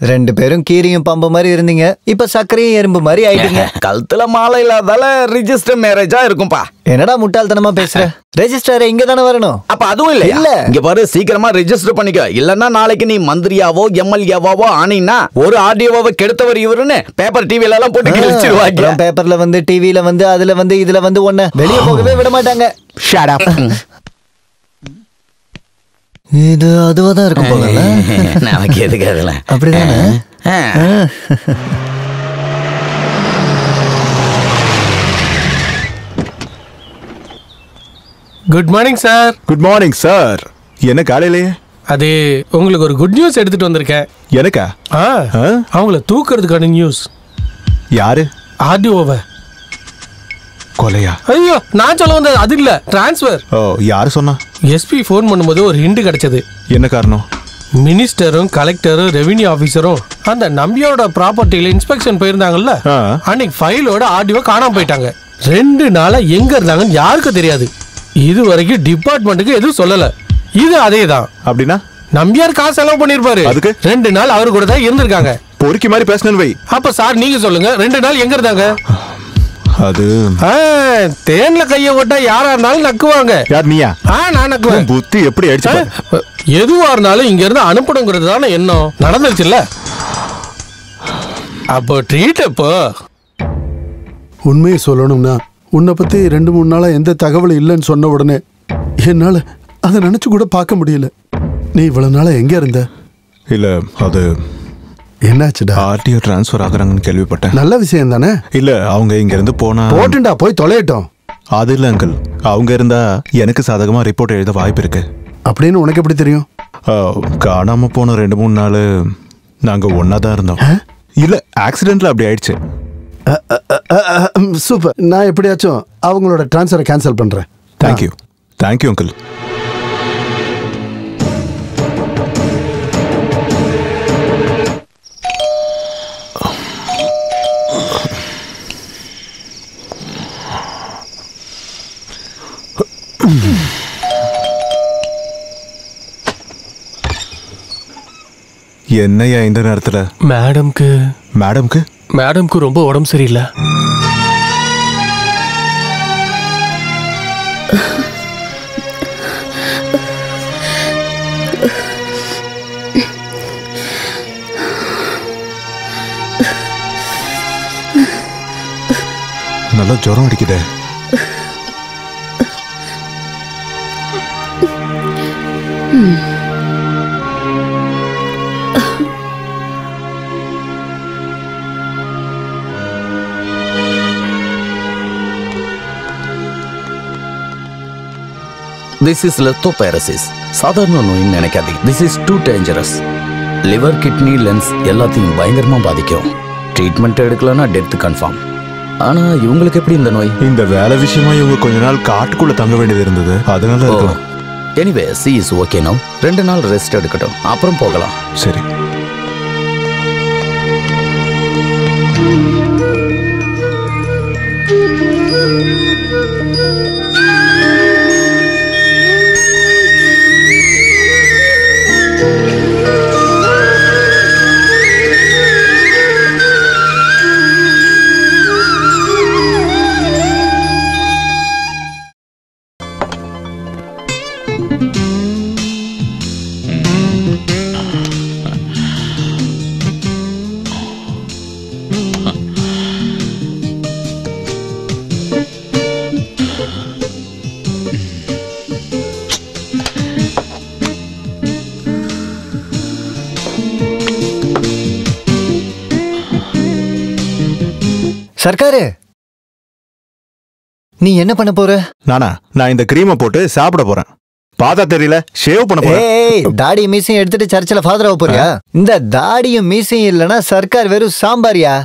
2 பேரும் கீரியும் பாம்பு மாதிரி இருந்தீங்க, இப்ப சர்க்கரையும் எறும்பு மாதிரி ஆயிட்டீங்க. கழுத்துல மாலை இல்லாதால ரிஜிஸ்டர் மேரேஜா இருக்கும்பா. என்னடா முட்டாள்தனமா பேசுற? ரெஜிஸ்டர் இங்க தானே வரணும். அப்ப அதுவும் இல்ல. இல்ல இங்க பாரு, சீக்கிரமா ரெஜிஸ்டர் பண்ணிக்க. இல்லன்னா நாளைக்கு நீ மந்திரியாவோ எம்எல்ஏவாவோ ஆனீங்கன்னா ஒரு ஆர்டிஓவை கெடுத்தவர் இவருன்னு பேப்பர் டிவில எல்லாம் போட்டு கிழிச்சிருவாங்க. பேப்பர்ல வந்து டிவில வந்து அதுல வந்து இதுல வந்து ஒண்ணு வெளியே போகவே விட மாட்டாங்க. Shut up. இது அதுவாதான் இருக்கும் போல. நமக்கு எதுக்கு அதெல்லாம்? அப்படிதானே. Good morning sir. Good morning sir. என்ன காலையிலேயே? அது உங்களுக்கு ஒரு குட் நியூஸ் எடுத்துட்டு வந்திருக்கேன். எனக்கா? அவங்கள தூக்குறதுக்கான நியூஸ். யாரு? ஆர்டிஓவை. கொலையா? ஐயோ, நான் சொல்ல வந்தது அது இல்ல, டிரான்ஸ்ஃபர். ஓ, யாரு சொன்னா? எஸ்பி ஃபோன் பண்ணும்போது ஒரு ஹிண்ட் கிடைச்சது. என்ன காரணம்? மினிஸ்டரும் கலெக்டரும் ரெவென்யூ ஆபீசரும் அந்த நம்பியோட ப்ராப்பர்ட்டில இன்ஸ்பெக்ஷன் போயிருந்தாங்கல்ல, அன்னைக்கு ஃபைலோட ஆர்டிஓ காணாம போயிட்டாங்க. 2 நாளா எங்க இருந்தாங்கன்னு யாருக்கும் தெரியாது. இது வரைக்கும் டிபார்ட்மெண்ட்டுக்கு எதுவும் சொல்லல. இது அதேதான். அப்படின்னா நம்பியார் காசு செலவு பண்ணிருப்பாரு. அதுக்கு 2 நாள் அவரு கூட தான் இருந்திருக்காங்க. பொறுக்கி மாதிரி பேசணும் வை. அப்ப சார் நீங்க சொல்லுங்க, 2 நாள் எங்க இருந்தாங்க? அது தேன்ல கைய விட்டா யாரா இருந்தாலும் நக்குவாங்க. யார்? நீயா? நான் நக்குவேன். புத்தி எப்படி அடிச்சு? எதுவா இருந்தாலும் இங்க இருந்து அனுப்பணுங்கிறது தானே எண்ணம். நடந்துருச்சுல்ல, அப்போ ட்ரீட். அப்போ உண்மையை சொல்லணும்னா உன்னை பத்தி 2-3 நாளா எந்த தகவலும் இல்லைன்னு சொன்ன உடனே என்னால அதை நினைச்சு கூட பார்க்க முடியல. நீ இவ்வளவு நாளா எங்க இருந்த? இல்ல, அது என்னாச்சுடா? ஆர்டிஓ டிரான்ஸ்ஃபர் ஆகுறாங்கன்னு கேள்விப்பட்டேன். நல்ல விஷயம் தானே. இல்ல, அவங்க இங்க இருந்து போனா போட்டுண்டா, போய் தொலையட்டும். அது இல்ல அங்கிள், அவங்க இருந்தா எனக்கு சாதகமா ரிப்போர்ட் எழுத வாய்ப்பு இருக்கு. அப்படின்னு உனக்கு எப்படி தெரியும்? காணாம போன 2-3 நாள் நாங்க ஒன்னா தான் இருந்தோம். இல்ல, ஆக்சிடென்ட்ல அப்படி ஆயிடுச்சு. சூப்பர். நான் எப்படியாச்சும் அவங்களோட டிரான்ஸ்ஃபரை கேன்சல் பண்றேன். தேங்க்யூ. Thank you uncle. என்னையா இந்த நேரத்துல? மேடம்க்கு ரொம்ப உடம்பு சரியில்லை. நல்லா ஜுரம் அடிக்குதே. This is leptospirosis. சாதாரண நோயின்னு நினைக்காதீங்க. This is too dangerous. Liver, kidney, lens எல்லாத்தையும் பயங்கரமா பாதிக்கும். ட்ரீட்மெண்ட் எடுக்கலன்னா டெத் கன்ஃபார்ம். ஆனா இவங்களுக்கு எப்படி இந்த நோய்? இந்த வேலை விஷயமா இவங்க கொஞ்ச நாள் காட்டுக்குள்ள தங்க வேண்டியது இருந்தது, அதனால இருக்கலாம். Anyway she is okay no. 2 நாள் ரெஸ்ட் எடுக்கட்டும், அப்புறம் போகலாம். சரி. சர்க்காரு, நீ என்ன பண்ண போற? நான் இந்த கிரீமை போட்டு சாப்பிட போறேன். பார்த்தா தெரியல, ஷேவ் பண்ண போறேன். ஏய், தாடி மீசையும் எடுத்துட்டு சர்ச்சில் ஃபாதர் ஆக போறியா? இந்த தாடியும் மீசையும் இல்லனா சர்க்கார் வெறும் சாம்பாரியா?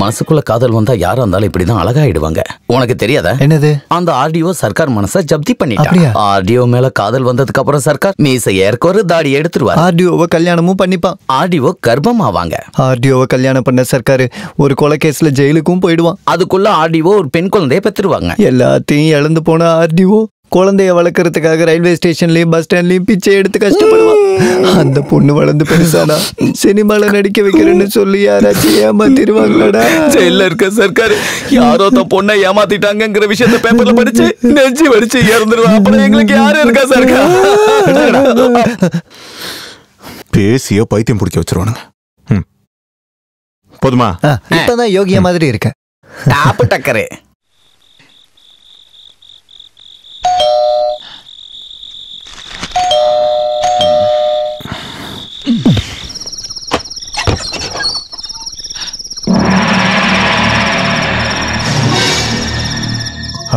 மனசுக்குள்ள காதல் வந்தா யாரா இருந்தாலும் இப்படிதான் அழகாயிடுவாங்க. உனக்கு தெரியாதா? என்னது? அந்த ஆர்டிஓ சர்க்கார் மனசை ஜப்தி பண்ணிட்டான். ஆர்டிஓ மேல காதல் வந்ததுக்கு அப்புறம் சர்க்கார் மீசை ஏற்க ஒரு தாடி எடுத்துருவார். ஆர்டிஓவை கல்யாணமும் பண்ணிப்பான். ஆர்டிஓ கர்ப்பம் ஆவாங்க. ஆர்டிஓவை கல்யாணம் பண்ண சர்க்காரு ஒரு கொலை கேஸ்ல ஜெயிலுக்கும் போயிடுவான். அதுக்குள்ள ஆர்டிஓ ஒரு பெண் குழந்தைய பெற்றுருவாங்க. எல்லாத்தையும் இழந்து போன ஆர்டிஓ குழந்தைய வளர்க்கறதுக்காக ரயில்வே ஸ்டேஷன்லயும் பஸ் ஸ்டாண்ட்லயும் பிச்சை எடுத்து கஷ்டப்படுவான். அந்த பொண்ணு வளர்ந்து பெருசானா சினிமால நடிக்க வைக்கிறேன்னு சொல்லி யாராச்சும் ஏமாத்திடுவாங்களடா. ஜெயில இருக்க சர்க்கார் யாரோ தான் பொண்ணை ஏமாத்திட்டாங்கிற விஷயத்த பேப்பர்ல படிச்சு நெஞ்சு வடிச்சு இறந்துருவான். அப்புறம் எங்களுக்கு யாரும் இருக்கா சர்க்கார்? பேசியோ பைத்தியம் பிடிக்க வச்சிருவானுங்க. போதுமா? இப்பதான் யோகியா மாதிரி இருக்க. டாப்பு டக்கரே.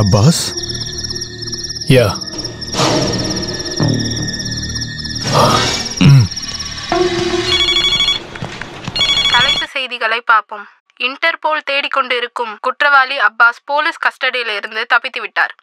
அப்பாஸ்? யா. தலைப்பு செய்திகளை பார்ப்போம். இன்டர்போல் தேடிக்கொண்டு இருக்கும் குற்றவாளி அப்பாஸ் போலீஸ் கஸ்டடியில் இருந்து தப்பித்து விட்டார்.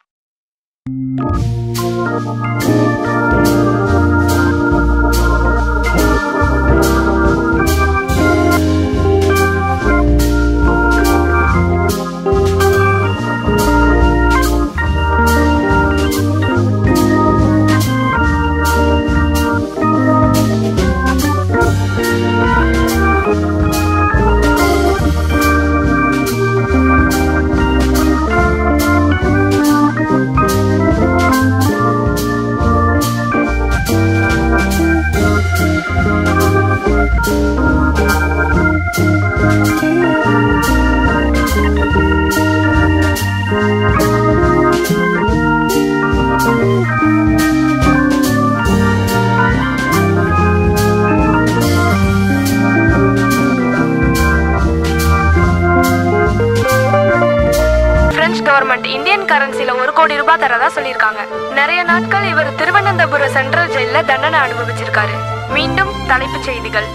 இந்தியன் கரன்சில 1 கோடி ரூபாய் தரதா சொல்லிருக்காங்க. நிறைய நாட்கள் இவர் திருவனந்தபுரம் சென்ட்ரல் ஜெயில தண்டனை அனுபவிச்சிருக்காரு. மீண்டும் தலைப்புச் செய்திகள்.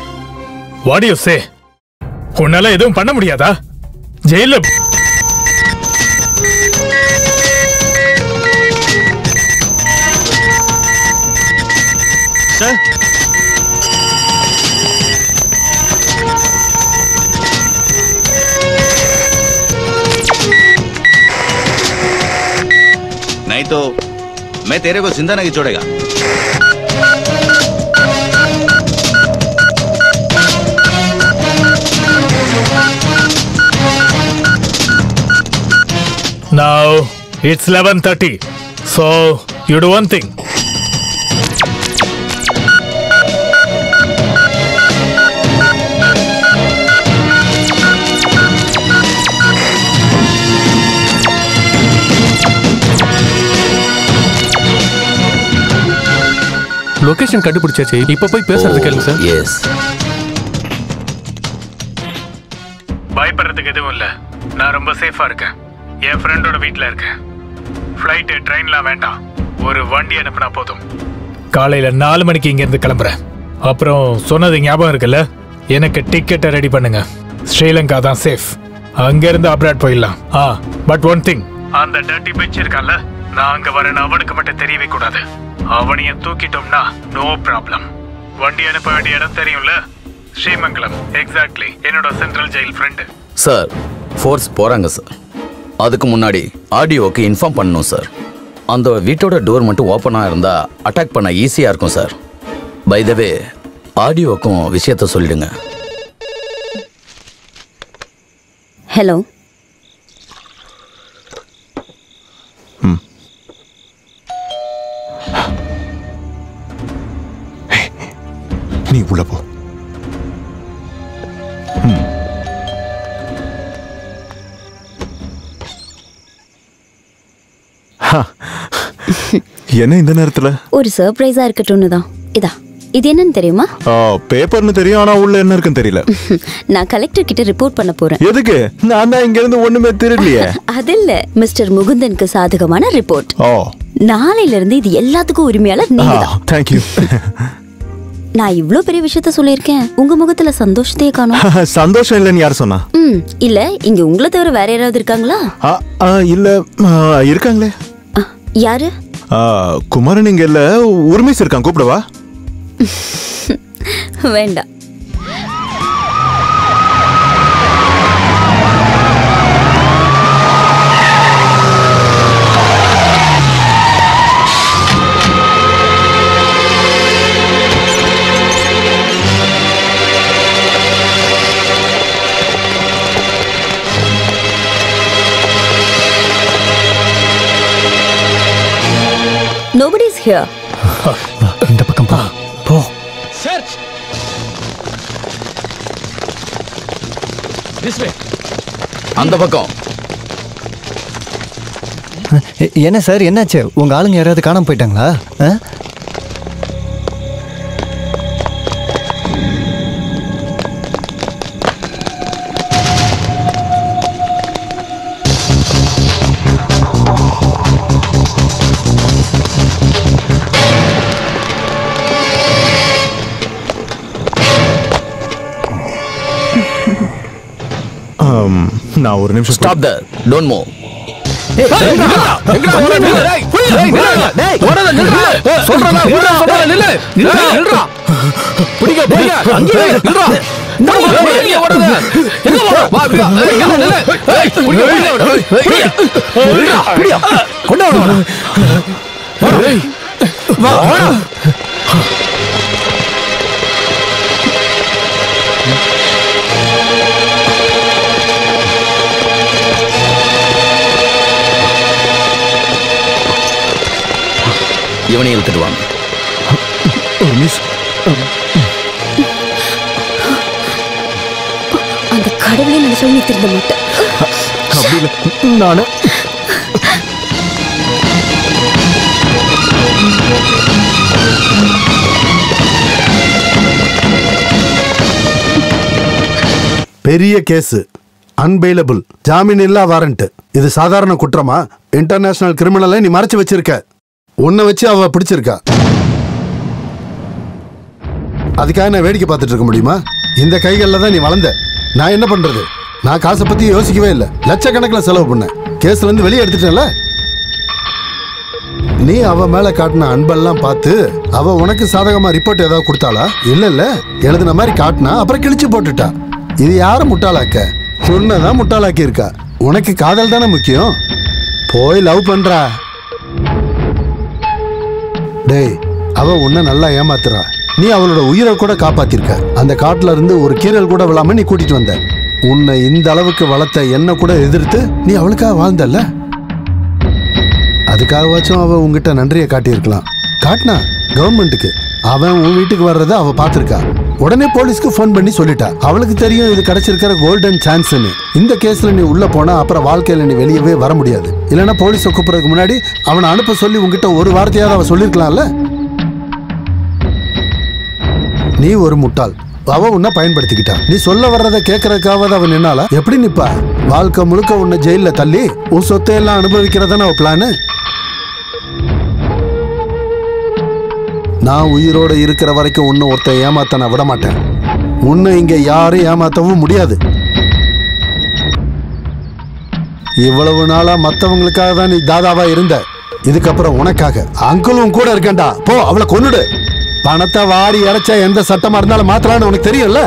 What do you say? உன்னால எதுவும் பண்ண முடியாதா? ஜெயில नहीं तो मैं तेरे को जिंदा नहीं छोड़ेगा. Now it's 11:30. So you do one thing. Location கண்டுபிடிச்சாச்சு. இப்ப போய் பேசுறது கேளுங்க சார். எஸ். பயப்படுறதுக்கு எதுவும் இல்ல. நான் ரொம்ப சேஃபா இருக்கேன். என் ஃப்ரெண்டோட வீட்ல இருக்கேன். ஃப்ளைட் ட்ரெயின்லாம் வேண்டாம். ஒரு வண்டி அனுப்புனா போதும். காலையில 4 மணிக்கு இங்க இருந்து கிளம்புறேன். அப்புறம் சொன்னது ஞாபகம் இருக்குல்ல? எனக்கு டிக்கெட்டை ரெடி பண்ணுங்க. ஸ்ரீலங்கா தான் சேஃப். அங்க இருந்து அப்ராட் போயிடலாம். பட் ஒன் திங், அந்த டர்ட்டி பிச் இருக்கான்ல, நான் அங்க வரேன்னு அவனுக்கு மட்டும் தெரியவே கூடாது. அவனையும் தூக்கிட்டோம்னா நோ ப்ராப்ளம். வண்டி அனுப்ப வேண்டிய இடம் தெரியும்ல, ஸ்ரீமங்கலம். எக்ஸாக்ட்லி, என்னோட central jail friend. Sir, force போறாங்க சார். அதுக்கு முன்னாடி ஆடியோக்கு இன்ஃபார்ம் பண்ணணும் சார். அந்த வீட்டோட டோர் மட்டும் ஓப்பனாக இருந்தா அட்டாக் பண்ண ஈஸியாக இருக்கும் சார். பை த வே, ஆடியோக்கும் விஷயத்த சொல்லிடுங்க. ஹலோ. நீ உள்ள போ. என்ன இந்த நேரத்துல? ஒரு சர்ப்ரைஸா இருக்கட்டும்னு தான். இது என்னன்னு தெரியுமா? பேப்பர்னு தெரியும், ஆனா உள்ள என்ன இருக்குன்னு தெரியல. நான் கலெக்டர் கிட்ட ரிப்போர்ட் பண்ண போறேன். எதுக்கு? நான் தான் இங்க இருந்து ஒண்ணுமே தெரியலையே. அது இல்ல, மிஸ்டர் முகுந்தனுக்கு சாதகமான ரிப்போர்ட். நாளையில இருந்து இது எல்லாத்துக்கும் உரிமையாளர் நீங்க தான். Thank you. நான் இவ்ளோ பெரிய விஷயத்த சொல்லிருக்கேன், உங்க முகத்துல சந்தோஷத்தையே காணோம். சந்தோஷம் இல்லன்னு யார் சொன்னா? இல்ல, இங்க உங்களை தவிர வேற யாராவது இருக்காங்களா? இல்ல, இருக்காங்களே. யாரு? குமாரன் இங்க இல்ல, உரிமைஸ் இருக்கான், கூப்பிடவா? வேண்டாம். Nobody is here. இந்த பக்கம் போ. போ. Search. This way. அந்த பக்கம். என்ன சார், என்னாச்சு? உங்க ஆளுங்க யாராவது காணாம போயிட்டாங்களா? நான் ஒரு நிமிஷம். Stop there, don't move. இவனை இழுத்துட்டு வாங்க. அந்த கடவுளே நான் சொல்லி திருந்த மாட்டேன். நானு பெரிய கேஸ், அன்பெயிலபிள், ஜாமீன் இல்லா வாரண்ட். இது சாதாரண குற்றமா? இன்டர்நேஷனல் கிரிமினலை நீ மறைச்சு வச்சிருக்க. உன்னை வச்சு அவ பிடிச்சிருக்கா. அதுக்காக நான் வேடிக்கை பார்த்துட்டு இருக்க முடியுமா? இந்த கைகளில் தான் நீ வளர்ந்த. நான் என்ன பண்றது? நான் காசை பத்தி யோசிக்கவே இல்லை. லட்சக்கணக்கில் செலவு பண்ணேன். கேஸ்ல இருந்து வெளியே எடுத்துட்டேன்ல. நீ அவ மேல காட்டின அன்பெல்லாம் பார்த்து அவ உனக்கு சாதகமா ரிப்போர்ட் ஏதாவது கொடுத்தாளா? இல்ல, எழுதின மாதிரி காட்டினா அப்புறம் கிழிச்சு போட்டுட்டா. இது யார முட்டாளாக்க? உன்னதான் முட்டாளாக்கி இருக்கா. உனக்கு காதல் தானே முக்கியம். போய் லவ் பண்றா. டேய், அவ உன்னை நல்லா ஏமாத்துறா. நீ அவளோட உயிரை கூட காப்பாத்திருக்க. அந்த காட்டுல இருந்து ஒரு கீரல் கூட விழாம நீ கூட்டிட்டு வந்த. உன்னை இந்த அளவுக்கு வளர்த்த என்ன கூட எதிர்த்து நீ அவளுக்காக வாழ்ந்தல்ல. அதுக்காகவாச்சும் அவ உங்ககிட்ட நன்றியை காட்டியிருக்கலாம். காட்டினா கவர்மெண்ட்டுக்கு. அவன் உன் வீட்டுக்கு வர்றதை அவ பார்த்துருக்கா. உடனே போலீஸ்க்கு ஃபோன் பண்ணி சொல்லிட்டா. அவளுக்கு தெரியும் இது கிடைச்சிருக்கிற கோல்டன் சான்ஸ்னு. இந்த கேஸ்ல நீ உள்ள போனா அப்புறம் வாழ்க்கையில நீ வெளியவே வர முடியாது. இல்லைன்னா போலீஸை கூப்பிடுறதுக்கு முன்னாடி அவனை அனுப்ப சொல்லி உங்ககிட்ட ஒரு வார்த்தையாவது அவ சொல்லிருக்கலாம்ல. நீ ஒரு முட்டாள். அவ உன்னை பயன்படுத்திக்கிட்டா. நீ சொல்ல வர்றதை கேட்கறதுக்காவது அவன் நின்னால எப்படி நிப்பா? வாழ்க்கை முழுக்க உன்னை ஜெயில தள்ளி உன் சொத்தையெல்லாம் அனுபவிக்கிறதான அவ பிளானு. நான் உயிரோட இருக்கிற வரைக்கும் உன்னை ஒருத்த ஏமாத்த நான் விட மாட்டேன். உன்னை இங்க யாரும் ஏமாத்தவும் முடியாது. இவ்வளவு நாளா மத்தவங்களுக்காக தான் நீ தாதாவா இருந்த. இதுக்கப்புறம் உனக்காக அங்கிளும் கூட இருக்கேன்டா. போ, அவளை கொன்னுடு. பணத்தை வாரி இறைச்சா எந்த சட்டமா இருந்தாலும் மாத்தலான்னு உனக்கு தெரியும்ல.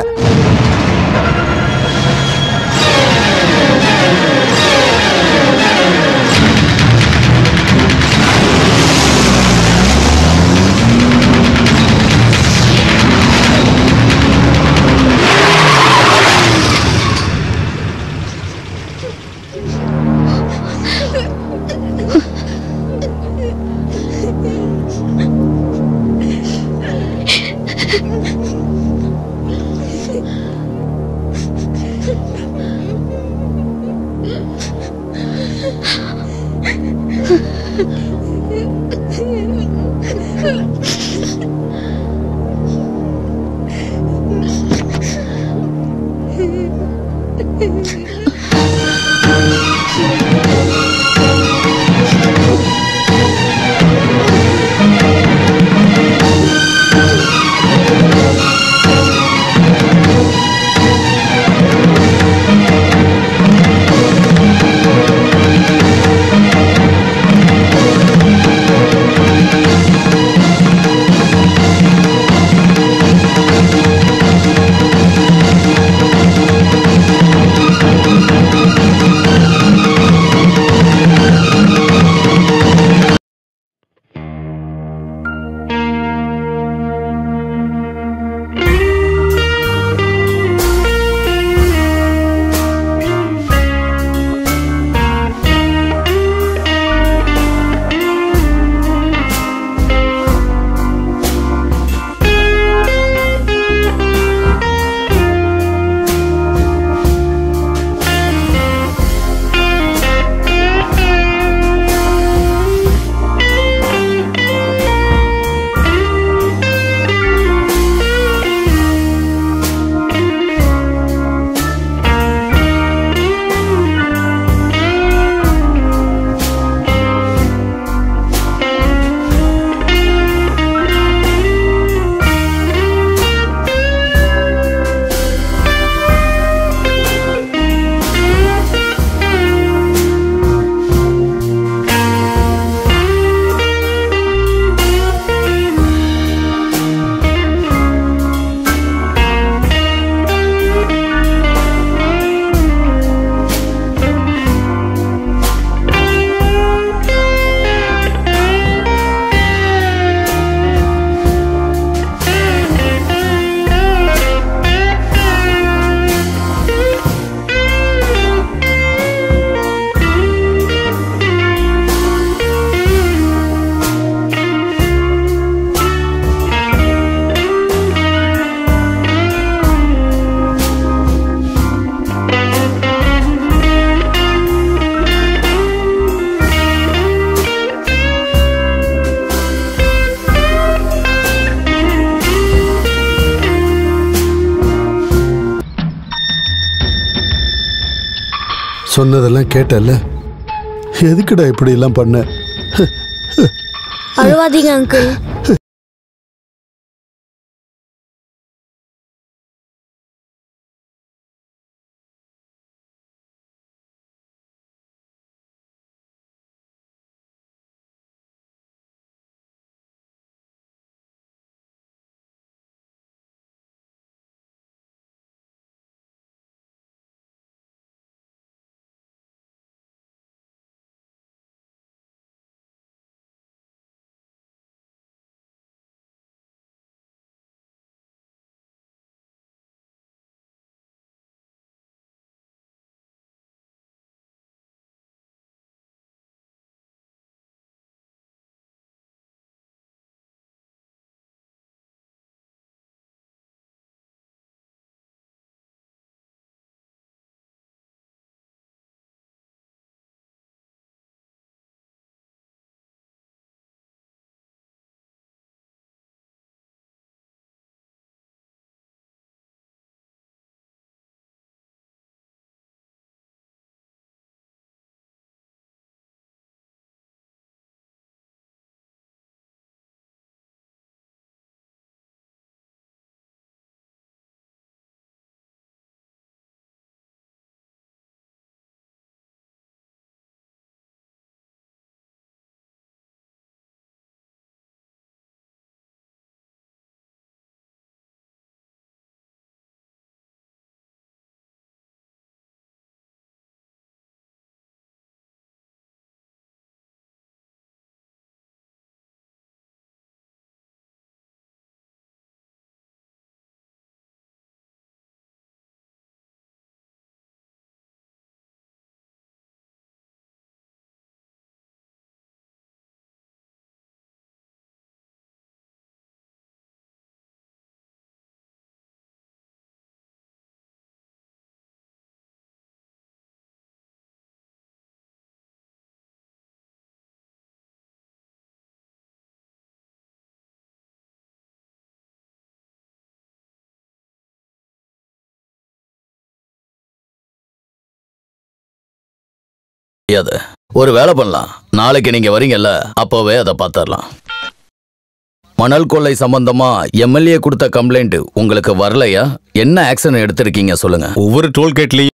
சொன்னதெல்லாம் கேட்டல்ல? எதுக்குடா இப்படி எல்லாம் பண்ண? அழுவாதீங்க அங்கிள். முடியாது. ஒரு வேலை பண்ணலாம், நாளைக்கு நீங்க வரீங்கல்ல, அப்பவே அதை பார்த்துடலாம். மணல் கொள்ளை சம்பந்தமா எம்எல்ஏ கொடுத்த கம்ப்ளைண்ட் உங்களுக்கு வரலையா? என்ன ஆக்ஷன் எடுத்திருக்கீங்க சொல்லுங்க. ஒவ்வொரு டோல்கேட்லயும்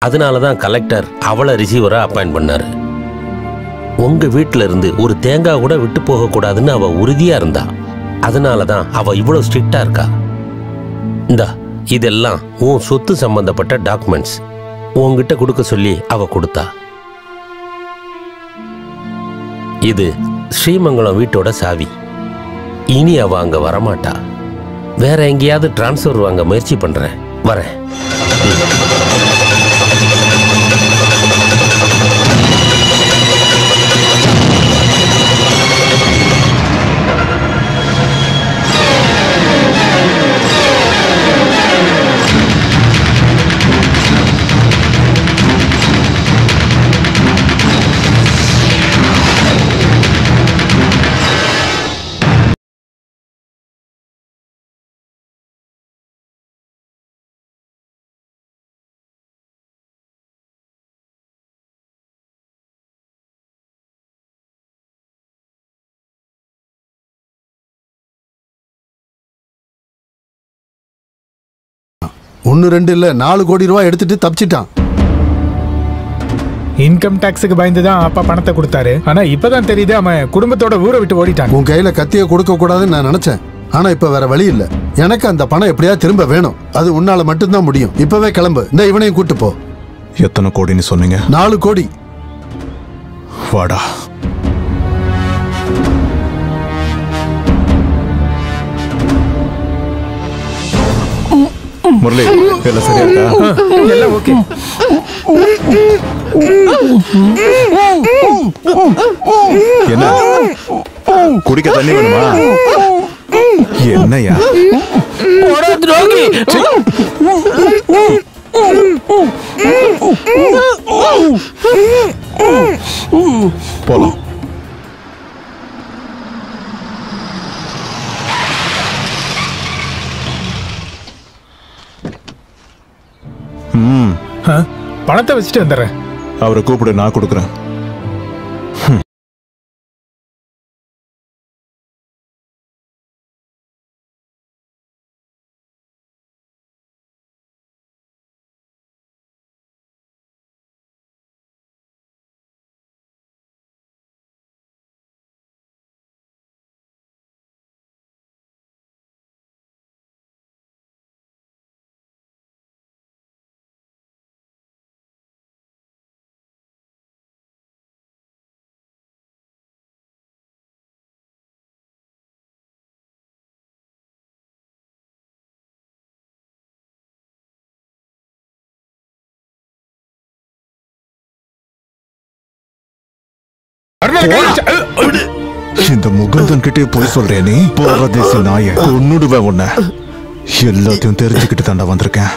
அதனாலதான் கலெக்டர் அவளை ரிசீவரா அப்பாயிண்ட் பண்ணாரு. உங்க வீட்டுல இருந்து ஒரு தேங்காய் கூட விட்டு போக கூடாதுன்னு அவ உறுதியா இருந்தா. அதனாலதான் அவ இவ்வளவு ஸ்ட்ரிக்டா இருக்கா. இந்தா இதெல்லாம் உன் சொத்து சம்பந்தப்பட்ட டாக்குமெண்ட்ஸ். உன்கிட்ட கொடுக்க சொல்லி அவ கொடுத்தா. இது ஸ்ரீமங்கலம் வீட்டோட சாவி. இனி அவ அங்க வரமாட்டா. வேற எங்கேயாவது டிரான்ஸ்ஃபர் வாங்க முயற்சி பண்றேன். வரேன். ஒன்னு ரெண்டு இல்ல 4 கோடி ரூபாய் எடுத்துட்டு தப்பிச்சிட்டான். இன்கம் டாக்ஸுக்கு பயந்துதான் அப்பா பணத்தை கொடுத்தாரு. ஆனா இப்பதான் தெரியுது அவன் குடும்பத்தோட ஊரை விட்டு ஓடிட்டான். உன் கையில கத்திய கொடுக்க கூடாதுன்னு நான் நினைச்சேன். ஆனா இப்ப வேற வழி இல்ல. எனக்கு அந்த பணம் எப்படியா திரும்ப வேணும். அது உன்னால மட்டும்தான் முடியும். இப்பவே கிளம்பு. இந்த இவனையும் கூட்டு போ. எத்தனை கோடின்னு சொன்னீங்க? 4 கோடி. வாடா. முரளி, எல்லாம் சரியா இருக்கா? எல்லாம் ஓகே. என்ன குடிக்க தண்ணி வேணுமா? என்னையா துரோகி? போலாம். பணத்தை வச்சுட்டு வந்துடுறேன். அவரை கூப்பிடு, நான் கொடுக்குறேன். இந்த முகுந்தன் கிட்டே போய் சொல்றேன். நீ போறதேசி நாய கொன்னுடுவேன். உன்னை எல்லாத்தையும் தெரிஞ்சுக்கிட்டு தாண்டா வந்திருக்கேன்.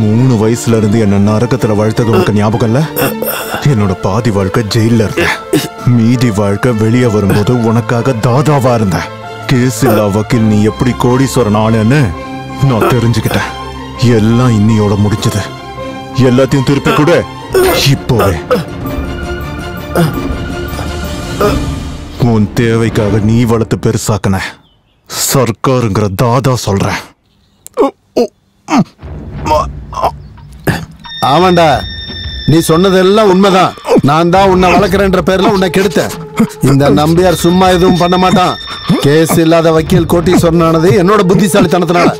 3 வயசுல இருந்து என்ன நரகத்துல வளர்த்தது உனக்கு ஞாபகம் இல்ல? என்னோட பாதி வாழ்க்கை ஜெயில இருந்தேன். மீதி வாழ்க்கை வெளியே வரும்போது உனக்காக தாதாவா இருந்தேன். கேஸ் இல்லா வக்கீல் நீ எப்படி கோடீஸ்வரன் ஆனேன்னு நான் தெரிஞ்சுக்கிட்டேன். எல்லாம் இன்னியோட முடிஞ்சது. எல்லாத்தையும் திருப்பி கூட இப்போவே. உன் தேவைக்காக நீ வளர்த்து பெருசாக்கன சர்க்காருங்கிற தாதா சொல்றேன். ஆமாண்டா, நீ சொன்னதெல்லாம் உண்மைதான். நான் தான் உன்னை வளர்க்குறேன்ற பேர்ல உன்னை கெடுத்தேன். இந்த நம்பியார் சும்மா எதுவும் பண்ண மாட்டான். கேஸ் இல்லாத வக்கீல் கோட்டீஸ்வரன் ஆனது என்னோட புத்திசாலித்தனத்தினால.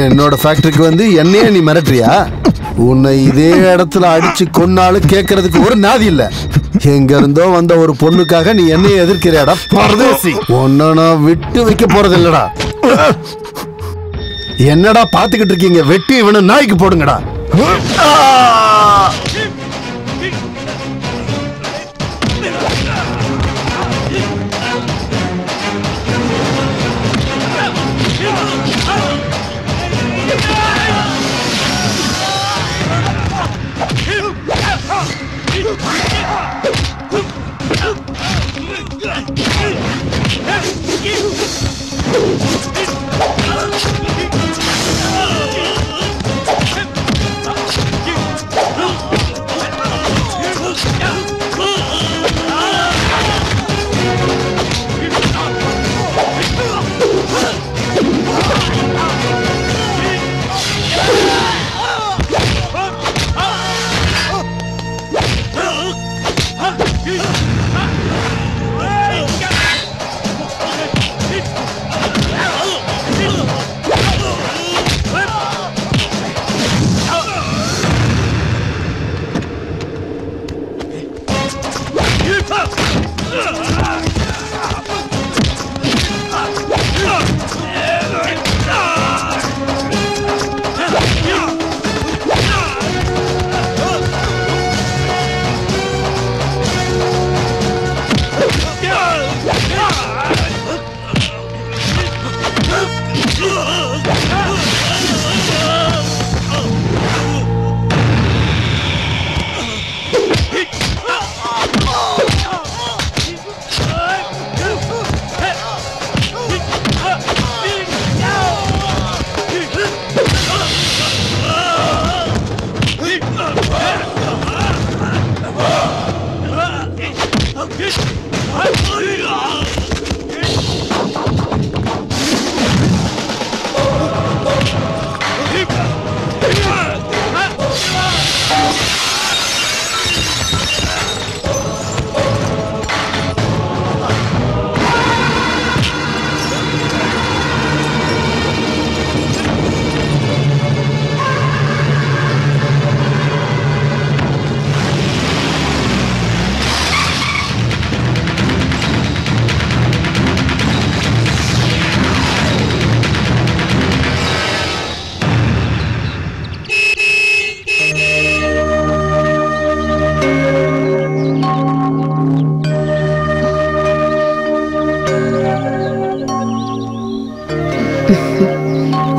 என்னோட ஃபேக்டரிக்கு வந்து என்னையே நீ மிரட்டுறியா? உன்னை இதே இடத்துல அடிச்சு கொன்னாலும் கேட்கறதுக்கு ஒரு நாதி இல்ல. எங்க இருந்தோ வந்த ஒரு பொண்ணுக்காக நீ என்னைய எதிர்க்கிறியாடா பரதேசி. உன்னை நான் விட்டு வைக்க போறது இல்லடா. என்னடா பாத்துக்கிட்டு இருக்கீங்க? வெட்டி இவனை நாய்க்கு போடுங்கடா.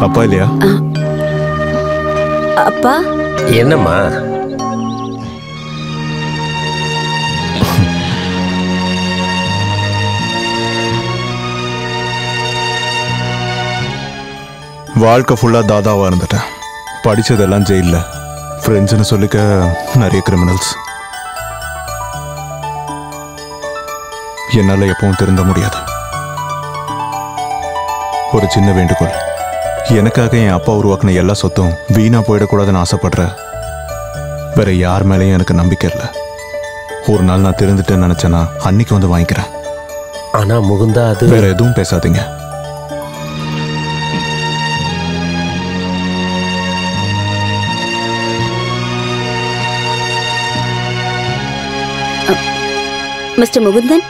அப்பா இல்லையா? அப்பா என்னம்மா? வாழ்க்கை ஃபுல்லா தாதாவா இருந்துட்டேன். படிச்சதெல்லாம் ஜெயில, ஃப்ரெண்ட்ஸ்னு சொல்லிக்க நிறைய கிரிமினல்ஸ். என்னால எப்பவும் திருந்த முடியாது. ஒரு சின்ன வேண்டுகோள், எனக்காக என் அப்பா உருவாக்குன எல்லா சொத்தும் வீணா போயிடக்கூடாதுன்னு ஆசைப்படுற. வேற யார் மேலேயும் எனக்கு நம்பிக்கை இல்லை. ஒரு நாள் நான் திருந்துட்டேன்னு நினைச்சேன்னா அன்னைக்கு வந்து வாங்கிக்கிறேன். ஆனா முகுந்தா, அது வேற எதுவும் பேசாதீங்க. மிஸ்டர் முகுந்தன்,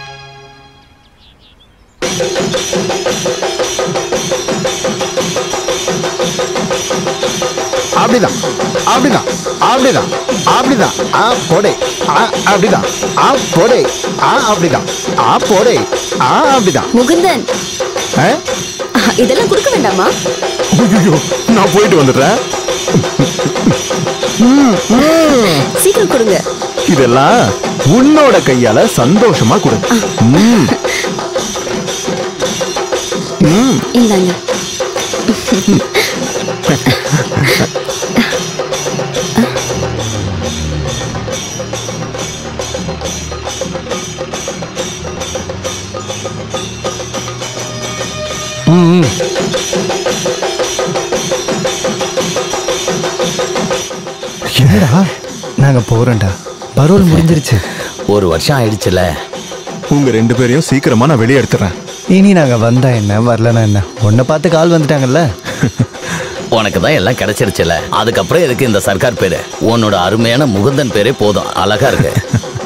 அப்படிதான் அப்படிதான் அப்படிதான் அப்படிதான் போடே அப்படிதான் போடே அப்படிதான் போடே அப்படிதான். முகுந்தன், இதெல்லாம் கொடுக்க வேண்டாமா? நான் போயிட்டு வந்துடுறேன். சீக்கிரம் கொடுங்க. இதெல்லாம் உன்னோட கையால சந்தோஷமா கொடு. இந்தாங்க. என்னடா நாங்க போறோம்டா, பரோல் முடிஞ்சிருச்சு. ஒரு வருஷம் ஆயிடுச்சுல. உங்க ரெண்டு பேரையும் சீக்கிரமா நான் வெளியே எடுத்துறேன். இனி நாங்க வந்தா என்ன, வரலன்னா என்ன, உன்னை பார்த்து கால் வந்துட்டாங்கல்ல. உனக்கு தான் எல்லாம் கிடைச்சிருச்சுல, அதுக்கப்புறம் எதுக்கு இந்த சர்க்கார் பேரு? உன்னோட அருமையான முகுந்தன் பேரே போதும், அழகா இருக்கு.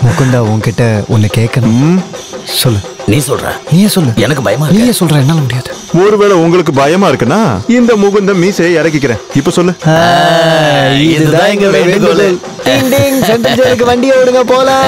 முகுந்தா உன்கிட்ட ஒன்னு கேட்கணும். சொல்லு. நீ சொல்ற? நீயே சொல்லு. எனக்கு பயமா இருக்கு. நீயே சொல்ற, என்னால முடியாது. ஒருவேளை உங்களுக்கு பயமா இருக்குன்னா இந்த முகுந்த மீசையை இறக்கிக்கிறேன். இப்ப சொல்லு. இதுதான் எங்க வேண்டுகோள். டிங் டிங், சென்ட்ரல் ஜெயிலுக்கு வண்டியை விடுங்க போலாம்.